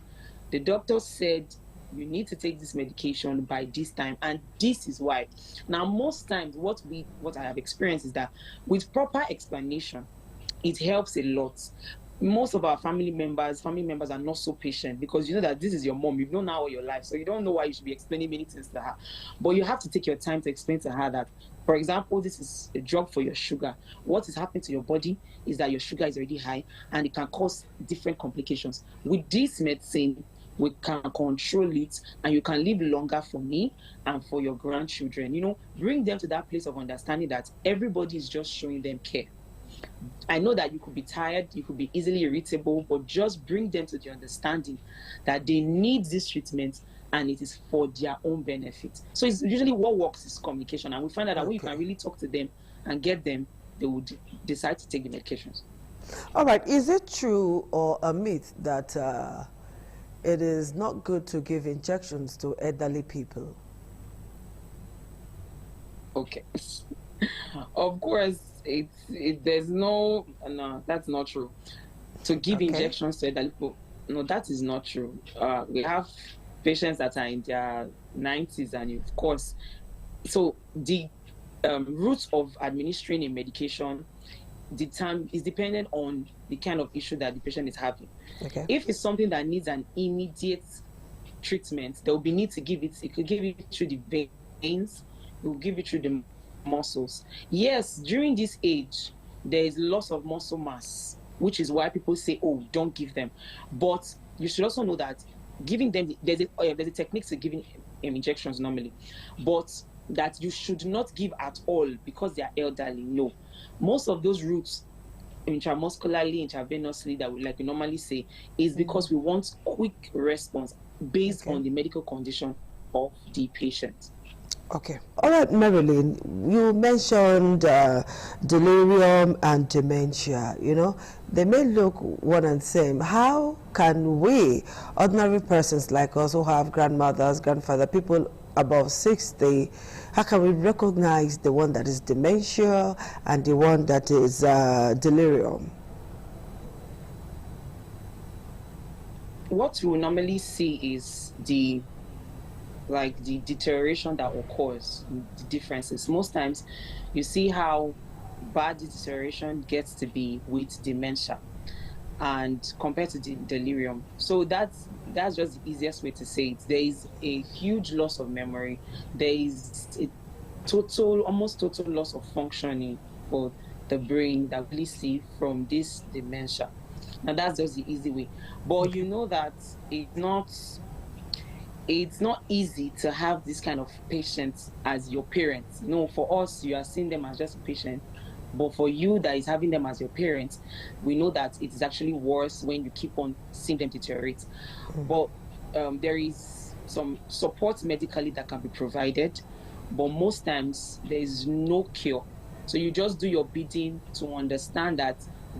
The doctor said you need to take this medication by this time, and this is why. Now, most times, what I have experienced is that with proper explanation, it helps a lot. Most of our family members are not so patient, because you know that this is your mom. You've known her all your life, so you don't know why you should be explaining many things to her. But you have to take your time to explain to her that, for example, this is a drug for your sugar. What is happening to your body is that your sugar is already high, and it can cause different complications. With this medicine, we can control it, and you can live longer for me and for your grandchildren. Bring them to that place of understanding that everybody is just showing them care. I know that you could be tired, you could be easily irritable, but just bring them to the understanding that they need this treatment and it is for their own benefit. So it's usually what works is communication, and we find out that when you can really talk to them and get them, they would decide to take the medications. All right, is it true or a myth that it is not good to give injections to elderly people? Okay. Of course, there's no, that's not true. To give injections to elderly people, no, that is not true. We have patients that are in their 90s, and of course, so the route of administering a medication, the time is dependent on the kind of issue that the patient is having. Okay. If it's something that needs an immediate treatment, there will be need to give it. It could give it through the veins. It will give it through the muscles. Yes, during this age, there is loss of muscle mass, which is why people say, "Oh, don't give them." But you should also know that giving them there's a technique to giving injections normally, but that you should not give at all because they are elderly. No, most of those routes, intramuscularly, intravenously, that we like we normally say, is because we want quick response based on the medical condition of the patient. Okay. All right, Marilyn, you mentioned delirium and dementia. You know, they may look one and same. How can we, ordinary persons like us who have grandmothers, grandfather, people above 60, how can we recognize the one that is dementia and the one that is delirium? What we normally see is the deterioration that occurs, the differences. Most times you see how bad the deterioration gets to be with dementia and compared to the delirium. So that's just the easiest way to say it. There is a huge loss of memory. There is a almost total loss of functioning for the brain that we see from this dementia. Now that's just the easy way. But you know that it's not easy to have this kind of patients as your parents. You know, for us, you are seeing them as just a patient. But for you that is having them as your parents, we know that it is actually worse when you keep on seeing them deteriorate. But there is some support medically that can be provided. But most times, there is no cure. So you just do your bidding to understand that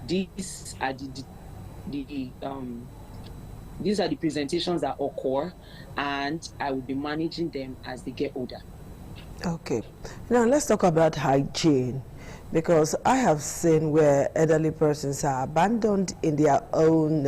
these are these are the presentations that occur, and I will be managing them as they get older. Okay. Now let's talk about hygiene, because I have seen where elderly persons are abandoned in their own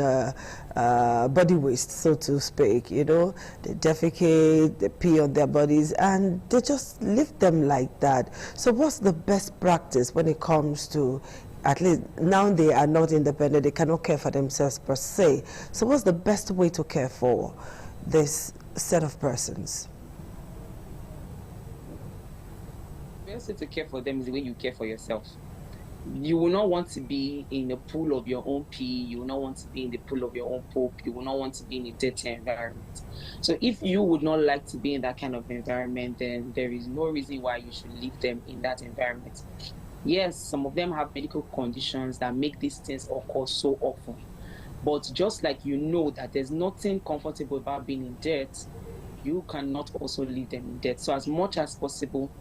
body waste, so to speak. You know, they defecate, they pee on their bodies, and they just leave them like that. So what's the best practice when it comes to, at least now they are not independent, they cannot care for themselves per se. So what's the best way to care for this set of persons? The best way to care for them is the way you care for yourself. You will not want to be in a pool of your own pee. You will not want to be in the pool of your own poop. You will not want to be in a dirty environment. So if you would not like to be in that kind of environment, then there is no reason why you should leave them in that environment. Yes, some of them have medical conditions that make these things occur so often. But just like you know that there's nothing comfortable about being in dirt, you cannot also leave them in dirt. So as much as possible,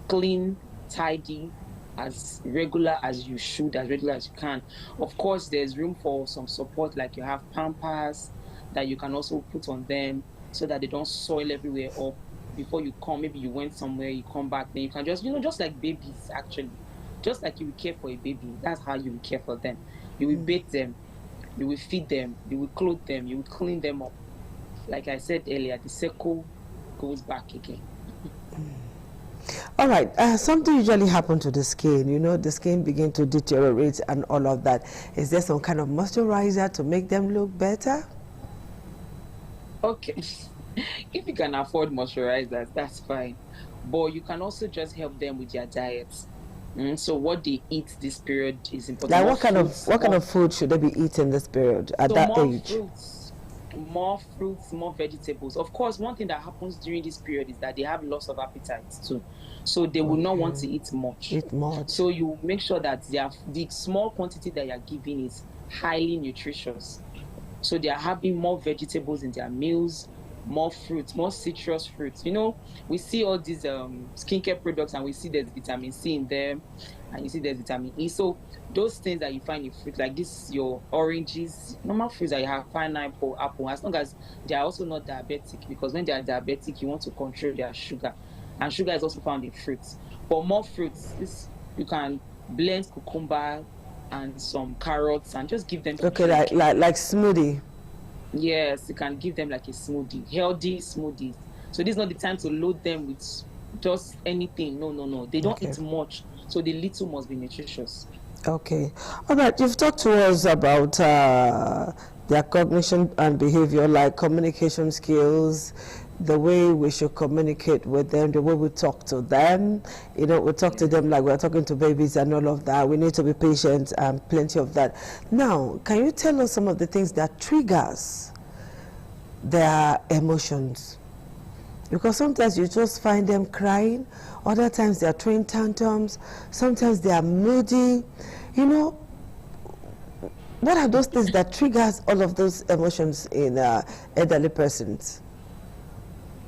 clean, tidy, as regular as you should, as regular as you can. Of course, there's room for some support, like you have Pampers that you can also put on them so that they don't soil everywhere, or before you come, maybe you went somewhere, you come back, then you can just, just like babies, actually. Just like you will care for a baby, that's how you will care for them. You will bathe them, you will feed them, you will clothe them, you will clean them up. Like I said earlier, the circle goes back again. All right, something usually happens to the skin, the skin begin to deteriorate and all of that. Is there some kind of moisturizer to make them look better? Okay. If you can afford moisturizers, that's fine. But you can also just help them with their diets. So what they eat this period is important. Like what kind of food should they be eating this period at that age? Fruits. more fruits, more vegetables. Of course, one thing that happens during this period is that they have loss of appetite too. So they will not want to eat much. So you make sure that the small quantity that you're giving is highly nutritious. So they are having more vegetables in their meals, more fruits, more citrus fruits. You know, we see all these skincare products and we see there's vitamin C in them and you see there's vitamin E. So those things that you find in fruit, like this, your oranges, normal fruits that you have, pineapple, apple, as long as they are also not diabetic, because when they are diabetic, you want to control their sugar. And sugar is also found in fruits. But more fruits, you can blend cucumber and some carrots and just give them. Okay, like smoothie. Yes, you can give them like a smoothie, healthy smoothies. So this is not the time to load them with just anything. No. They don't eat much, so the little must be nutritious. Okay. All right, you've talked to us about their cognition and behavior, like communication skills, the way we should communicate with them, the way we talk to them. You know, we talk to them like we're talking to babies and all of that. We need to be patient and plenty of that. Now, can you tell us some of the things that triggers their emotions? Because sometimes you just find them crying, other times they are throwing tantrums, sometimes they are moody. You know, what are those things that triggers all of those emotions in elderly persons?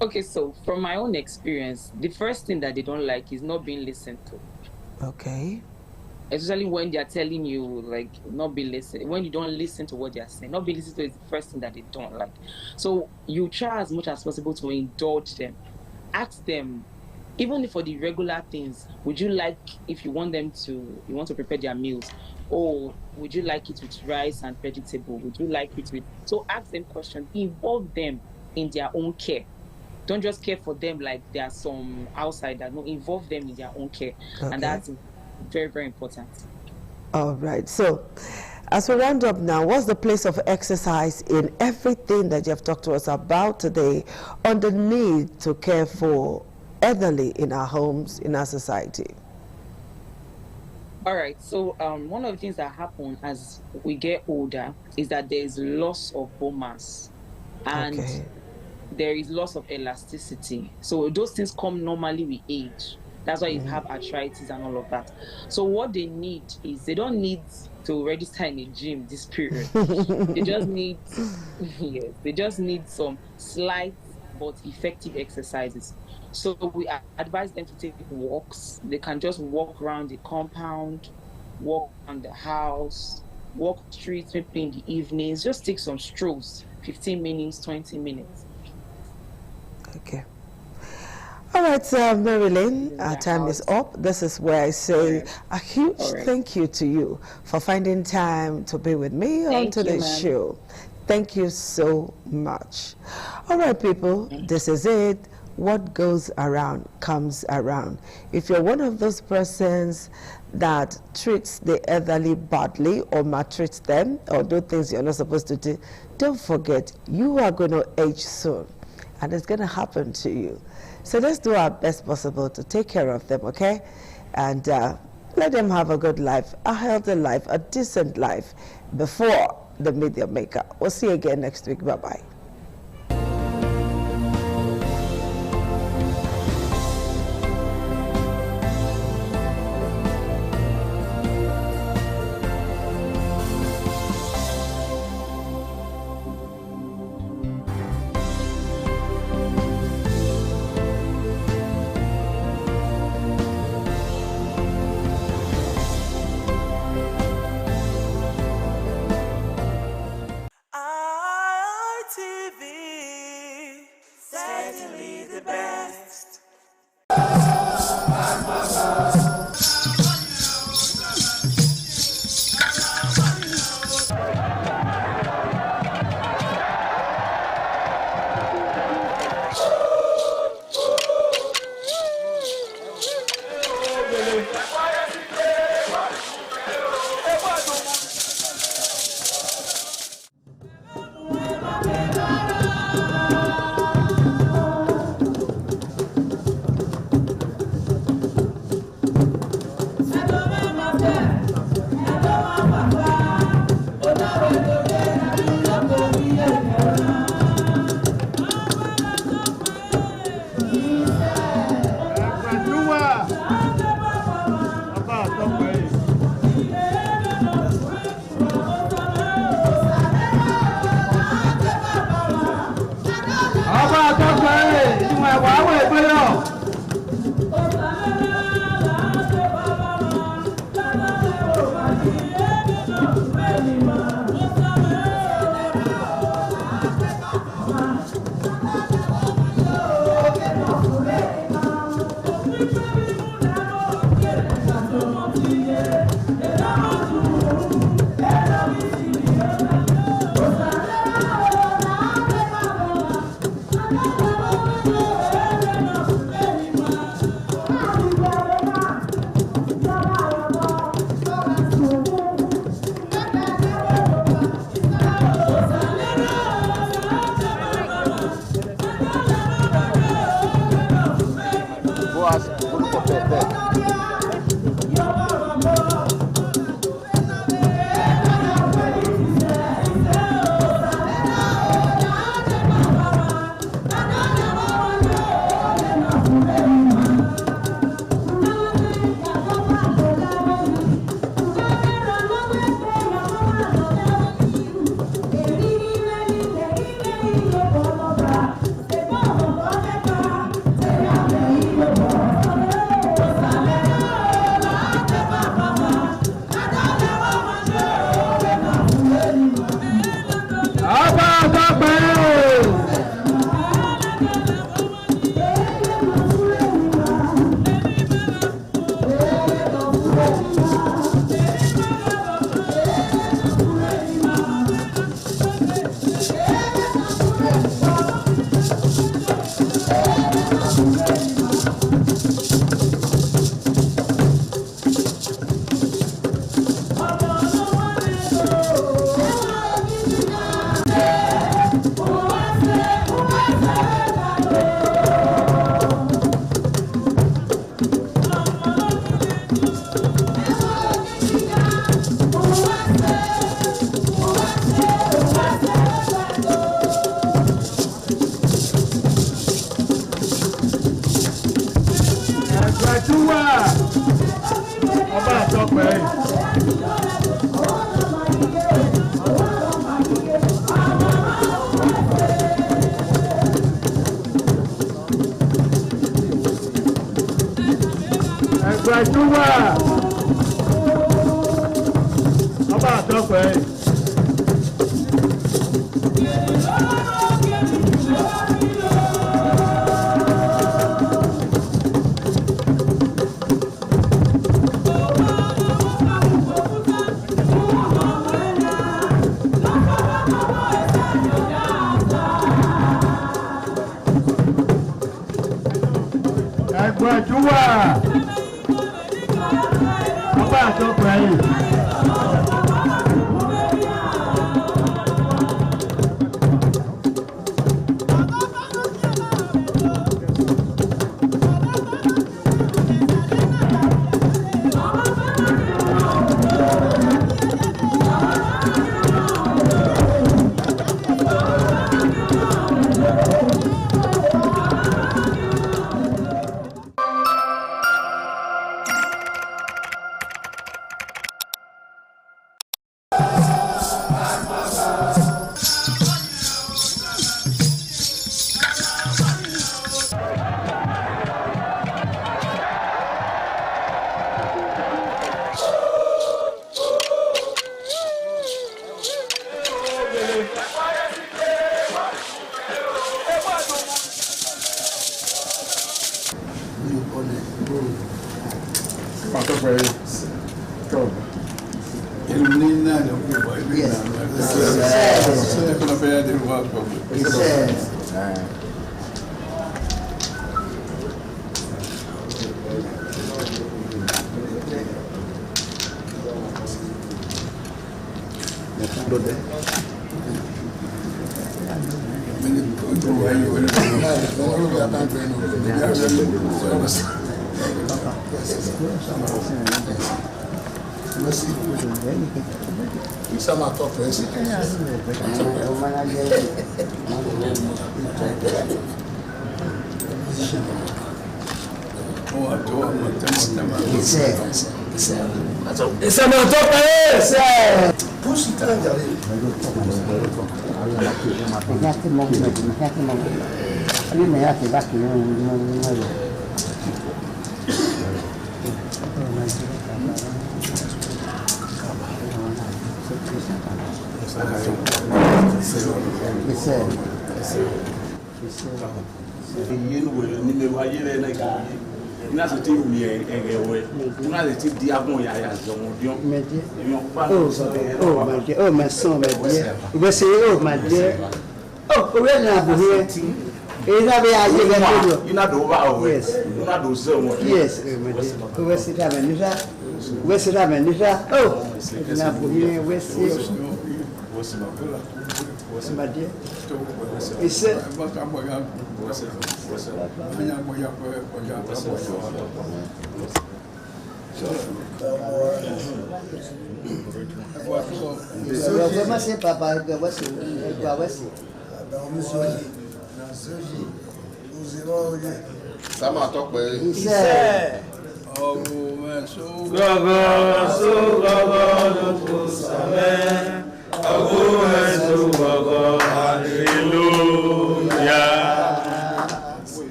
Okay, so from my own experience, the first thing that they don't like is not being listened to. Okay. Especially when they are telling you, like, not be listened. When you don't listen to what they are saying, not be listened to is the first thing that they don't like. So you try as much as possible to indulge them. Ask them, even for the regular things, would you like, if you want to prepare their meals, or would you like it with rice and vegetable? Would you like it with... So ask them questions, involve them in their own care. Don't just care for them like they are some outsider. No, involve them in their own care. Okay. And that's very, very important. All right. So as we round up now, what's the place of exercise in everything that you have talked to us about today on the need to care for elderly in our homes, in our society? All right. So one of the things that happen as we get older is that there is loss of bone mass. And there is loss of elasticity. So those things come normally with age. That's why you have arthritis and all of that. So what they need is, they don't need to register in a gym this period. They just need, they just need some slight but effective exercises. So we advise them to take walks. They can just walk around the compound, walk around the house, walk streets maybe in the evenings. Just take some strolls, 15 minutes, 20 minutes. Okay. All right, Marilyn, our time is up. This is where I say a huge thank you to you for finding time to be with me on today's show. Thank you so much. All right, people, this is it. What goes around comes around. If you're one of those persons that treats the elderly badly or maltreats them or do things you're not supposed to do, don't forget, you are going to age soon. And it's going to happen to you. So let's do our best possible to take care of them, okay? And let them have a good life, a healthy life, a decent life before they meet their maker. We'll see you again next week. Bye-bye. Ẹgbẹ́júwà. Ọba àtọ́pẹ́. Ẹgbẹ́júwà. Ọba àtọ́pẹ́ yìí. Oh, my son, my dear. You say, oh, my dear. Oh, where are you? Is that where I live? You're not over. Yes. You're not over. Yes, where's it happening? Where's it happening? Oh, it's not for me. Where's it? What's my dear? It's it. Comment c'est papa? Voici. Ça m'a toqué.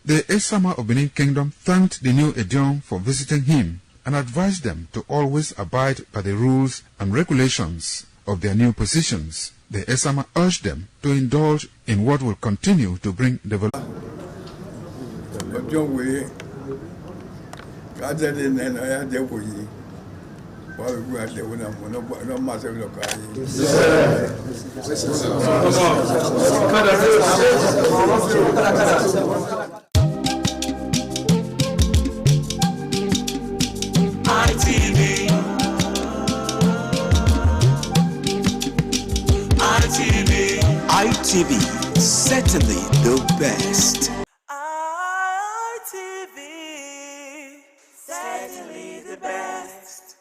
The Esama of Benin Kingdom thanked the new Edion for visiting him and advised them to always abide by the rules and regulations of their new positions. The Esama urged them to indulge in what will continue to bring development. ITV, certainly the best. ITV, certainly the best.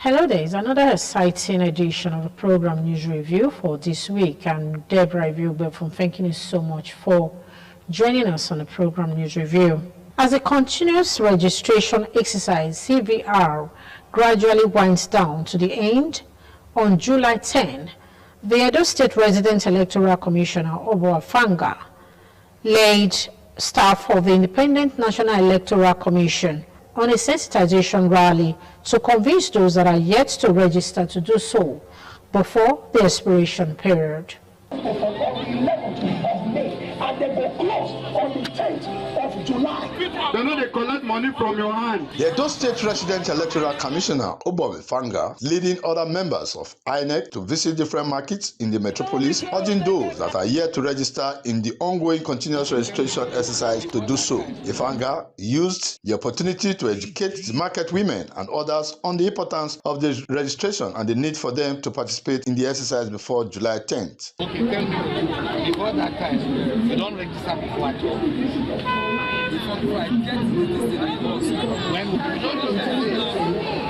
Hello, there is another exciting edition of the program News Review for this week. I'm Deborah Iviugbe from thanking you so much for joining us on the program News Review. As a continuous registration exercise, CVR gradually winds down to the end on July 10, the Edo State Resident Electoral Commissioner, Obo Afanga, led staff of the Independent National Electoral Commission on a sensitization rally to convince those that are yet to register to do so before the expiration period. On the 11th of May, and they will close on the 10th of July. They know they collect money from your hand. The Edo State Resident Electoral Commissioner, Obo Afanga, leading other members of INEC to visit different markets in the metropolis, urging those that are yet to register in the ongoing continuous registration exercise to do so. Afanga used the opportunity to educate the market women and others on the importance of the registration and the need for them to participate in the exercise before July 10th. Okay, tell me, before that time, you don't register before at all. Before I get this thing, I know. When you don't do this,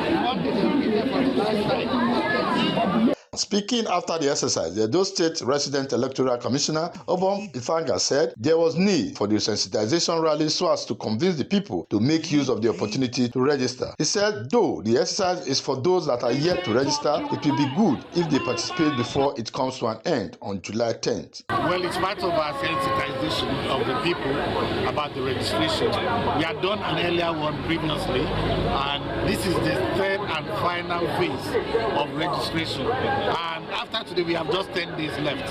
you want to be there for the last time. Speaking after the exercise, the Edo State Resident Electoral Commissioner, Obo Afanga, said there was need for the sensitization rally so as to convince the people to make use of the opportunity to register. He said, though the exercise is for those that are yet to register, it will be good if they participate before it comes to an end on July 10th. Well, it's part of our sensitization of the people about the registration. We had done an earlier one previously, and this is the third and final phase of registration. And after today, we have just 10 days left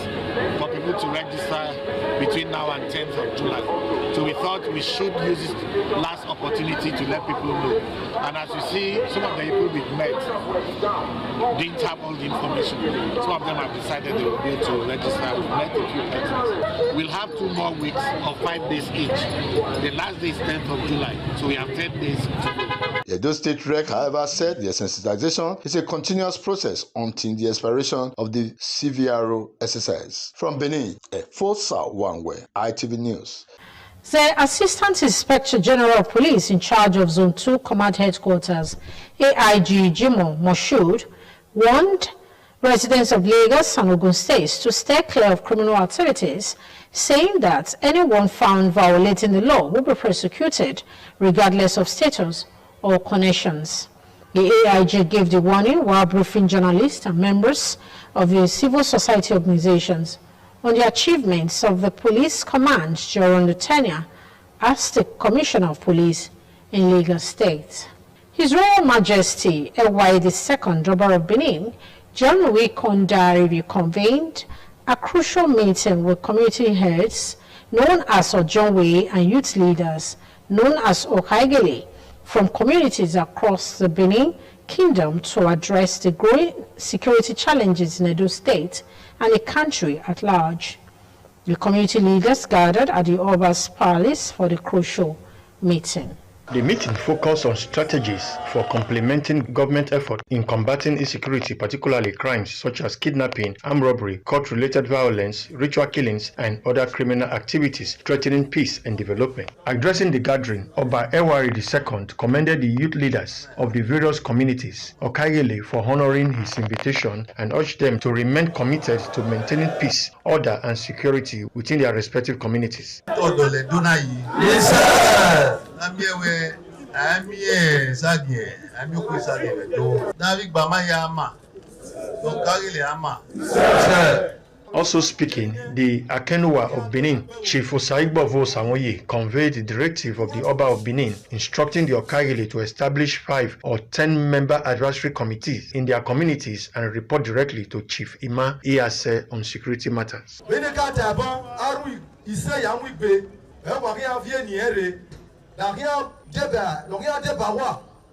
for people to register between now and 10th of July. So we thought we should use this last opportunity to let people know. And as you see, some of the people we've met didn't have all the information. Some of them have decided they will go to register. We've met a few persons. We'll have 2 more weeks of 5 days each. The last day is 10th of July, so we have 10 days to go. The Edo State Rec, however, said the sensitization is a continuous process until the expiration of the CVRO exercise. From Benin, Fosa Wangwe, ITV News. The Assistant Inspector General of Police in charge of Zone 2 Command Headquarters, AIG Jimo Moshood, warned residents of Lagos and Ogun States to stay clear of criminal activities, saying that anyone found violating the law will be prosecuted regardless of status or connections. The AIG gave the warning while briefing journalists and members of the civil society organizations on the achievements of the police command during the tenure as the Commissioner of Police in Lagos State. His Royal Majesty Ewaide II, Oba of Benin, John Wikondari, convened a crucial meeting with community heads known as Ojonwe and youth leaders known as Okaigele from communities across the Benin Kingdom to address the growing security challenges in Edo State and the country at large. The community leaders gathered at the Oba's Palace for the crucial meeting. The meeting focused on strategies for complementing government effort in combating insecurity, particularly crimes such as kidnapping, armed robbery, court-related violence, ritual killings, and other criminal activities threatening peace and development. Addressing the gathering, Oba Ewari II commended the youth leaders of the various communities, Okaigele, for honoring his invitation and urged them to remain committed to maintaining peace, order, and security within their respective communities. Yes, sir. Also speaking, the Akenua of Benin, Chief Osaigbo Samoye, conveyed the directive of the Oba of Benin, instructing the Okaigele to establish 5 or 10 member advisory committees in their communities and report directly to Chief Ima Iyase on security matters. iṣẹ́ ìyá ń wípé ẹ̀kọ́ kí á fi ènìyàn rè làkíyàn débà lọ́kíyàn débà wà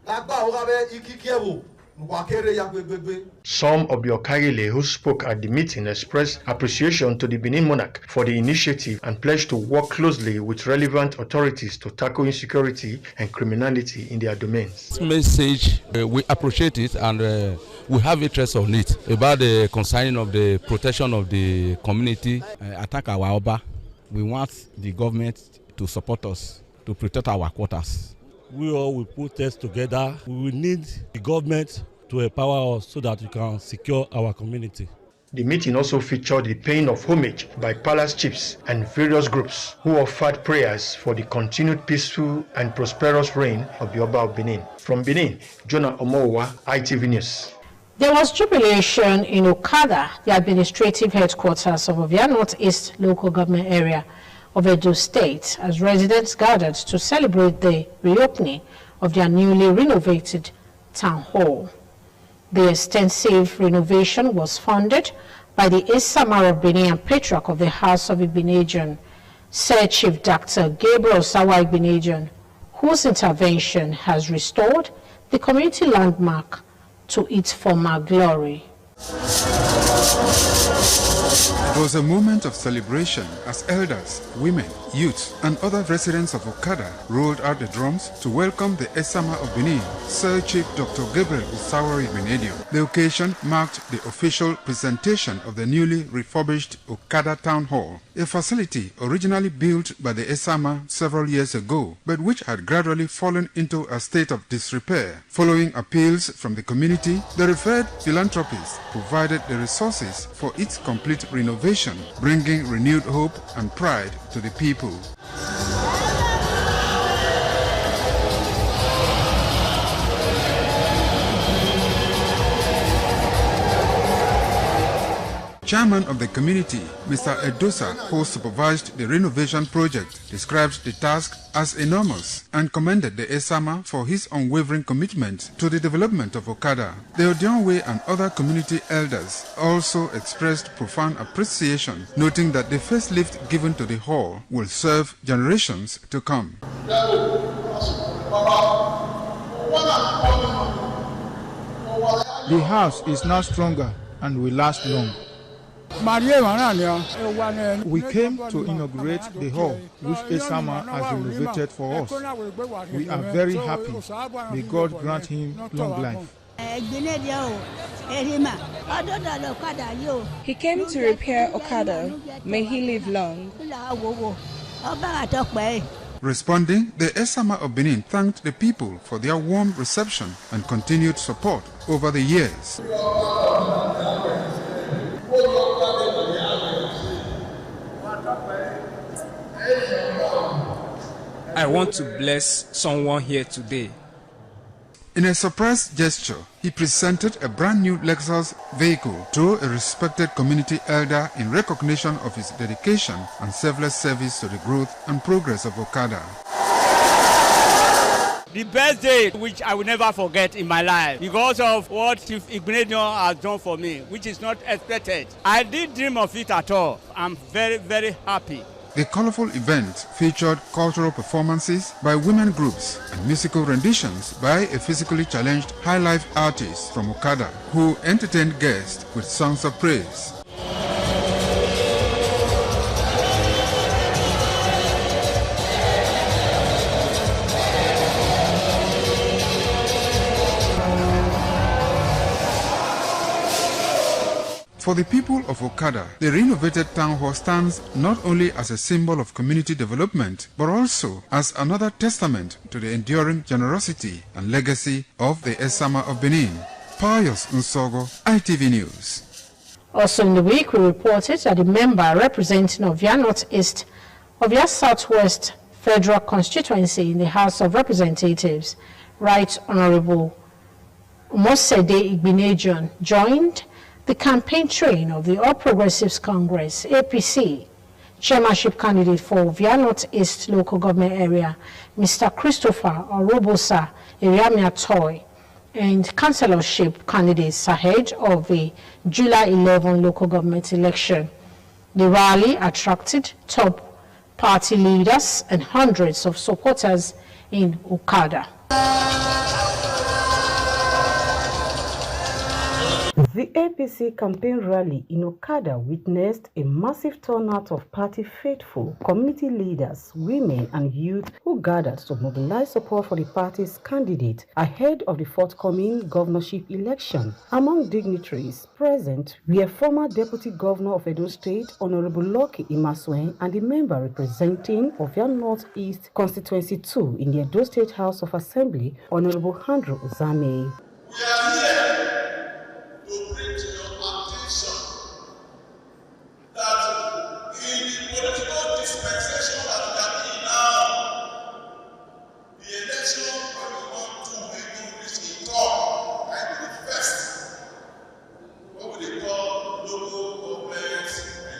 lágbà ọ̀gá bẹ́ ikíkí ẹ̀wò nùkwà kéré ya gbégbégbé. Some of the Okaile who spoke at the meeting expressed appreciation to the Benin monarch for the initiative and pledged to work closely with relevant authorities to tackle insecurity and criminality in their domains. This message, we appreciate it and we have interest on it about the concerning of the protection of the community. Attack our Oba. We want the government to support us to protect our quarters. We all will put us together. We will need the government to empower us so that we can secure our community. The meeting also featured the paying of homage by palace chiefs and various groups who offered prayers for the continued peaceful and prosperous reign of the Oba of Benin. From Benin, Jonah Omowa, ITV News. There was jubilation in Okada, the administrative headquarters of Ovia Northeast local government area of Edo State, as residents gathered to celebrate the reopening of their newly renovated town hall. The extensive renovation was funded by the Esamar of Benin and Patriarch of the House of Igbenedion, Sir Chief Dr. Gabriel Sawa Igbenedion, whose intervention has restored the community landmark to its former glory. It was a moment of celebration as elders, women, youth, and other residents of Okada rolled out the drums to welcome the Esama of Benin, Sir Chief Dr. Gabriel Usawari Igbenedion. The occasion marked the official presentation of the newly refurbished Okada Town Hall, a facility originally built by the Esama several years ago, but which had gradually fallen into a state of disrepair. Following appeals from the community, the referred philanthropists provided the resources for its complete renovation, bringing renewed hope and pride to the people. Chairman of the community, Mr. Edosa, who supervised the renovation project, described the task as enormous and commended the Esama for his unwavering commitment to the development of Okada. The Odionwe and other community elders also expressed profound appreciation, noting that the facelift given to the hall will serve generations to come. The house is now stronger and will last long. We came to inaugurate the hall which Esama has renovated for us. We are very happy. May God grant him long life. He came to repair Okada. May he live long. Responding, the Esama of Benin thanked the people for their warm reception and continued support over the years. I want to bless someone here today. In a surprise gesture, he presented a brand new Lexus vehicle to a respected community elder in recognition of his dedication and selfless service to the growth and progress of Okada. The best day which I will never forget in my life because of what Chief Igbenedion has done for me, which is not expected. I didn't dream of it at all. I'm very, very happy. The colorful event featured cultural performances by women groups and musical renditions by a physically challenged high-life artist from Okada who entertained guests with songs of praise. For the people of Okada, the renovated town hall stands not only as a symbol of community development, but also as another testament to the enduring generosity and legacy of the Esama of Benin. Pius Nsogo, ITV News. Also in the week, we reported that the member representing Ovia Northeast, Ovia Southwest Federal Constituency in the House of Representatives, Right Honorable Mosede Igbenedion, joined the campaign train of the All Progressives Congress, APC, chairmanship candidate for Ovia Northeast local government area, Mr. Christopher Orobosa Iriamiatoy, and councillorship candidates ahead of the July 11 local government election. The rally attracted top party leaders, and hundreds of supporters in Okada. The APC campaign rally in Okada witnessed a massive turnout of party faithful, community leaders, women and youth who gathered to mobilize support for the party's candidate ahead of the forthcoming governorship election. Among dignitaries present were former Deputy Governor of Edo State, Honorable Lucky Imasuen, and the member representing Ovia North East Constituency 2 in the Edo State House of Assembly, Honorable Andrew Uzame. We are here to bring to your attention that in the political dispensation that we are in now, the election that we want to make is in turn, I do it first. What would they call local government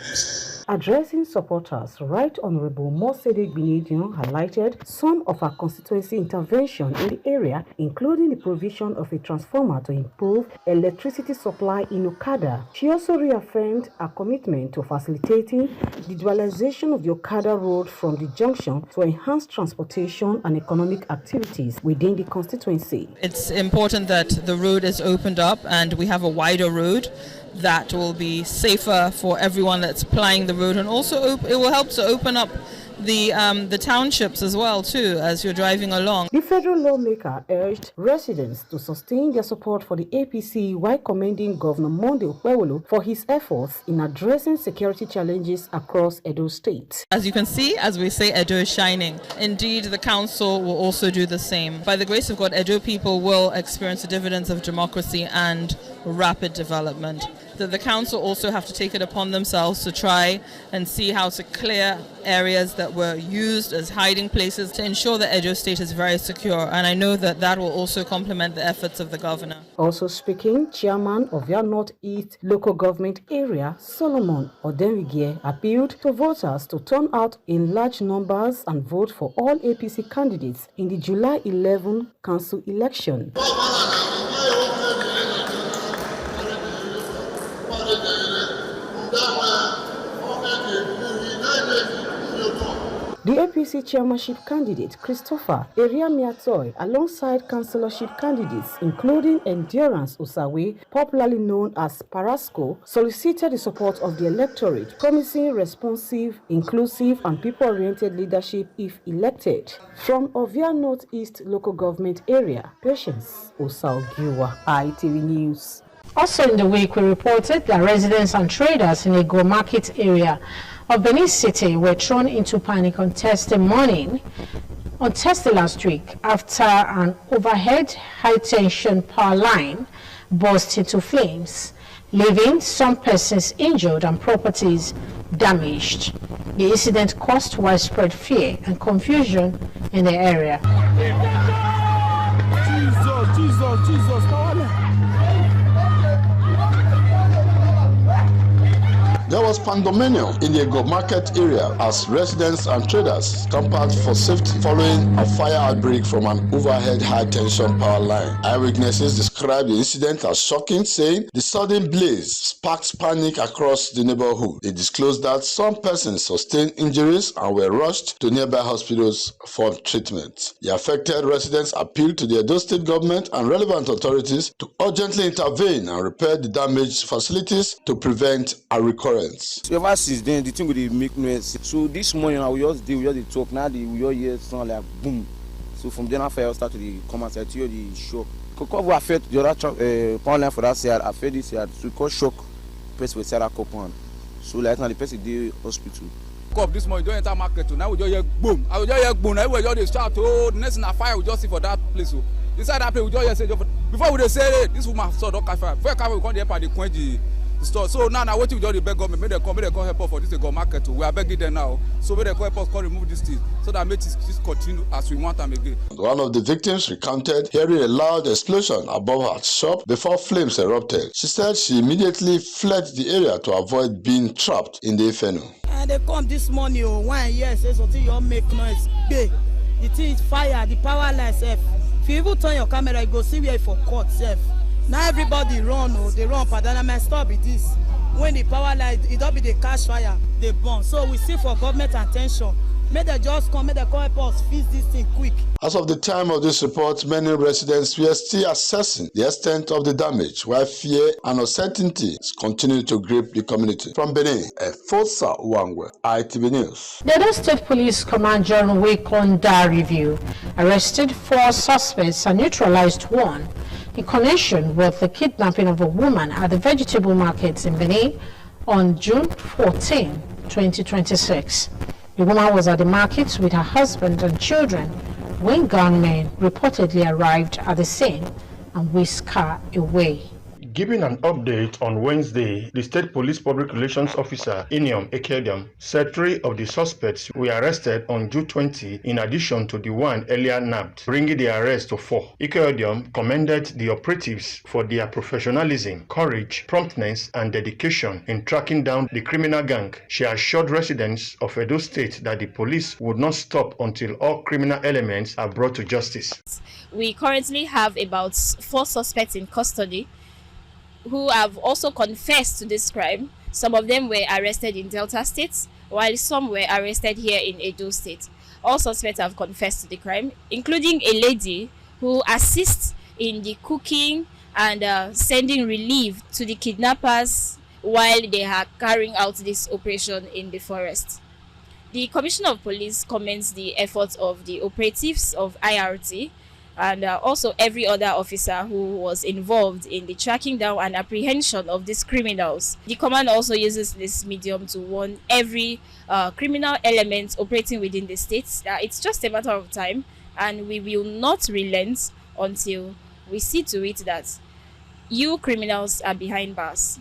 election? Addressing supporters, Right Honorable Mosede Binedion highlighted some of her constituency intervention in the area, including the provision of a transformer to improve electricity supply in Okada. She also reaffirmed her commitment to facilitating the dualization of the Okada road from the junction to enhance transportation and economic activities within the constituency. It's important that the road is opened up and we have a wider road that will be safer for everyone that's plying the road, and also it will help to open up the townships as well too as you're driving along. The federal lawmaker urged residents to sustain their support for the APC while commending Governor Monday Okpewolo for his efforts in addressing security challenges across Edo State. As you can see, as we say, Edo is shining. Indeed, the council will also do the same. By the grace of God, Edo people will experience the dividends of democracy and rapid development. The council also have to take it upon themselves to try and see how to clear areas that were used as hiding places to ensure that Edo State is very secure, and I know that that will also complement the efforts of the governor. Also speaking, Chairman of your Northeast Local Government Area, Solomon Odenwigie, appealed to voters to turn out in large numbers and vote for all APC candidates in the July 11 council election. The APC chairmanship candidate, Christopher Eriamiatoy, alongside councillorship candidates, including Endurance Osawe, popularly known as Parasco, solicited the support of the electorate, promising responsive, inclusive, and people-oriented leadership if elected. From Ovia Northeast Local Government Area, Patience Osaogiwa, ITV News. Also in the week, we reported that residents and traders in a Go Market area of Benin City were thrown into panic on Thursday last week after an overhead high-tension power line burst into flames, leaving some persons injured and properties damaged. The incident caused widespread fear and confusion in the area. There was pandemonium in the Ego Market area as residents and traders camped for safety following a fire outbreak from an overhead high-tension power line. Eyewitnesses described the incident as shocking, saying the sudden blaze sparked panic across the neighborhood. They disclosed that some persons sustained injuries and were rushed to nearby hospitals for treatment. The affected residents appealed to the Edo State government and relevant authorities to urgently intervene and repair the damaged facilities to prevent a recurrence. So ever since then, the thing will make noise. So this morning, we just talk. Now we all hear sound like boom. So from then fire started to come outside to hear the shock. Because we affect the other power line for that side, affect this side. So cause shock, person will say that couple. So like now the person dey hospital. Up this morning, don't enter market. Now we just hear boom. I will just hear boom. Now we just shout. Oh, the next in a fire we just see for that place. So inside that place we just hear say before we say hey, this woman saw don't catch fire. Before we come there, they quench the store. So now what we just beg government, make they come help us for this go market. We are begging them now. So make they come help us come remove this thing so that make this continue as we want them again. One of the victims recounted hearing a loud explosion above her shop before flames erupted. She said she immediately fled the area to avoid being trapped in the inferno. And they come this morning, one year say something you make noise. The thing is fire, the power line self. If you even turn your camera, you go see where for court self. Now everybody run, they run, but then I might stop with this. When the power line, it don't be the cash fire, they burn. So we see for government attention, May they just come, may they come help us fix this thing quick. As of the time of this report, many residents were still assessing the extent of the damage, while fear and uncertainty continue to grip the community. From Benin, Efosa Wangwe, ITV News. The Edo State Police Command John Wekonda Review arrested 4 suspects and neutralized 1 in connection with the kidnapping of a woman at the vegetable markets in Benin on June 14, 2026. The woman was at the market with her husband and children when gunmen reportedly arrived at the scene and whisked her away. Giving an update on Wednesday, the State Police Public Relations Officer, Iniom Ekediam, said 3 of the suspects were arrested on June 20 in addition to the one earlier nabbed, bringing the arrest to 4. Ekediam commended the operatives for their professionalism, courage, promptness, and dedication in tracking down the criminal gang. She assured residents of Edo State that the police would not stop until all criminal elements are brought to justice. We currently have about 4 suspects in custody who have also confessed to this crime. Some of them were arrested in Delta State, while some were arrested here in Edo State. All suspects have confessed to the crime, including a lady who assists in the cooking and sending relief to the kidnappers while they are carrying out this operation in the forest. The Commissioner of Police commends the efforts of the operatives of IRT and also every other officer who was involved in the tracking down and apprehension of these criminals. The command also uses this medium to warn every criminal element operating within the states that it's just a matter of time, and we will not relent until we see to it that you criminals are behind bars.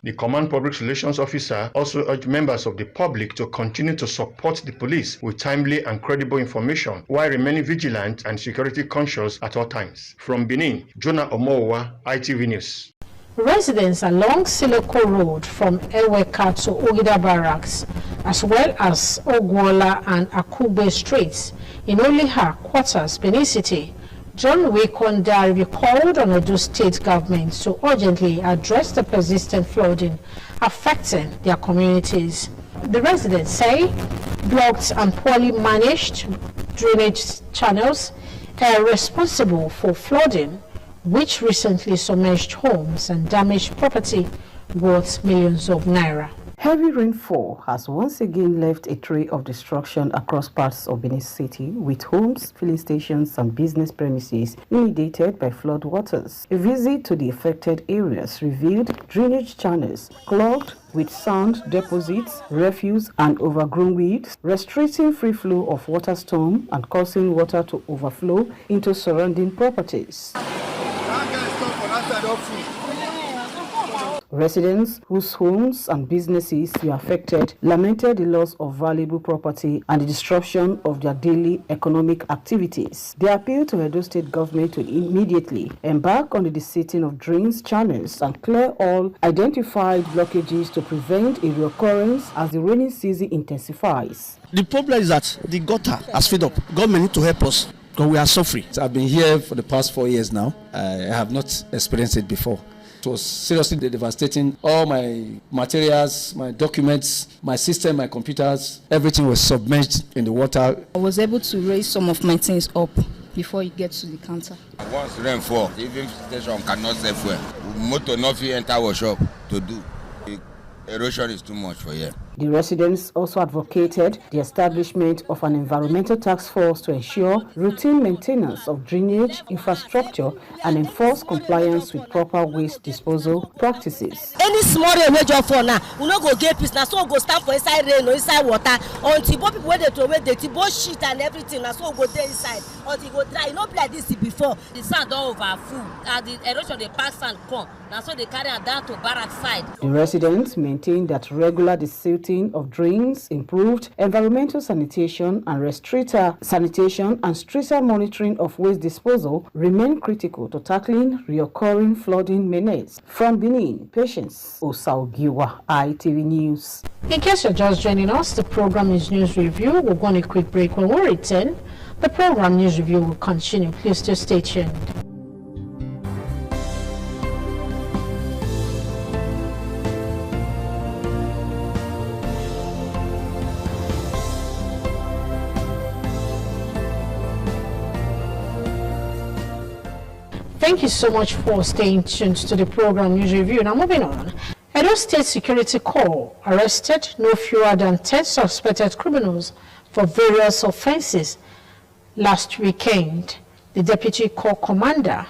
The Command Public Relations Officer also urged members of the public to continue to support the police with timely and credible information while remaining vigilant and security conscious at all times. From Benin, Jonah Omowa, ITV News. Residents along Siloko Road from Eweka to Ogida Barracks, as well as Ogwola and Akube Streets in Oliha Quarters, Benin City, John Wekonda called on Edo State government to urgently address the persistent flooding affecting their communities. The residents say blocked and poorly managed drainage channels are responsible for flooding, which recently submerged homes and damaged property worth millions of naira. Heavy rainfall has once again left a trail of destruction across parts of Benin City, with homes, filling stations, and business premises inundated by flood waters. A visit to the affected areas revealed drainage channels clogged with sand deposits, refuse, and overgrown weeds, restricting free flow of water storm and causing water to overflow into surrounding properties. Residents whose homes and businesses were affected lamented the loss of valuable property and the disruption of their daily economic activities. They appealed to Edo State government to immediately embark on the desetting of drains, channels, and clear all identified blockages to prevent a reoccurrence as the rainy season intensifies. The problem is that the gutter has filled up. Government need to help us because we are suffering. I've been here for the past 4 years now. I have not experienced it before. It was seriously devastating. All my materials, my documents, my system, my computers, everything was submerged in the water. I was able to raise some of my things up before it gets to the counter. Once rain fall, even station cannot save well. Motor not fit enter our shop to do. The erosion is too much for here. The residents also advocated the establishment of an environmental task force to ensure routine maintenance of drainage infrastructure and enforce compliance with proper waste disposal practices. Any small rain wey just fall now, we no go get peace. Now so we go stand for inside rain or inside water until both people wey dey throw away dirty, both shit and everything. Now so we go dey inside until e go dry. E no be like this before. The sand don overfull and the erosion dey pass sand come. Now so they carry am down to barrack side. The residents maintain that regular desilting of drains, improved environmental sanitation and stricter monitoring of waste disposal remain critical to tackling reoccurring flooding menace. From Benin, Patience Osaugiwa, ITV News. In case you're just joining us, the program is News Review. We're going a quick break. When we return, the program News Review will continue. Please do stay tuned. Thank you so much for staying tuned to the program News Review. Now moving on. Edo State Security Corps arrested no fewer than 10 suspected criminals for various offenses last weekend. The Deputy Corps Commander,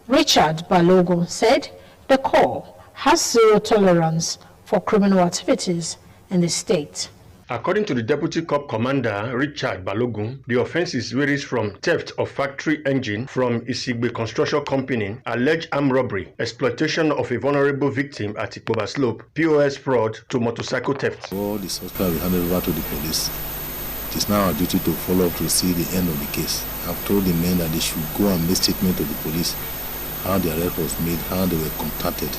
Richard Balogun, said the Corps has zero tolerance for criminal activities in the state. According to the Deputy Corps Commander, Richard Balogun, the offences varies from theft of factory engine from Isigbe Construction Company, alleged armed robbery, exploitation of a vulnerable victim at Ikoba Slope, POS fraud to motorcycle theft. All the suspects will be handed over to the police. It is now our duty to follow up to see the end of the case. I've told the men that they should go and make statement to the police how the arrest was made, how they were contacted.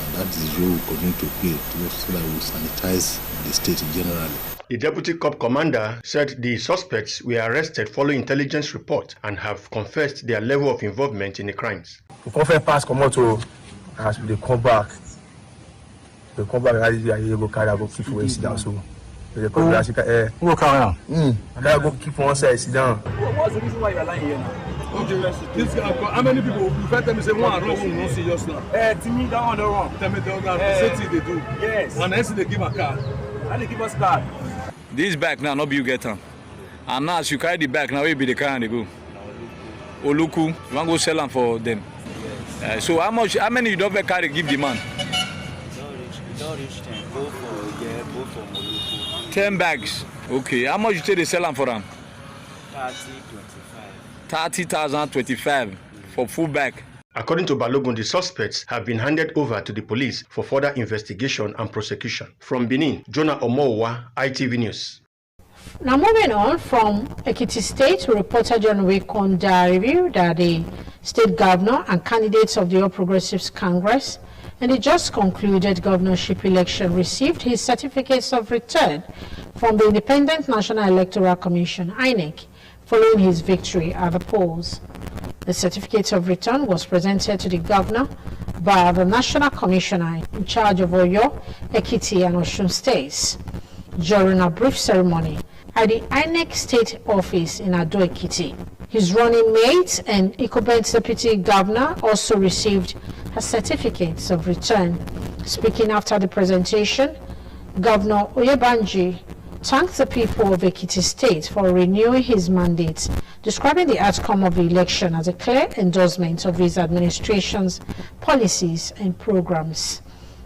And that is the role we continue to play so that we sanitize the state generally. The Deputy Corps Commander said the suspects were arrested following intelligence report and have confessed their level of involvement in the crimes. The confirm pass come out to as they come back. They come back as they go carry go keep for sit down so. They come back who carry am? And I go keep one side sit down. What's the reason why you are lying here now? This guy, how many people? You tell me say one wrong, we don't see just now. To me that one wrong. Tell me the other. Same thing they do. Yes. One else they give a card. And they give us card. This bag now, not be you get them. And now as you carry the bag now, we be the car and they go. Oluku, you want to go sell them for them. So how many you don't carry give the man? You don't reach 10. Go for Oluku. 10 bags. Okay. How much you say they sell them for them? 30,000, 25 for full bag. According to Balogun, the suspects have been handed over to the police for further investigation and prosecution. From Benin, Jonah Omowa, ITV News. Now moving on from Ekiti State, reporter John Wekonda reviewed that the state governor and candidates of the All Progressives Congress and the just concluded governorship election received his certificates of return from the Independent National Electoral Commission, INEC, following his victory at the polls. The certificate of return was presented to the governor by the National Commissioner in charge of Oyo, Ekiti and Osun states during a brief ceremony at the INEC state office in Ado Ekiti. His running mate and incumbent deputy governor also received her certificates of return. Speaking after the presentation, Governor Oyebanji thanked the people of Ekiti State for renewing his mandate, describing the outcome of the election as a clear endorsement of his administration's policies and programs.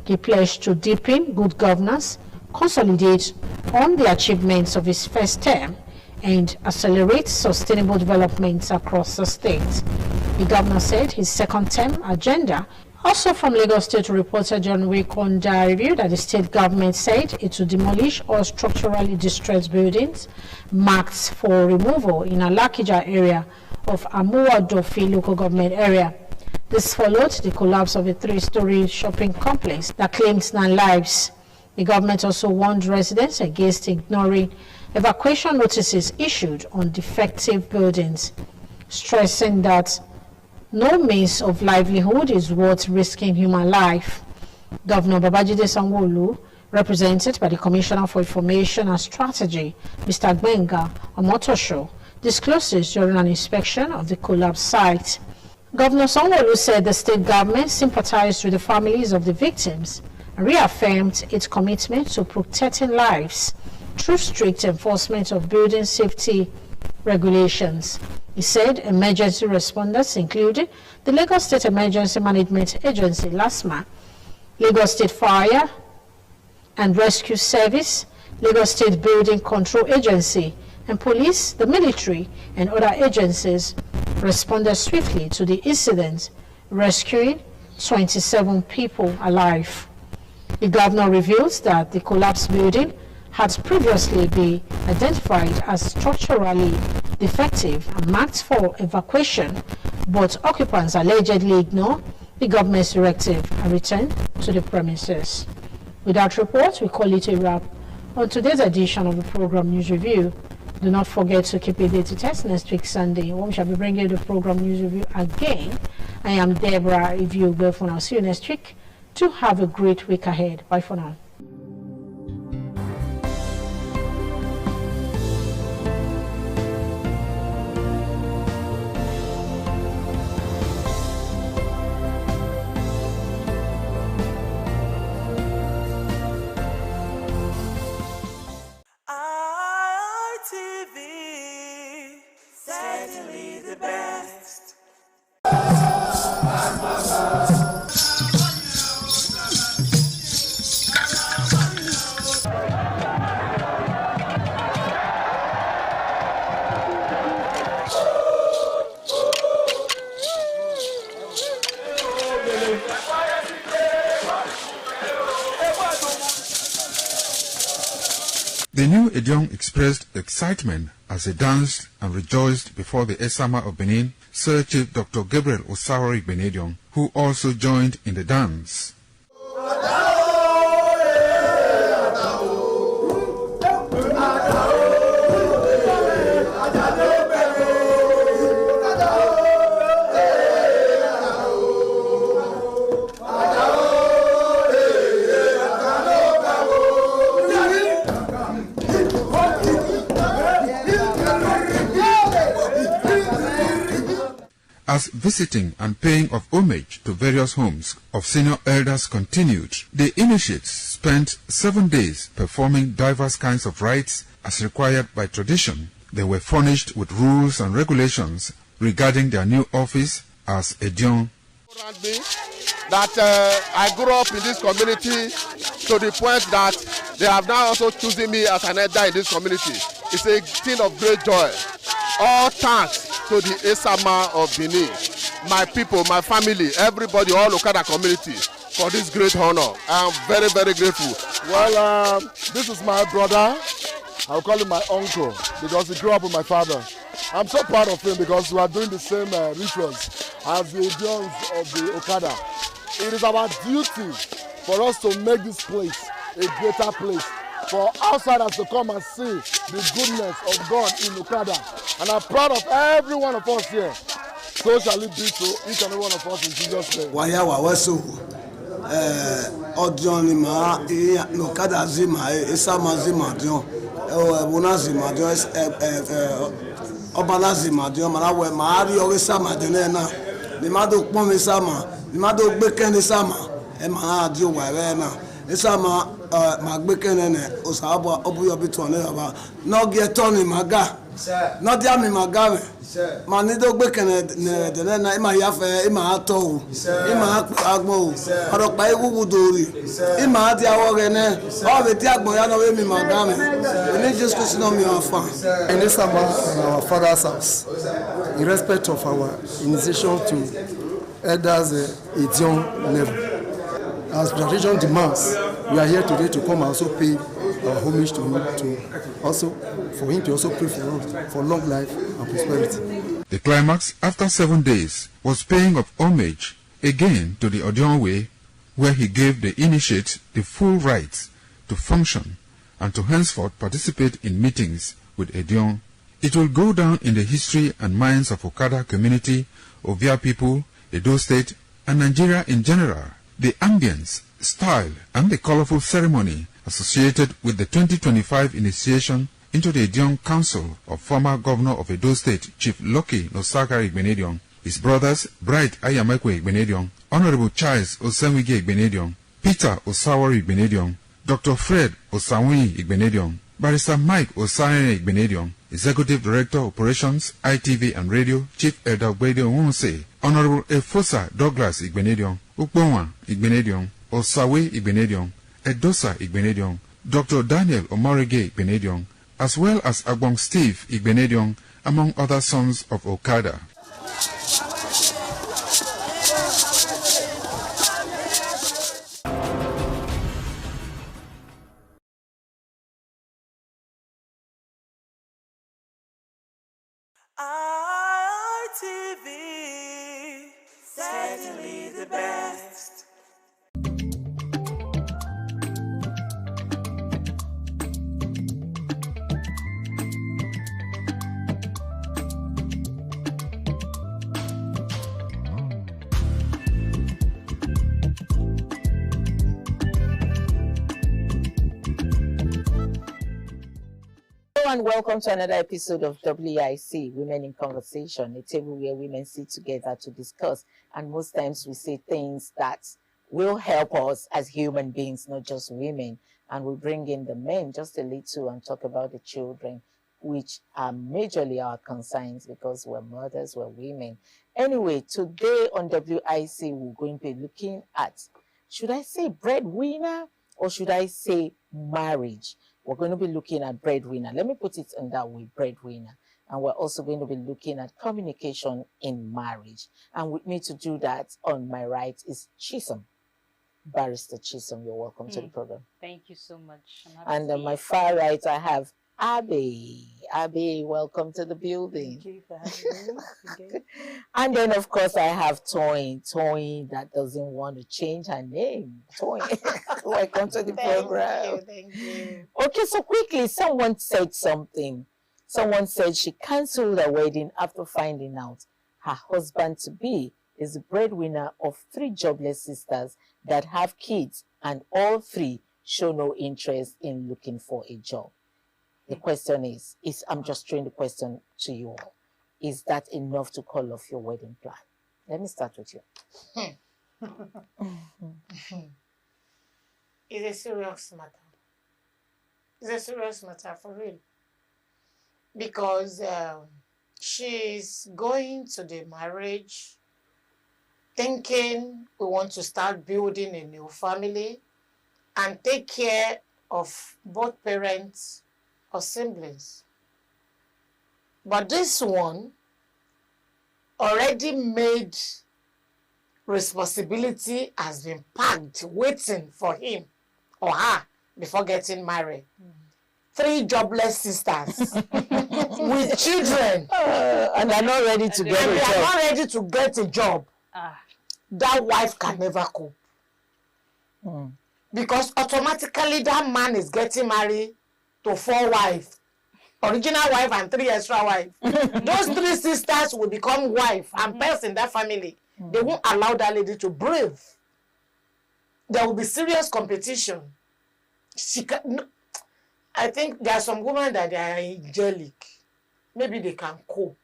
He pledged to deepen good governance, consolidate on the achievements of his first term, and accelerate sustainable developments across the state. The governor said his second term agenda. Also from Lagos State, reporter John Wekonda reviewed that the state government said it would demolish all structurally distressed buildings marked for removal in Alakija area of Amuwa-Dofi local government area. This followed the collapse of a 3-story shopping complex that claimed 9 lives. The government also warned residents against ignoring evacuation notices issued on defective buildings, stressing that no means of livelihood is worth risking human life. Governor Babajide Sanwo-Olu, represented by the Commissioner for Information and Strategy, Mr. Gbenga Omotosho, discloses during an inspection of the collapsed site. Governor Sanwo-Olu said the state government sympathized with the families of the victims and reaffirmed its commitment to protecting lives through strict enforcement of building safety regulations. He said emergency responders included the Lagos State Emergency Management Agency, LASMA, Lagos State Fire and Rescue Service, Lagos State Building Control Agency, and police, the military, and other agencies responded swiftly to the incident, rescuing 27 people alive. The governor reveals that the collapsed building had previously been identified as structurally defective and marked for evacuation, but occupants allegedly ignore the government's directive and return to the premises. With that report, we call it a wrap on today's edition of the program News Review. Do not forget to keep it there to test next week Sunday, when we shall be bringing you the program News Review again. I am Deborah Iviogbe. I'll see you next week. Do have a great week ahead. Bye for now. The new Edion expressed excitement as he danced and rejoiced before the Esama of Benin, Sir Chief Dr. Gabriel Osawori Benedion, who also joined in the dance. As visiting and paying of homage to various homes of senior elders continued, the initiates spent 7 days performing diverse kinds of rites as required by tradition. They were furnished with rules and regulations regarding their new office as Edion. That I grew up in this community to the point that they have now also chosen me as an elder in this community. It's a thing of great joy. All thanks to the Esama of Benin, my people, my family, everybody, all Okada community for this great honor. I am very, very grateful. Well, this is my brother. I'll call him my uncle because he grew up with my father. I'm so proud of him because we are doing the same rituals as the Edions of the Okada. It is our duty for us to make this place a greater place, for outsiders to come and see the goodness of God in Okada. And I'm proud of every one of us here. So shall it be to each and every one of us in Jesus' name. Odion ma Okada zima Esama zima dion Bona zima dion Obana zima dion Manawe Mari Esama dion ni mado pon Esama ni mado gbeken Esama e ma dio wa na Esama ma gbeken ne osabo obuyo bitu ne baba no get on maga no dia mi maga ma ni do gbeken ne na ima yafe ima ato ima agbo oro pa ewu dori ima dia wo ne o be ti agbon ya no we mi maga me ni just to know me afa in Esama, in our father's house, in respect of our initiation to elders Edion level. As tradition demands, we are here today to come and also pay our homage to him, for him to also pray for us for long life and prosperity. The climax, after 7 days, was paying of homage again to the Edion way, where he gave the initiate the full rights to function and to henceforth participate in meetings with Edion. It will go down in the history and minds of Okada community, Ovia people, Edo State, and Nigeria in general. The ambience, style, and the colorful ceremony associated with the 2025 initiation into the Edion Council of former Governor of Edo State, Chief Lucky Nosagari Benedion, his brothers Bright Ayamekwe Benedion, Honorable Charles Osenwige Benedion, Peter Osawori Benedion, Dr. Fred Osawuni Benedion, Barrister Mike Osane Benedion, Executive Director Operations, ITV and Radio, Chief Elder Benedion Wonse, Honorable Efosa Douglas Benedion, Ukbonwa Benedion, Osawe Benedion, Edosa Benedion, Dr. Daniel Omarege Benedion, as well as Agbong Steve Benedion, among other sons of Okada. ITV, certainly the best. And welcome to another episode of WIC, Women in Conversation, a table where women sit together to discuss, and most times we say things that will help us as human beings, not just women, and we bring in the men just a little and talk about the children, which are majorly our concerns because we're mothers, we're women. Anyway, today on WIC, we're going to be looking at, should I say breadwinner or should I say marriage? We're going to be looking at breadwinner. Let me put it in that way, breadwinner. And we're also going to be looking at communication in marriage. And with me to do that on my right is Chisom. Barrister Chisom, you're welcome to the program. Thank you so much. And on my far right, I have Abby. Abby, welcome to the building. Thank you for having me. And then, of course, I have Toyin. Toyin that doesn't want to change her name. Toyin, welcome to the program. Thank you. Okay, so quickly, someone said something. Someone said she cancelled her wedding after finding out her husband-to-be is the breadwinner of 3 jobless sisters that have kids, and all 3 show no interest in looking for a job. The question is I'm just throwing the question to you all. Is that enough to call off your wedding plan? Let me start with you. It's a serious matter. It's a serious matter for real. Because she's going to the marriage thinking we want to start building a new family and take care of both parents or siblings. But this one already made responsibility has been packed, waiting for him or her before getting married. 3 jobless sisters with children. And they're not ready to get a job. They are not ready to get a job. That wife can never cope. Because automatically that man is getting married to 4 wives. Original wife and 3 extra wives. Those 3 sisters will become wife and pets in that family. They won't allow that lady to breathe. There will be serious competition. She can, I think there are some women that they are angelic. Maybe they can cope.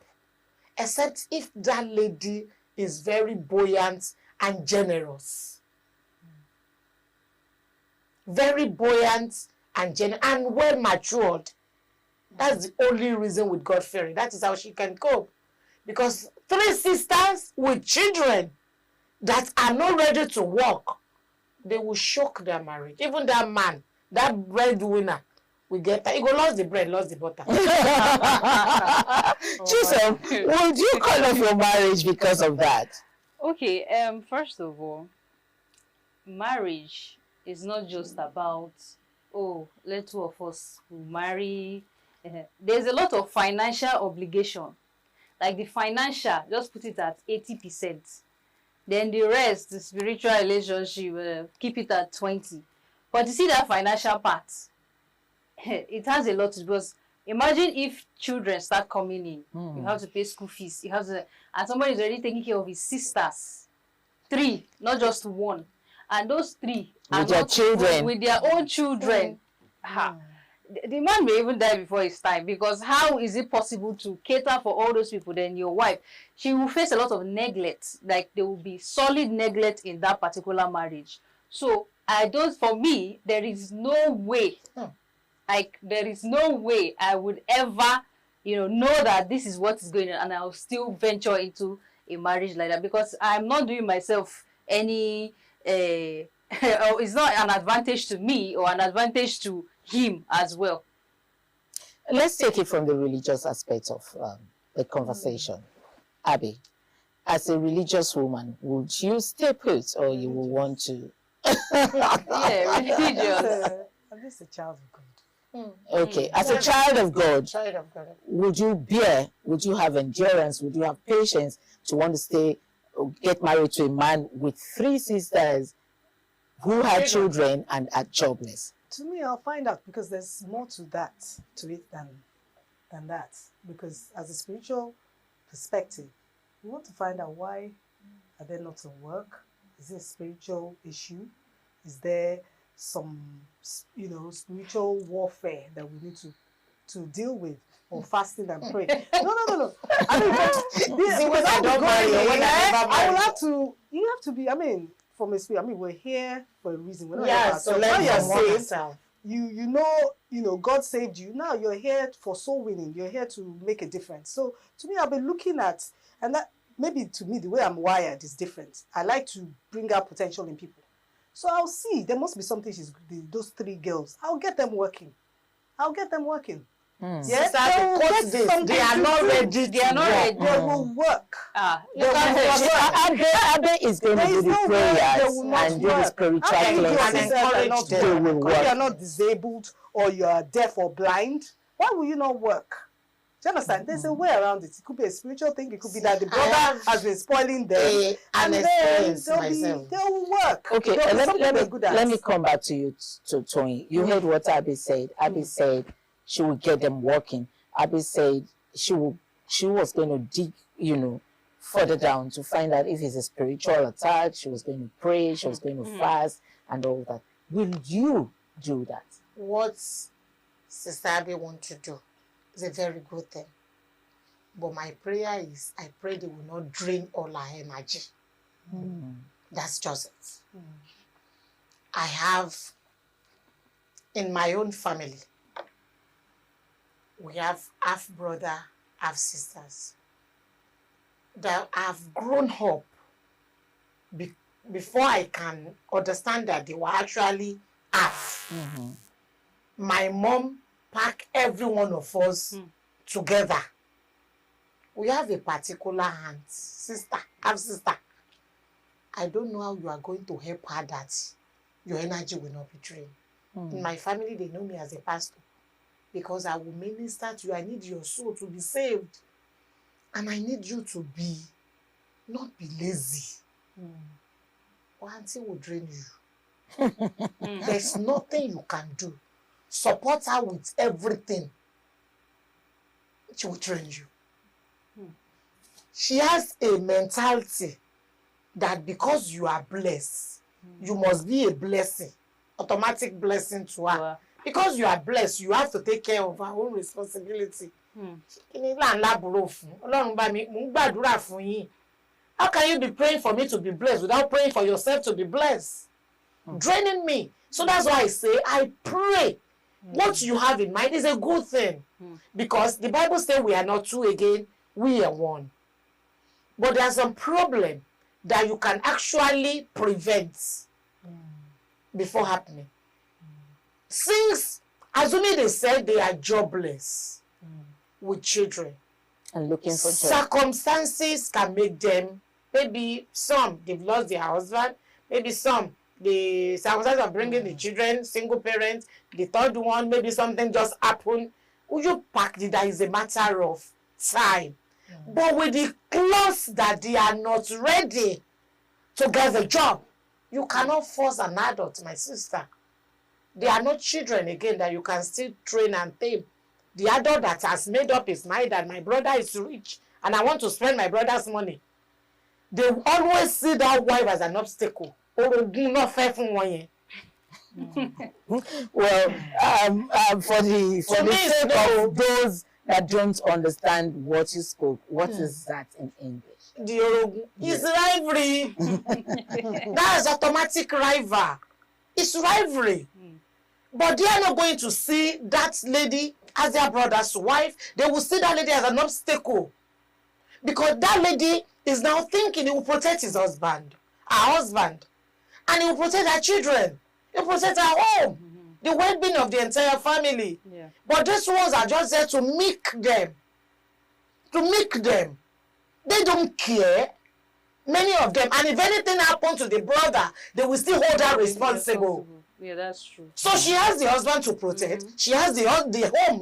Except if that lady is very buoyant and generous. Very buoyant and generous and well matured. That's the only reason with God-fearing. That is how she can cope. Because 3 sisters with children that are not ready to work, they will shock their marriage. Even that man, that breadwinner, we get that. He go lost the bread, lost the butter. Chisom, would you call off your marriage because of that? Okay, first of all, marriage is not just about, oh, let 2 of us marry. There's a lot of financial obligation. Like the financial, just put it at 80%. Then the rest, the spiritual relationship, keep it at 20%. But you see that financial part, it has a lot to do, because imagine if children start coming in, you have to pay school fees, you have to, and somebody is already taking care of his sisters. 3, not just 1. And those 3 are with their children. With their own children. The man may even die before his time, because how is it possible to cater for all those people? Then your wife, she will face a lot of neglect. Like there will be solid neglect in that particular marriage. So for me, there is no way, like there is no way I would ever, know that this is what is going on, and I'll still venture into a marriage like that, because I'm not doing myself any, it's not an advantage to me or an advantage to him as well. Let's take it from the religious aspect of the conversation. Abby, as a religious woman, would you stay put, or you will want to? Yeah, religious. I'm just a child of God. Okay, as a child of God, would you bear, would you have endurance, would you have patience to want to stay, get married to a man with 3 sisters who had children and are jobless? To me, I'll find out, because there's more to it than that. Because as a spiritual perspective, we want to find out, why are they not at work? Is it a spiritual issue? Is there some, spiritual warfare that we need to deal with, or fasting and pray? No. I mean, without going, I will have to. You have to be. I mean, from a spirit. I mean, we're here for a reason. We're not here for so ourselves. let You're saved. You know, God saved you. Now you're here for soul winning. You're here to make a difference. So to me, I've been looking at, and that maybe to me the way I'm wired is different. I like to bring out potential in people. So I'll see. There must be something those 3 girls. I'll get them working. Yes, they are not ready. They are not ready. They will work. Abe is going to do the prayers and do the spiritual cleansing. They will work. If you are not disabled or you are deaf or blind, why will you not work? Do you understand? There's a way around it. It could be a spiritual thing. It could be that the brother has been spoiling them. And then they'll work. Okay, let me come back to you, to Tony. You heard what Abby said. Abby said she will get them working. Abby said she was going to dig, further down to find out if it's a spiritual attack. She was going to pray. She was going to fast and all that. Will you do that? What Sister Abby wants to do is a very good thing. But my prayer is, I pray they will not drain all our energy. That's just it. I have, in my own family, we have half brother, half sisters that have grown up before I can understand that they were actually half. My mom packed every one of us together. We have a particular aunt, half sister. I don't know how you are going to help her that your energy will not be drained. In my family, they know me as a pastor because I will minister to you. I need your soul to be saved. And I need you to not be lazy. Or auntie will drain you. There's nothing you can do. Support her with everything. She will drain you. She has a mentality that because you are blessed, you must be a blessing, automatic blessing to her. Because you are blessed, you have to take care of her own responsibility. How can you be praying for me to be blessed without praying for yourself to be blessed? Draining me. So that's why I say, I pray. What you have in mind is a good thing. Because the Bible says we are not two again, we are one. But there's some problem that you can actually prevent before happening. Since, assuming they said they are jobless with children, and looking for jobs, circumstances can make them, maybe some, they've lost their husband, maybe some, the circumstances of bringing the children, single parents, the third one, maybe something just happened. Would you pack it? That is a matter of time. But with the clothes that they are not ready to get the job, you cannot force an adult, my sister. They are not children again that you can still train and tame. The adult that has made up his mind that my brother is rich and I want to spend my brother's money, they always see that wife as an obstacle. Well, for the sake of those that don't understand what you spoke, what is that in English? It's rivalry. That is automatic rival. It's rivalry. But they are not going to see that lady as their brother's wife. They will see that lady as an obstacle. Because that lady is now thinking he will protect his husband, her husband. And he will protect her children. He will protect her home. The well-being of the entire family. But these ones are just there to make them. To make them. They don't care. Many of them. And if anything happens to the brother, they will still hold her responsible. Yeah, that's true. So she has the husband to protect. She has the home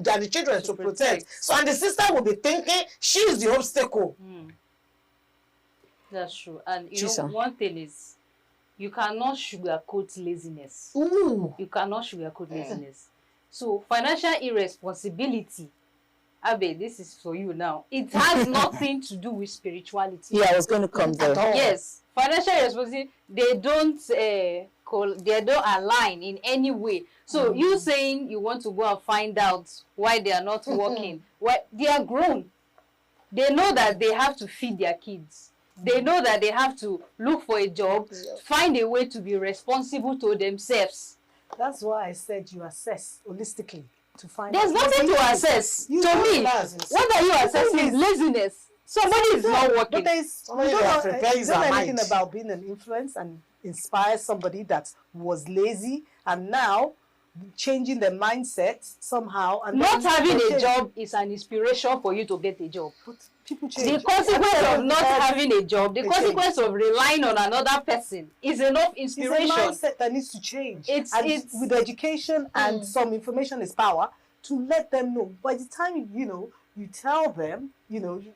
that the children to protect. So and the sister will be thinking she is the obstacle. That's true. And one thing is, you cannot sugarcoat laziness. You cannot sugarcoat laziness. So financial irresponsibility, Abe, this is for you now. It has nothing to do with spirituality. Yeah, I was going to come there. Yes, financial irresponsibility, they don't align in any way. So you saying you want to go and find out why they are not working, why they are grown. They know that they have to feed their kids. They know that they have to look for a job, find a way to be responsible to themselves. That's why I said you assess holistically to find. There's nothing to assess. To me, what are you assessing? Laziness. Somebody is not working. But you don't know anything about being an influence and inspire somebody that was lazy, and now changing their mindset somehow. And not then having a change. job is an inspiration for you to get a job. But people change. The consequence of not having a job, the consequence of relying on another person is enough inspiration. It's a mindset that needs to change. It's with education and some information is power, to let them know. By the time, you tell them,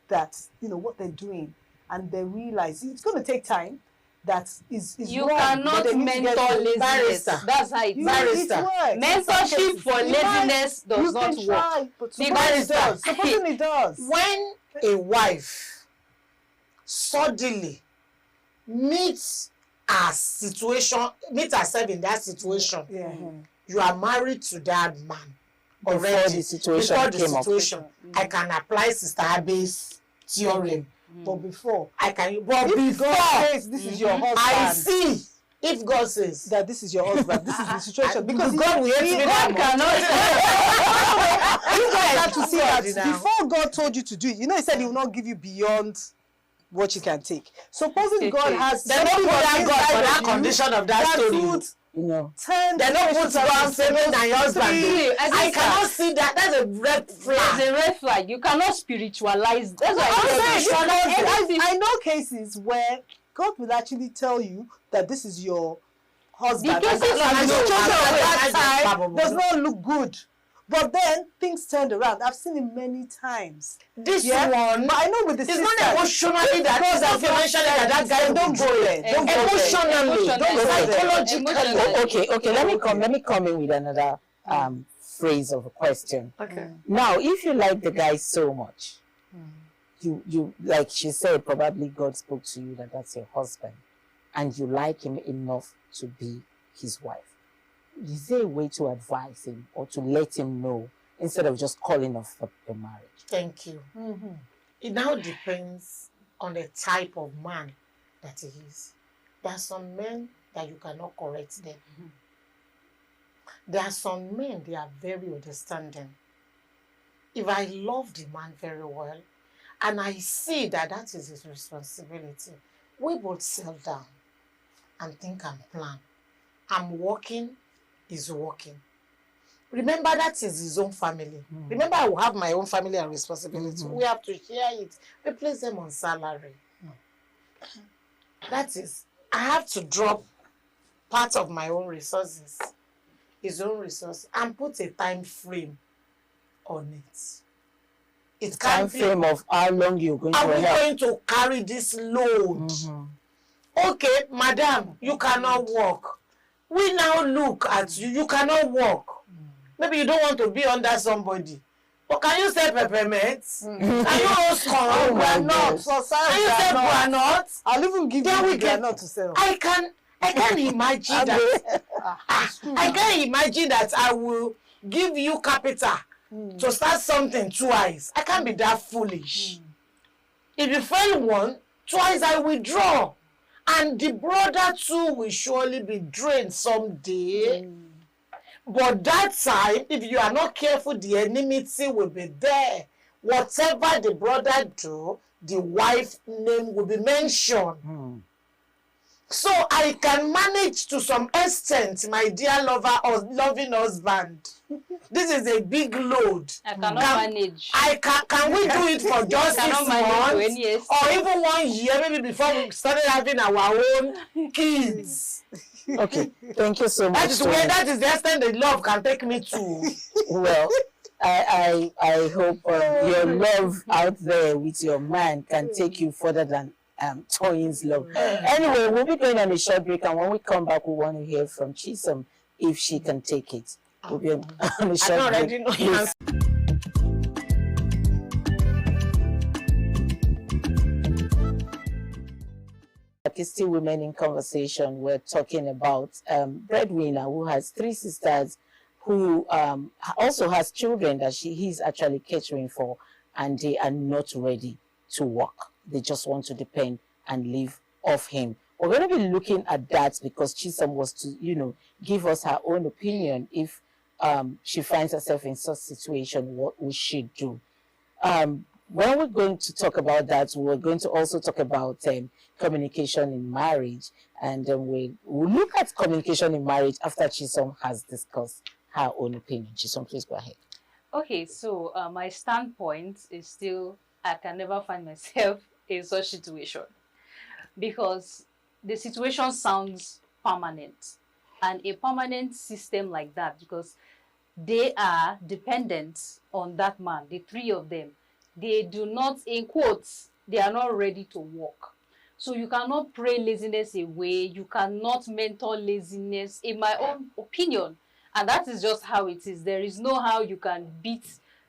that, what they're doing, and they realize it's going to take time. That is you wrong, cannot mentor laziness. That's how it works. Mentorship for laziness does not work. But supposing it does. When a wife suddenly meets herself in that situation, you are married to that man already. Before the situation I can apply Sister Abe's theorem. But before, God says this is your husband, I see. If God says that this is your husband, this is the situation. Because God will hate me. God cannot. You guys have to see that now. before God told you to do it. He said He will not give you beyond what you can take. Supposing God has they don't put that God for that condition of that story. They don't put God saying that your husband. I cannot see that. That's a red flag. It's a red flag. You cannot spiritualize. That's why I know cases where God will actually tell you that this is your husband. The cases does not look good. But then things turned around. I've seen it many times. This one, but I know with the it's not emotionally that that guy don't go there. Emotionally, psychologically. Okay. Let me come in with another phrase of a question. Okay. Now, if you like the guy so much, you like she said, probably God spoke to you that that's your husband, and you like him enough to be his wife. Is there a way to advise him or to let him know instead of just calling off the marriage? Thank you. It now depends on the type of man that he is. There are some men that you cannot correct them. There are some men, they are very understanding. If I love the man very well, and I see that that is his responsibility, we both settle down and think and plan. I'm working, he's working. Remember, that is his own family. Remember, I will have my own family and responsibility. We have to share it. We place them on salary. That is, I have to drop part of my own resources, his own resource, and put a time frame on it. It can't Time frame of how long you're going to help. Are we help? going to carry this load? Okay, madam, you cannot walk. We now look at you. You cannot walk. Maybe you don't want to be under somebody. But can you say peppermint? Can you roast corn? Granite? Can you say granite? I'll even give you granite to sell. I can imagine that. I can imagine that I will give you capital to start something twice. I can't be that foolish. If you fail one, twice I withdraw. And the brother too will surely be drained someday. But that time, if you are not careful, the enmity will be there. Whatever the brother do, the wife name will be mentioned. So I can manage to some extent, my dear lover or loving husband. This is a big load. I cannot manage. Can we do it for just 6 months? Or even 1 year, maybe before we started having our own kids? Okay, thank you so much. That is where that is the extent the love can take me to. Well, I hope your love out there with your man can take you further than Toyin's love. Anyway, we'll be going on a short break, and when we come back, we want to hear from Chisom if she can take it. We'll be on a short break. Please. Still Women in Conversation. We're talking about breadwinner who has 3 sisters, who also has children that he's actually catering for, and they are not ready to work. They just want to depend and live off him. We're going to be looking at that because Chisom was to, give us her own opinion if she finds herself in such situation, what we should do. When we're going to talk about that, we're going to also talk about communication in marriage, and we'll look at communication in marriage after Chisom has discussed her own opinion. Chisom, please go ahead. Okay, so my standpoint is still, I can never find myself in such situation because the situation sounds permanent, and a permanent system like that, because they are dependent on that man, the three of them. They do not, in quotes, they are not ready to work. So you cannot pray laziness away. You cannot mentor laziness, in my own opinion. And that is just how it is. There is no how you can beat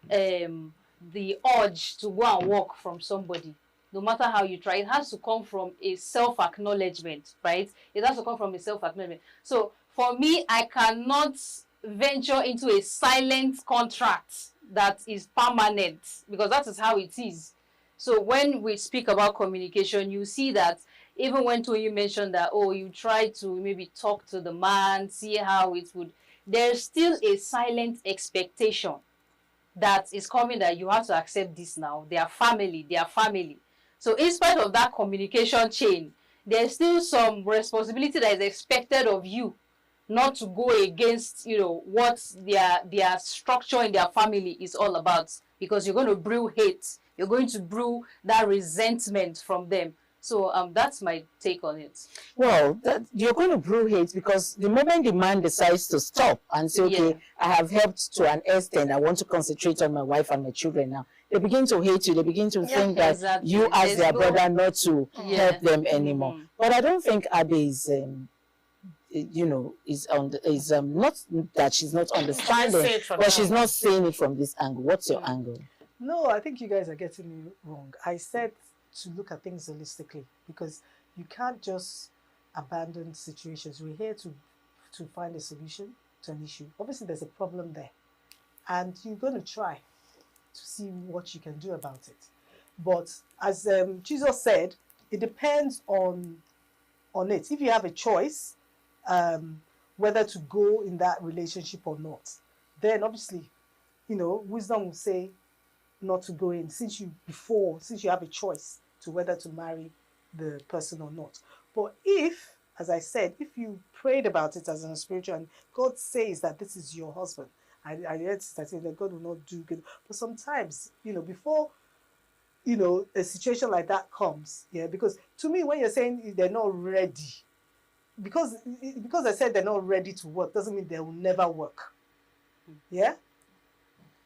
the urge to go and work from somebody. No matter how you try, it has to come from a self-acknowledgement, right? It has to come from a self-acknowledgement. So for me, I cannot venture into a silent contract that is permanent, because that is how it is. So when we speak about communication, you see that even when Toyin mentioned that, oh, you try to maybe talk to the man, see how it would, there's still a silent expectation that is coming, that you have to accept this now. They are family, they are family. So in spite of that communication chain, there's still some responsibility that is expected of you, not to go against, you know, what their structure in their family is all about, because you're going to brew hate. You're going to brew that resentment from them. So that's my take on it. Well, you're going to brew hate, because the moment the man decides to stop and say, okay, yeah, I have helped to an extent, I want to concentrate on my wife and my children now, they begin to hate you. They begin to think that exactly, you as their brother not to help them anymore. But I don't think Abby is... you know, is not that she's not understanding, but she's not seeing it from this angle. What's your angle? No, I think you guys are getting me wrong. I said to look at things holistically, because you can't just abandon situations. We're here to find a solution to an issue. Obviously, there's a problem there, and you're going to try to see what you can do about it. But as Jesus said, it depends on it. If you have a choice, whether to go in that relationship or not, then obviously, you know, wisdom will say not to go in, since you have a choice to whether to marry the person or not. But if, as I said, if you prayed about it as a spiritual, and God says that this is your husband, I heard that saying that God will not do good. But sometimes, you know, before, you know, a situation like that comes, yeah, because to me, when you're saying they're not ready, because I said they're not ready to work, doesn't mean they will never work. Yeah?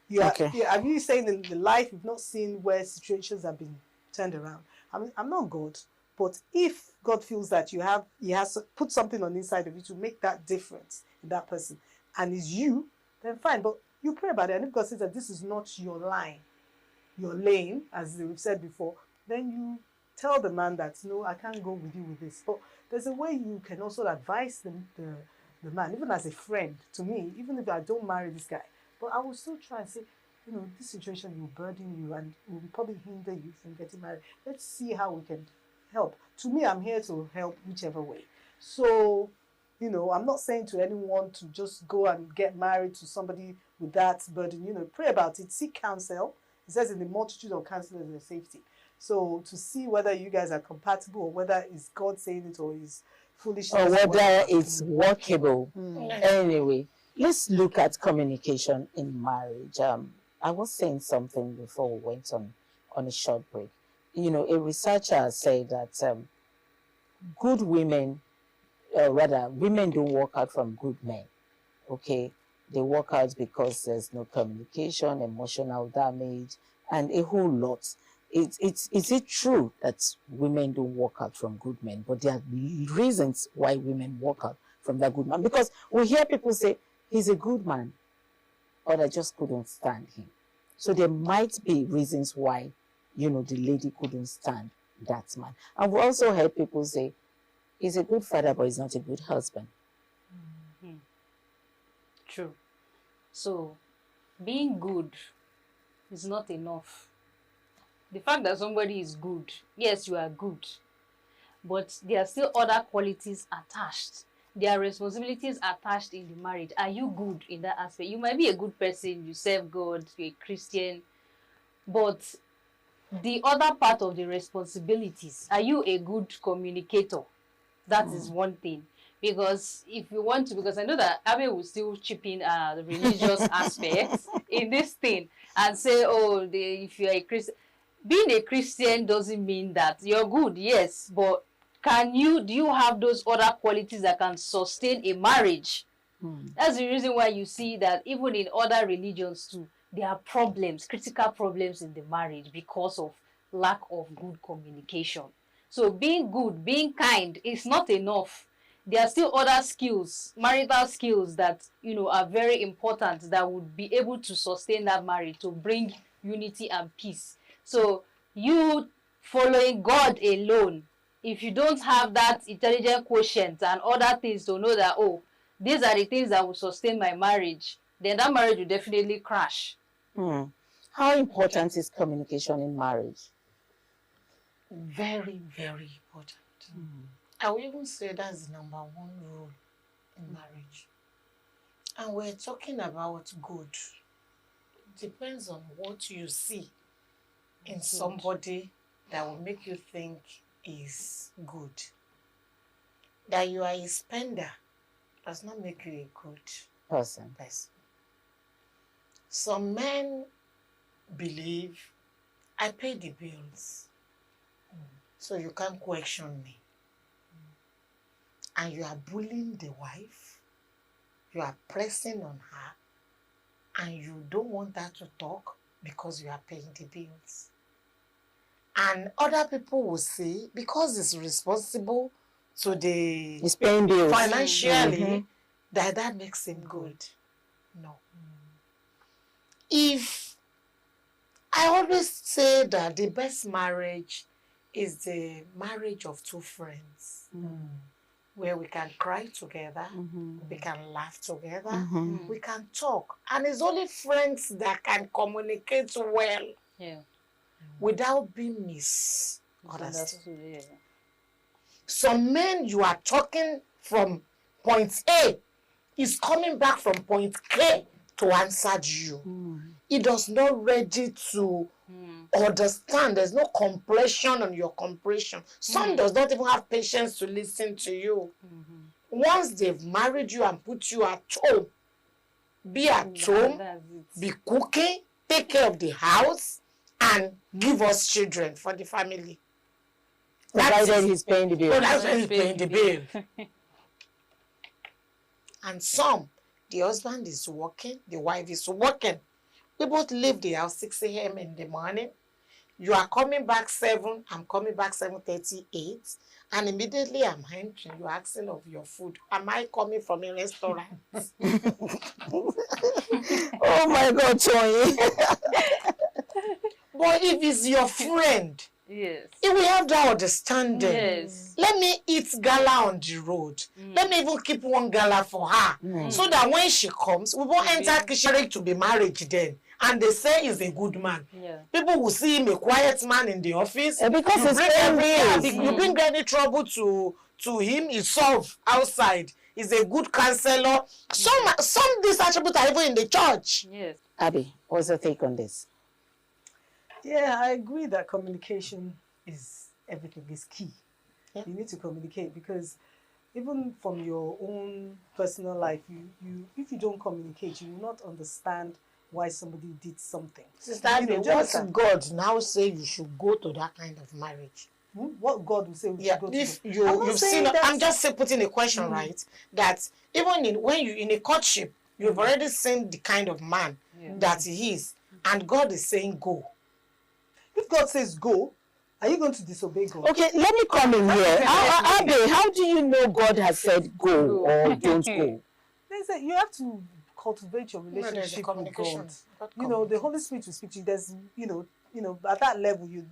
Yeah. Okay. Yeah. Are you saying in the life you've not seen where situations have been turned around? I mean, I'm not God, but if God feels that He has put something on the inside of you to make that difference in that person, and it's you, then fine. But you pray about it, and if God says that this is not your line, your lane, as we've said before, then you tell the man that, no, I can't go with you with this. But there's a way you can also advise the man, even as a friend to me, even if I don't marry this guy. But I will still try and say, you know, this situation will burden you and will probably hinder you from getting married. Let's see how we can help. To me, I'm here to help whichever way. So, you know, I'm not saying to anyone to just go and get married to somebody with that burden. You know, pray about it, seek counsel. It says in the multitude of counselors there's safety. So to see whether you guys are compatible, or whether it's God saying it or is foolishness, or whether it's workable. Anyway, let's look at communication in marriage. I was saying something before we went on a short break. You know, a researcher said that good women, women don't work out from good men. Okay, they work out because there's no communication, emotional damage, and a whole lot. Is it true that women don't work out from good men? But there are reasons why women work out from that good man. Because we hear people say, he's a good man, but I just couldn't stand him. So there might be reasons why, you know, the lady couldn't stand that man. I've also heard people say, he's a good father, but he's not a good husband. Mm-hmm. True. So being good is not enough. The fact that somebody is good, yes, you are good, but there are still other qualities attached. There are responsibilities attached in the marriage. Are you good in that aspect? You might be a good person, you serve God, you're a Christian, but the other part of the responsibilities, are you a good communicator? That is one thing. Because if you want to, because I know that Abe will still chip in the religious aspects in this thing and say, oh, if you're a Christian, being a Christian doesn't mean that you're good, yes, but do you have those other qualities that can sustain a marriage? That's the reason why you see that even in other religions too, there are problems, critical problems in the marriage because of lack of good communication. So being good, being kind is not enough. There are still other skills, marital skills that, are very important that would be able to sustain that marriage, to bring unity and peace. So you following God alone, if you don't have that intelligent quotient and other things to know that, oh, these are the things that will sustain my marriage, then that marriage will definitely crash. How important is communication in marriage? Very, very important. I will even say that's the number one rule in marriage. And we're talking about good. Depends on what you see in somebody that will make you think is good. That you are a spender does not make you a good person. Some men believe I pay the bills, so you can't question me. And you are bullying the wife, you are pressing on her, and you don't want her to talk because you are paying the bills. And other people will say, because it's responsible to the He's paying bills financially, that makes him good. No. If I always say that the best marriage is the marriage of two friends, where we can cry together, we can laugh together, we can talk. And it's only friends that can communicate well without being misunderstood. Some men, you are talking from point A, is coming back from point K to answer you. He does not ready to understand. There's no compression on your compression. Some does not even have patience to listen to you. Once they've married you and put you at home, be at home, be cooking, take care of the house, and give us children for the family. Provided he's paying the bill. Provided he's paying the bill. And some, the husband is working, the wife is working. We both leave the house 6 a.m. in the morning. You are coming back 7, I'm coming back 7:38, and immediately I'm entering, you're asking of your food. Am I coming from a restaurant? Oh my God, Tony. But if it's your friend, if we have that understanding, let me eat gala on the road. Let me even keep one gala for her, so that when she comes, we won't enter kitchen to be married then. And they say he's a good man. People will see him a quiet man in the office. Because you bring any trouble to him, he solve outside. He's a good counselor. Some these attributes are even in the church. Abby, what's your take on this? Yeah, I agree that communication is everything, is key. You need to communicate, because even from your own personal life, if you don't communicate, you will not understand why somebody did something. Sister, what God now say you should go to that kind of marriage? What God will say we should go to? If you've seen, I'm just putting a question, right? That even when you in a courtship, you've already seen the kind of man that he is, and God is saying go. If God says go, are you going to disobey God? Okay, let me come in here. How do you know God has said go or don't go? They say you have to cultivate your relationship with God. You know, the Holy Spirit will speak to you. There's, you know, at that level, you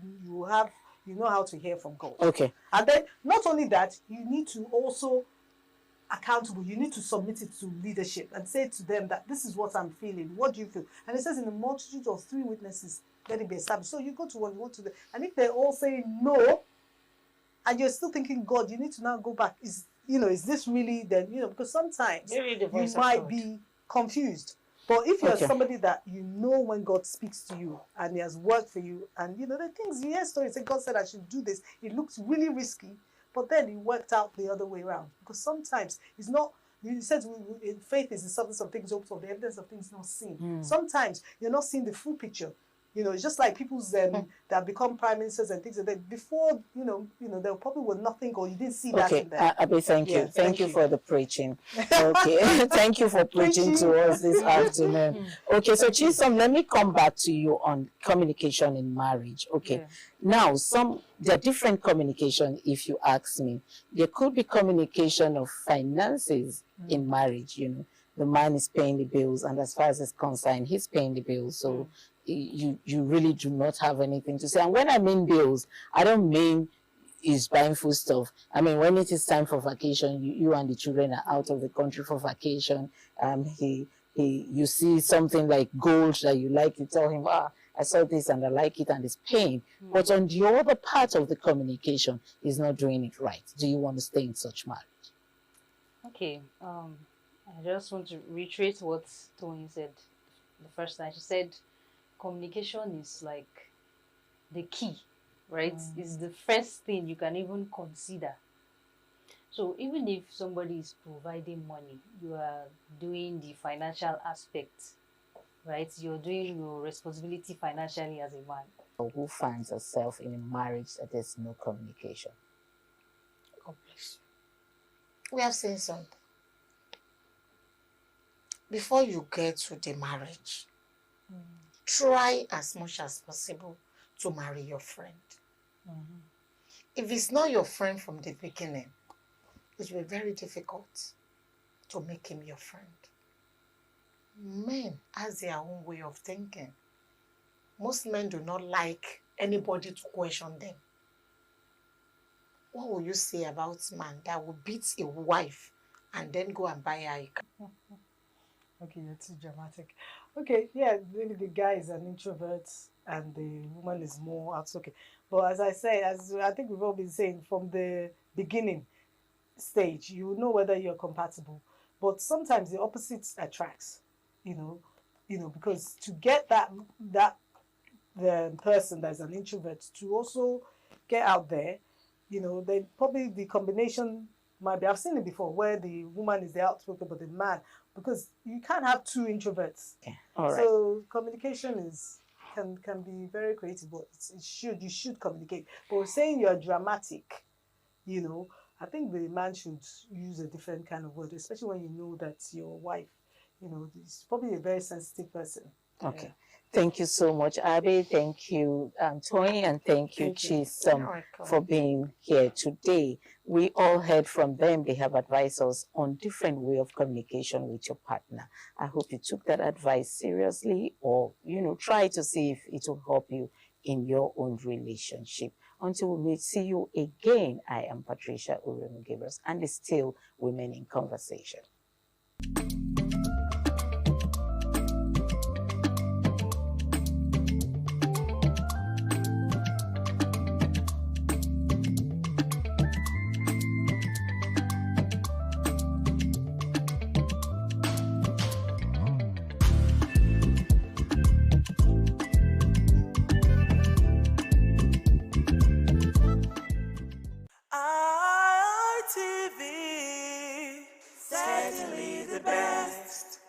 know how to hear from God. Okay. And then not only that, you need to also accountable. You need to submit it to leadership and say to them that this is what I'm feeling. What do you feel? And it says in the multitude of 3 witnesses, let it be established. So you go to one, you go to the, and if they're all saying no, and you're still thinking, God, you need to now go back. Is this really then, because sometimes you might be confused. But if you're somebody that you know when God speaks to you and he has worked for you, and the things you hear stories, say God said I should do this, it looks really risky, But then it worked out the other way around, because sometimes it's not. You said faith is the substance of things hoped for, the evidence of things not seen. Sometimes you're not seeing the full picture. It's just like people's that have become prime ministers and things like that. Before, they probably were nothing, or you didn't see that in them. Abi, thank you. Thank you for the preaching. Okay, thank you for preaching to us this afternoon. Okay, so Chisom, let me come back to you on communication in marriage. Okay, now there are different communication. If you ask me, there could be communication of finances in marriage. The man is paying the bills, and as far as it's concerned, he's paying the bills. So you really do not have anything to say. And when I mean bills, I don't mean he's buying food stuff. I mean, when it is time for vacation, you and the children are out of the country for vacation. You see something like gold that you like, you tell him, I saw this and I like it, and he's paying. But on the other part of the communication, he's not doing it right. Do you want to stay in such marriage? Okay. I just want to reiterate what Tony said the first time. She said communication is like the key, right? It's the first thing you can even consider. So even if somebody is providing money, you are doing the financial aspect, right? You're doing your responsibility financially as a man. Who finds herself in a marriage that there's no communication? God bless you. We have seen something. Before you get to the marriage, try as much as possible to marry your friend. If it's not your friend from the beginning, it will be very difficult to make him your friend. Men has their own way of thinking. Most men do not like anybody to question them. What will you say about man that will beat a wife and then go and buy her a car? Okay, that's too dramatic. Okay, yeah, maybe the guy is an introvert and the woman is more outspoken. But as I say, as I think we've all been saying, from the beginning stage, you know whether you're compatible. But sometimes the opposite attracts, because to get the person that's an introvert to also get out there, then probably the combination might be, I've seen it before, where the woman is the outspoken, but the man, because you can't have two introverts. Okay. All right. So communication can be very creative, but you should communicate. But we're saying you're dramatic, I think the man should use a different kind of word, especially when you know that your wife, is probably a very sensitive person. Okay. Thank you so much, Abi. Thank you, Tony, and thank you, Chisom, for being here today. We all heard from them. They have advised us on different way of communication with your partner. I hope you took that advice seriously, or, try to see if it will help you in your own relationship. Until we see you again, I am Patricia Uremu-Gabriels, and it's still Women in Conversation. RTV, certainly the best.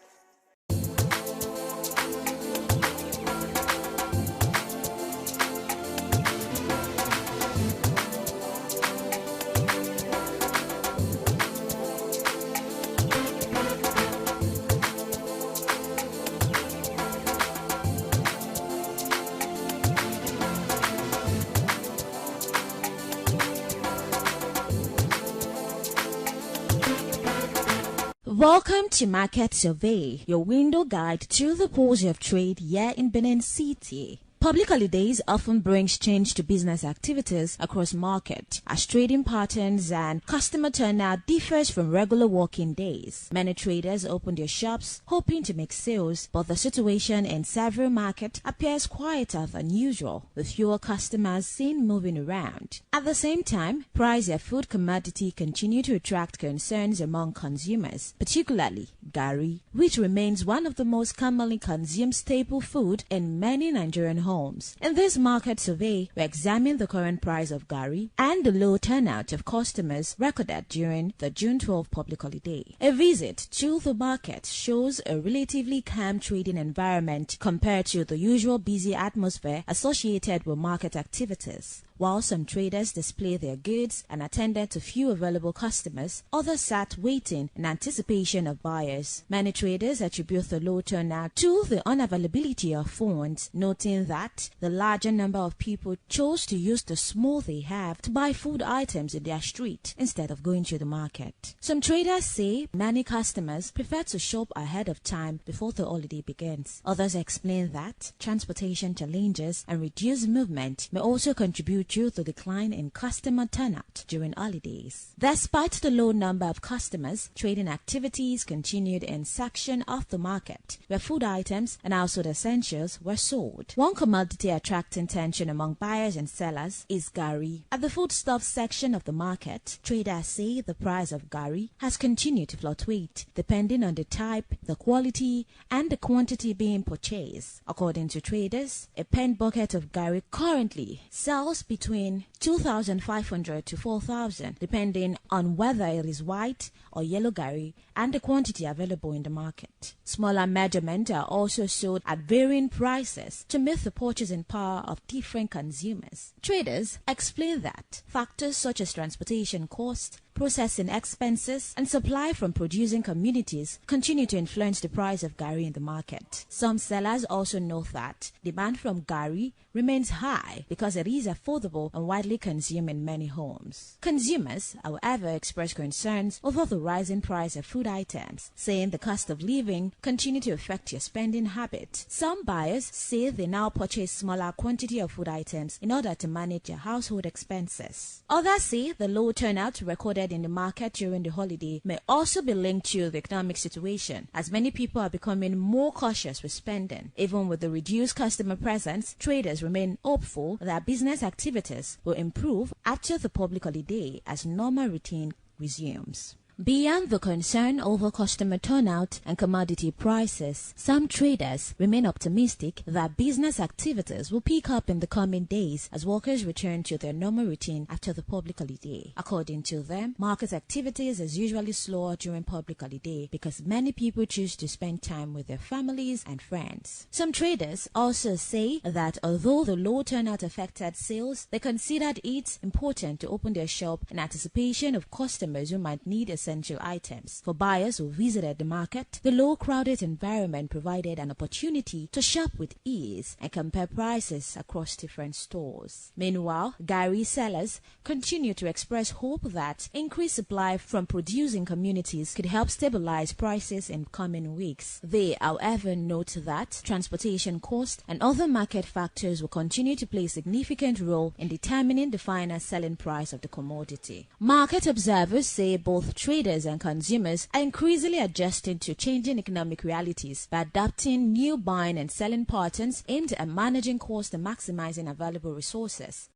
Welcome to Market Survey, your window guide to the pulse of trade here in Benin City. Public holidays often brings change to business activities across market, as trading patterns and customer turnout differs from regular working days. Many traders open their shops hoping to make sales, but the situation in several markets appears quieter than usual, with fewer customers seen moving around. At the same time, price of food commodity continue to attract concerns among consumers, particularly garri, which remains one of the most commonly consumed staple food in many Nigerian homes homes. In this market survey, we examined the current price of gari and the low turnout of customers recorded during the June 12 public holiday. A visit to the market shows a relatively calm trading environment compared to the usual busy atmosphere associated with market activities. While some traders displayed their goods and attended to few available customers, others sat waiting in anticipation of buyers. Many traders attribute the low turnout to the unavailability of funds, noting that the larger number of people chose to use the small they have to buy food items in their street instead of going to the market. Some traders say many customers prefer to shop ahead of time before the holiday begins. Others explain that transportation challenges and reduced movement may also contribute due to the decline in customer turnout during holidays. Despite the low number of customers, trading activities continued in section of the market where food items and household essentials were sold. One commodity attracting tension among buyers and sellers is gari. At the foodstuffs section of the market, traders say the price of gari has continued to fluctuate depending on the type, the quality, and the quantity being purchased. According to traders, a pen bucket of gari currently sells between 2,500 to 4,000 depending on whether it is white or yellow gari and the quantity available in the market. Smaller measurements are also sold at varying prices to meet the purchasing power of different consumers. Traders explain that factors such as transportation cost, processing expenses, and supply from producing communities continue to influence the price of gari in the market. Some sellers also note that demand from gari remains high because it is affordable and widely consumed in many homes. Consumers, however, express concerns over the rising price of food items, saying the cost of living continue to affect your spending habits. Some buyers say they now purchase smaller quantity of food items in order to manage their household expenses. Others say the low turnout recorded in the market during the holiday may also be linked to the economic situation, as many people are becoming more cautious with spending. Even with the reduced customer presence, traders remain hopeful that business activities will improve after the public holiday as normal routine resumes. Beyond the concern over customer turnout and commodity prices, some traders remain optimistic that business activities will pick up in the coming days as workers return to their normal routine after the public holiday. According to them, market activities is usually slower during public holiday because many people choose to spend time with their families and friends. Some traders also say that although the low turnout affected sales, they considered it important to open their shop in anticipation of customers who might need essential items. For buyers who visited the market, the low crowded environment provided an opportunity to shop with ease and compare prices across different stores. Meanwhile, gari sellers continue to express hope that increased supply from producing communities could help stabilize prices in coming weeks. They, however, note that transportation costs and other market factors will continue to play a significant role in determining the final selling price of the commodity. Market observers say both traders and consumers are increasingly adjusting to changing economic realities by adapting new buying and selling patterns aimed at managing costs and maximizing available resources.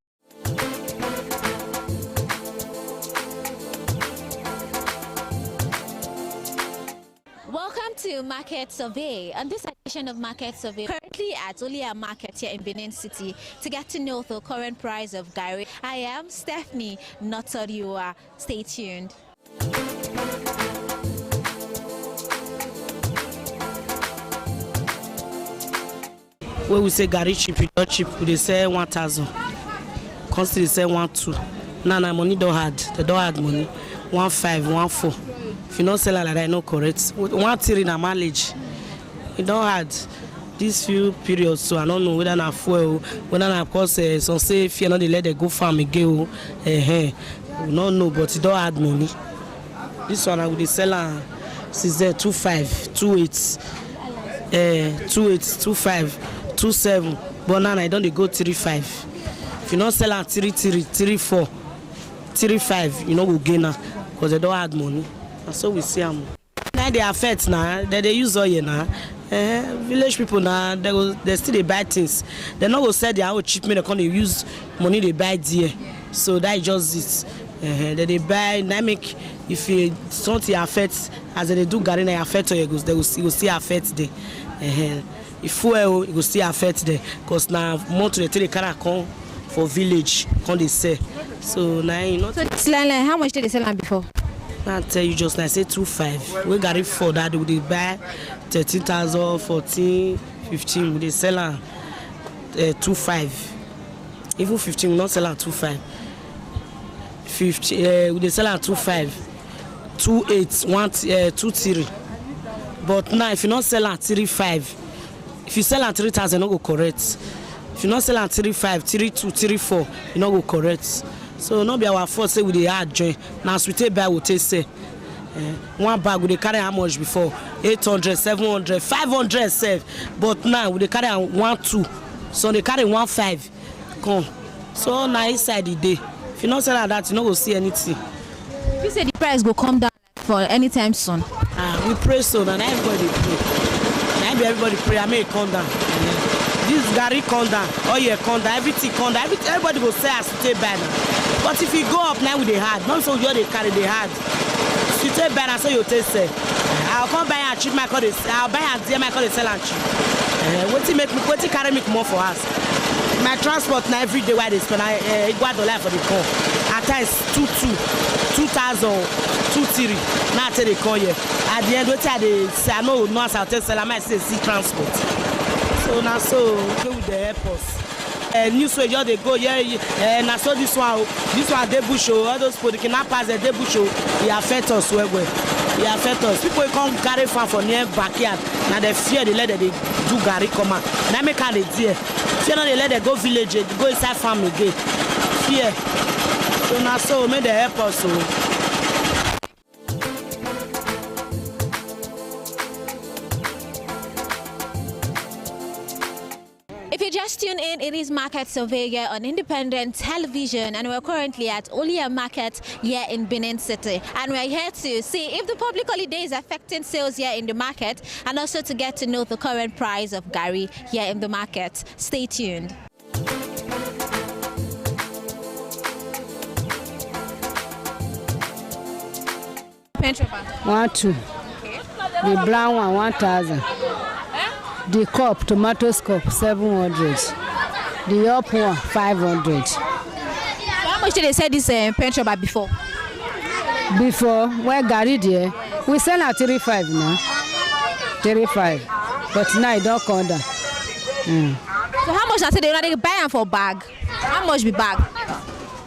Welcome to Market Survey. On this edition of Market Survey, currently at Olia Market here in Benin City to get to know the current price of gari. I am Stephanie Notoriua. Stay tuned. When we say gari cheap, we don't cheap. We say 1,000. Constantly say 1,200. Now money don't hard. They don't hard money. 1,500, 1,400. If you don't sell like that, no correct. 1,300 in a mileage. We don't hard. These few periods, so I don't know whether na fuel, whether na cause some say if you know they let them go farm again. We don't know, but it don't hard money. This one I will sell since there 2,500, 2,800, 2,800, 2,500, 2,700. But now I don't go 3,500. If you don't sell at 3,300, 3,400, 3,500, you know we'll gain now because they don't add money. And so we see them. Now they affect now, they use oil now. Village people now, they still they buy things. They not go sell their own cheap money, they can't use money they buy there. So that is just it. They buy, now make if something affects as they do garden affect oil, they will still affect the. If fuel, it go still affect them. Because now more to the carry come for village, come they sell. So now you know. So this line, how much did they sell before? I tell you just now, I say 2.5. We got it for that. We they buy 13,000, 14, 15. We they sell 2.5. Even 15, we not sell 2.5. 50. We they sell 2.5. 2.8, 2.3. But now if you not sell at 3.5, if you sell at 3,000, you not go correct. If you not sell at 3.5, 3.2, 3.4, you not go correct. So not be our fault say we dey hard join. Now as we take buy we take sell. One bag we dey carry how much before? 800, 700, 500 sef. But now we dey carry 1.2. So they carry 1.5. Come. So now inside the day. If you not sell like that, you not go see anything. You say the price go come down for anytime soon. We pray so and everybody pray. Now everybody pray. I may come down. This Gary come down, oil come down, everything come down. Everybody go say as stay bad now. But if you go up now with the hard, not so you they carry the hard. If you take bad, so you take say. I'll come buy and cheap my call. I'll buy and dear my call sell and cheap. What make me? What carry me more for us? My transport now every day why they spend $1 for the car. At times 2,000, 2,3. Now tell they come here. At the end, what they say, I know no I'll tell sell. I might say see transport. So now so go with the airports. News way they go now so this one they bush all those people they cannot pass the they bush it affect us well. It affect us. People come carry farm for near backyard. Now they fear they let they do Gary come out. Now make an idea. Fear now they let they go village, go inside farm again. Fear. So now so make the airport so. If you just tune in, it is Market Surveyor on Independent Television, and we're currently at Olia Market here in Benin City. And we're here to see if the public holiday is affecting sales here in the market, and also to get to know the current price of Gary here in the market. Stay tuned. One, two. Okay. The brown one, 1,000. The cup, tomatoes cup, 700. The up one, 500. So how much did they sell this petrol bar before? Before, where Gary there, we sell at 35 now. 35. But now it don't come down. So how much they already buy them for bag? How much be bag?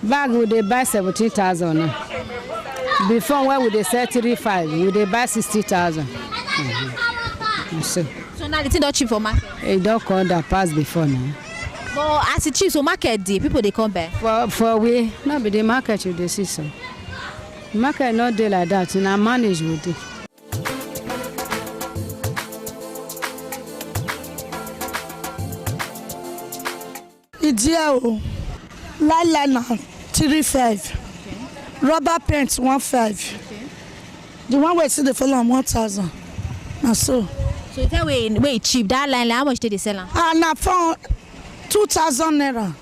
Bag would they buy 17,000 now. Before where would they sell 35? Would they buy 60,000? So now the thing don't cheap for market? It don't come down past before now. But as it cheap, so market day, people they come back? For we, not be the market you they see so. Market not day like that, and I manage with it. It's here, liner 3.5, rubber pants 1.5. The one we see the fellow on 1,000. Now so. So that way cheap. That line, how much did they sell? Now for 2,000 naira,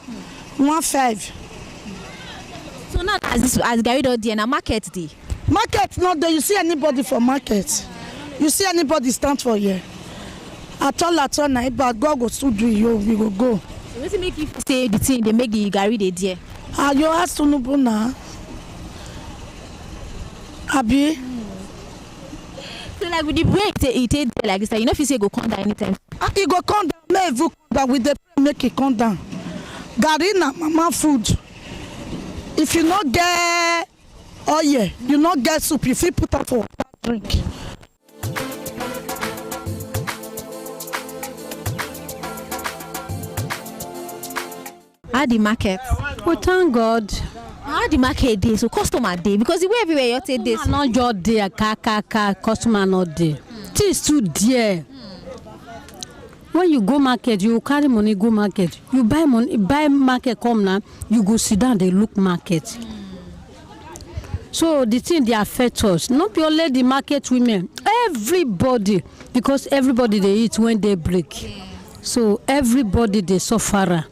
1.5. So now as Gary don't there, now market day. Market not there. You see anybody for market? You see anybody stand for here? At all now, but God go still do you. We go go. So what make you say the thing they make the Gary they there? You ask to know now. Abi. So like with the way it there like this, you know if you say go come down anytime. It go come down. May you come down with the make it come down. Gary na mama food. If you not get oil, you not get soup. You fit put up for drink. How the market? We thank God. How the market day? So customer day because the way everywhere you take this. Not just there, customer not there. Things too dear. When you go market, you carry money go market. You buy money, buy market come now. You go sit down, they look market. So the thing they affect us. Not only the market women, everybody, because everybody they eat when they break. So everybody they suffer.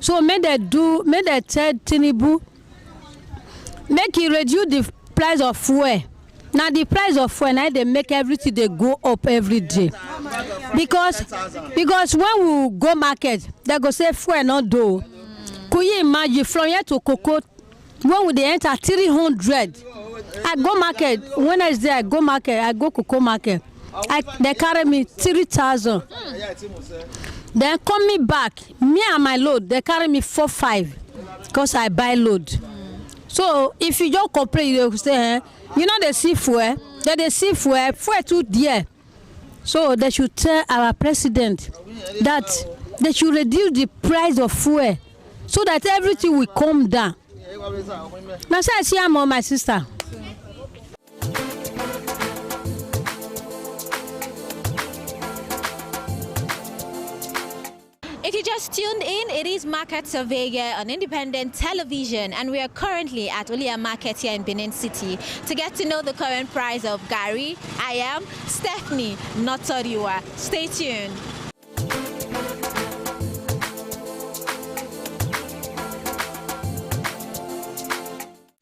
So may they tell Tinubu, make it reduce the price of fuel. Now the price of fuel, now they make everything they go up every day. Because when we go market, they go say fuel not do. Could you imagine from here to Cocoa when we dey enter 300? I go market when I say I go market, I go Cocoa market. They carry me 3,000. Then come me back, me and my load, they carry me 4-5 because I buy load. So if you just complain, you say, you know they see fuel, they see fuel too dear. So they should tell our president that they should reduce the price of fuel so that everything will come down. Now say I see I'm on my sister. If you just tuned in, it is Market Surveyor on independent television, and we are currently at Olia Market here in Benin City to get to know the current price of Gari. I am Stephanie Notoriwa. Stay tuned.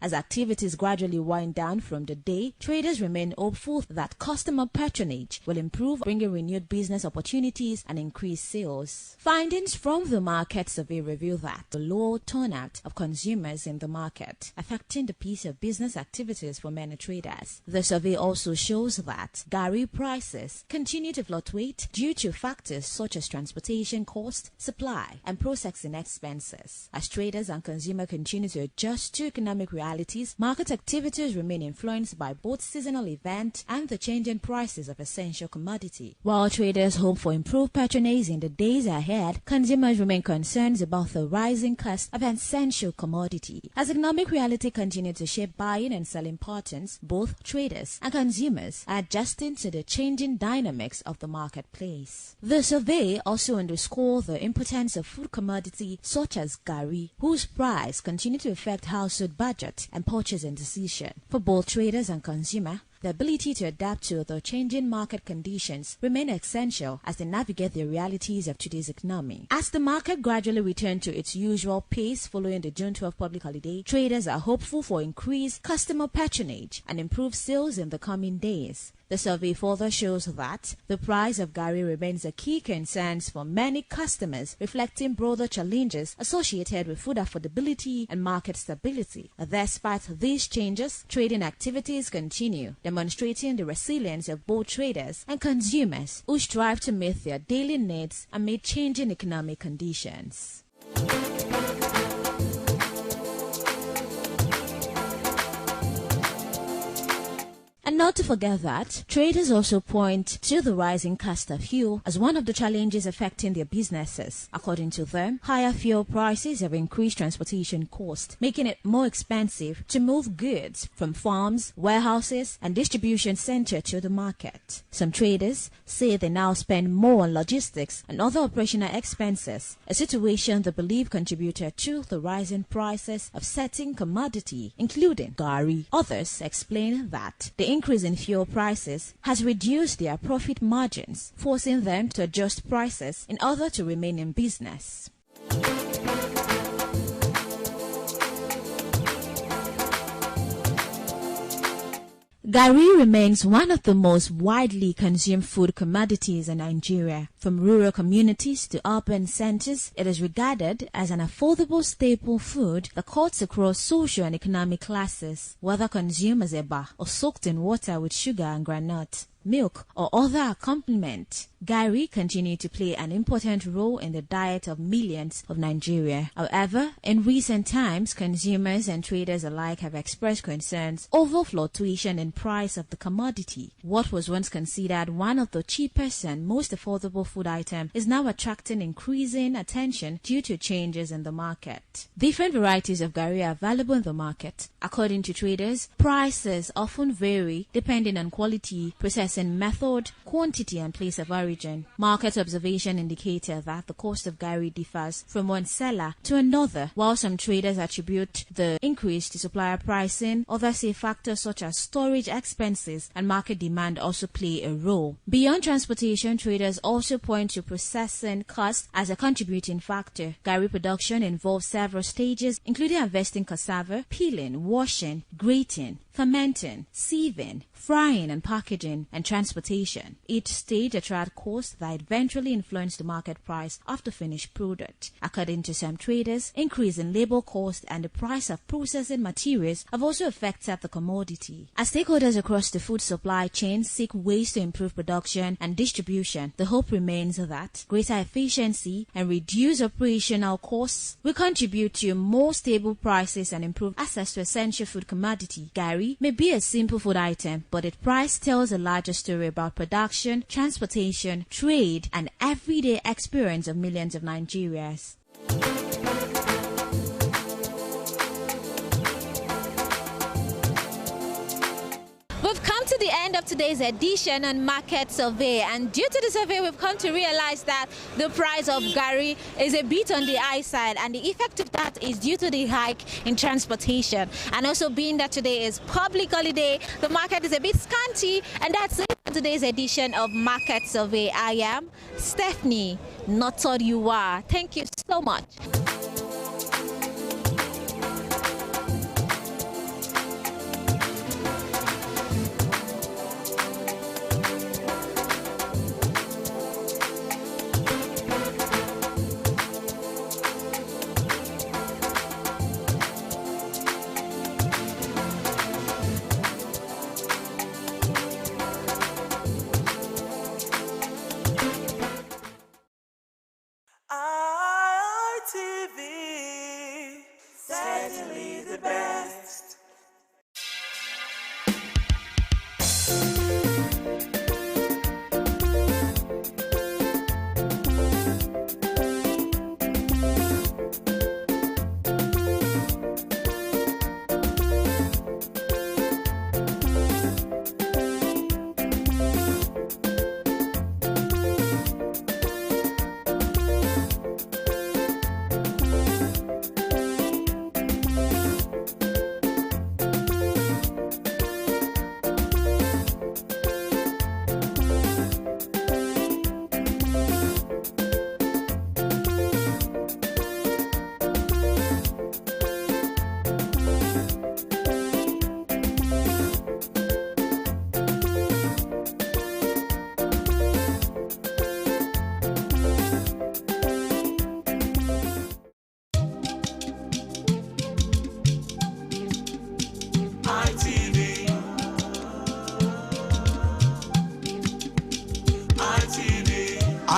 As activities gradually wind down from the day, traders remain hopeful that customer patronage will improve, bringing renewed business opportunities and increased sales. Findings from the market survey reveal that the low turnout of consumers in the market affecting the pace of business activities for many traders. The survey also shows that Gari prices continue to fluctuate due to factors such as transportation cost, supply, and processing expenses. As traders and consumers continue to adjust to economic realities, market activities remain influenced by both seasonal events and the changing prices of essential commodity. While traders hope for improved patronage in the days ahead, consumers remain concerned about the rising cost of essential commodity. As economic reality continues to shape buying and selling patterns, both traders and consumers are adjusting to the changing dynamics of the marketplace. The survey also underscores the importance of food commodity such as Gari, whose price continue to affect household budget and purchasing decision. For both traders and consumer, the ability to adapt to the changing market conditions remain essential as they navigate the realities of today's economy. As the market gradually returns to its usual pace following the June 12 public holiday, traders are hopeful for increased customer patronage and improved sales in the coming days. The survey further shows that the price of Gari remains a key concern for many customers, reflecting broader challenges associated with food affordability and market stability. Despite these changes, trading activities continue, demonstrating the resilience of both traders and consumers who strive to meet their daily needs amid changing economic conditions. And not to forget that, traders also point to the rising cost of fuel as one of the challenges affecting their businesses. According to them, higher fuel prices have increased transportation costs, making it more expensive to move goods from farms, warehouses, and distribution centers to the market. Some traders say they now spend more on logistics and other operational expenses, a situation they believe contributed to the rising prices of certain commodity, including Gari. Others explain that the increase in fuel prices has reduced their profit margins, forcing them to adjust prices in order to remain in business. Gari remains one of the most widely consumed food commodities in Nigeria. From rural communities to urban centers, it is regarded as an affordable staple food that cuts across social and economic classes, whether consumed as eba or soaked in water with sugar and groundnut, milk, or other accompaniment. Gari continue to play an important role in the diet of millions of Nigeria. However, in recent times, consumers and traders alike have expressed concerns over fluctuation in price of the commodity. What was once considered one of the cheapest and most affordable food items is now attracting increasing attention due to changes in the market. Different varieties of Gari are available in the market. According to traders, prices often vary depending on quality, processing method, quantity, and place of origin. Market observation indicated that the cost of Gari differs from one seller to another. While some traders attribute the increase to supplier pricing, others say factors such as storage expenses and market demand also play a role. Beyond transportation, traders also point to processing costs as a contributing factor. Gari production involves several stages, including harvesting cassava, peeling, washing, grating, fermenting, sieving, frying, and packaging, and and transportation. Each stage attract costs that eventually influence the market price of the finished product. According to some traders, increase in labor cost and the price of processing materials have also affected the commodity. As stakeholders across the food supply chain seek ways to improve production and distribution, the hope remains that greater efficiency and reduced operational costs will contribute to more stable prices and improve access to essential food commodity. Gari may be a simple food item, but its price tells a larger story about production, transportation, trade, and everyday experience of millions of Nigerians. We've come to the end of today's edition on Market Survey, and due to the survey we've come to realize that the price of Gari is a bit on the high side, and the effect of that is due to the hike in transportation. And also being that today is public holiday, the market is a bit scanty, and that's it for today's edition of Market Survey. I am Stephanie Notoriuwa. Thank you so much. ITV, certainly the best.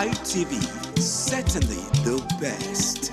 ITV, certainly the best.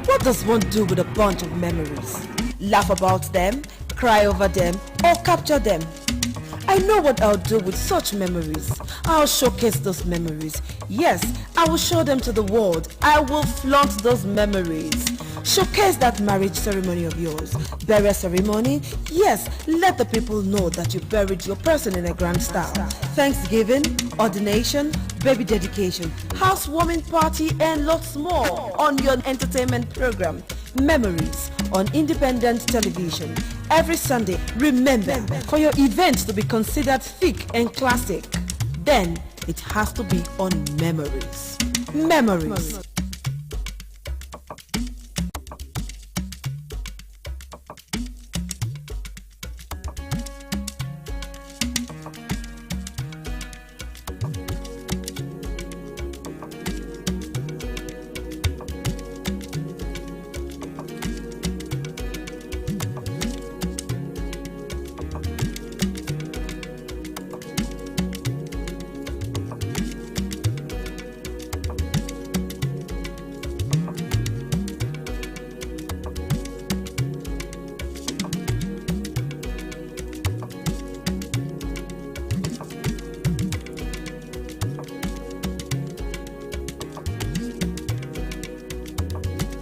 What does one do with a bunch of memories? Laugh about them, cry over them, or capture them? I know what I'll do with such memories. I'll showcase those memories. Yes, I will show them to the world. I will flaunt those memories. Showcase that marriage ceremony of yours. Burial ceremony? Yes, let the people know that you buried your person in a grand style. Thanksgiving, ordination, baby dedication, housewarming party, and lots more on your entertainment program, Memories, on Independent Television. Every Sunday, remember, for your event to be considered thick and classic, then it has to be on Memories. Memories.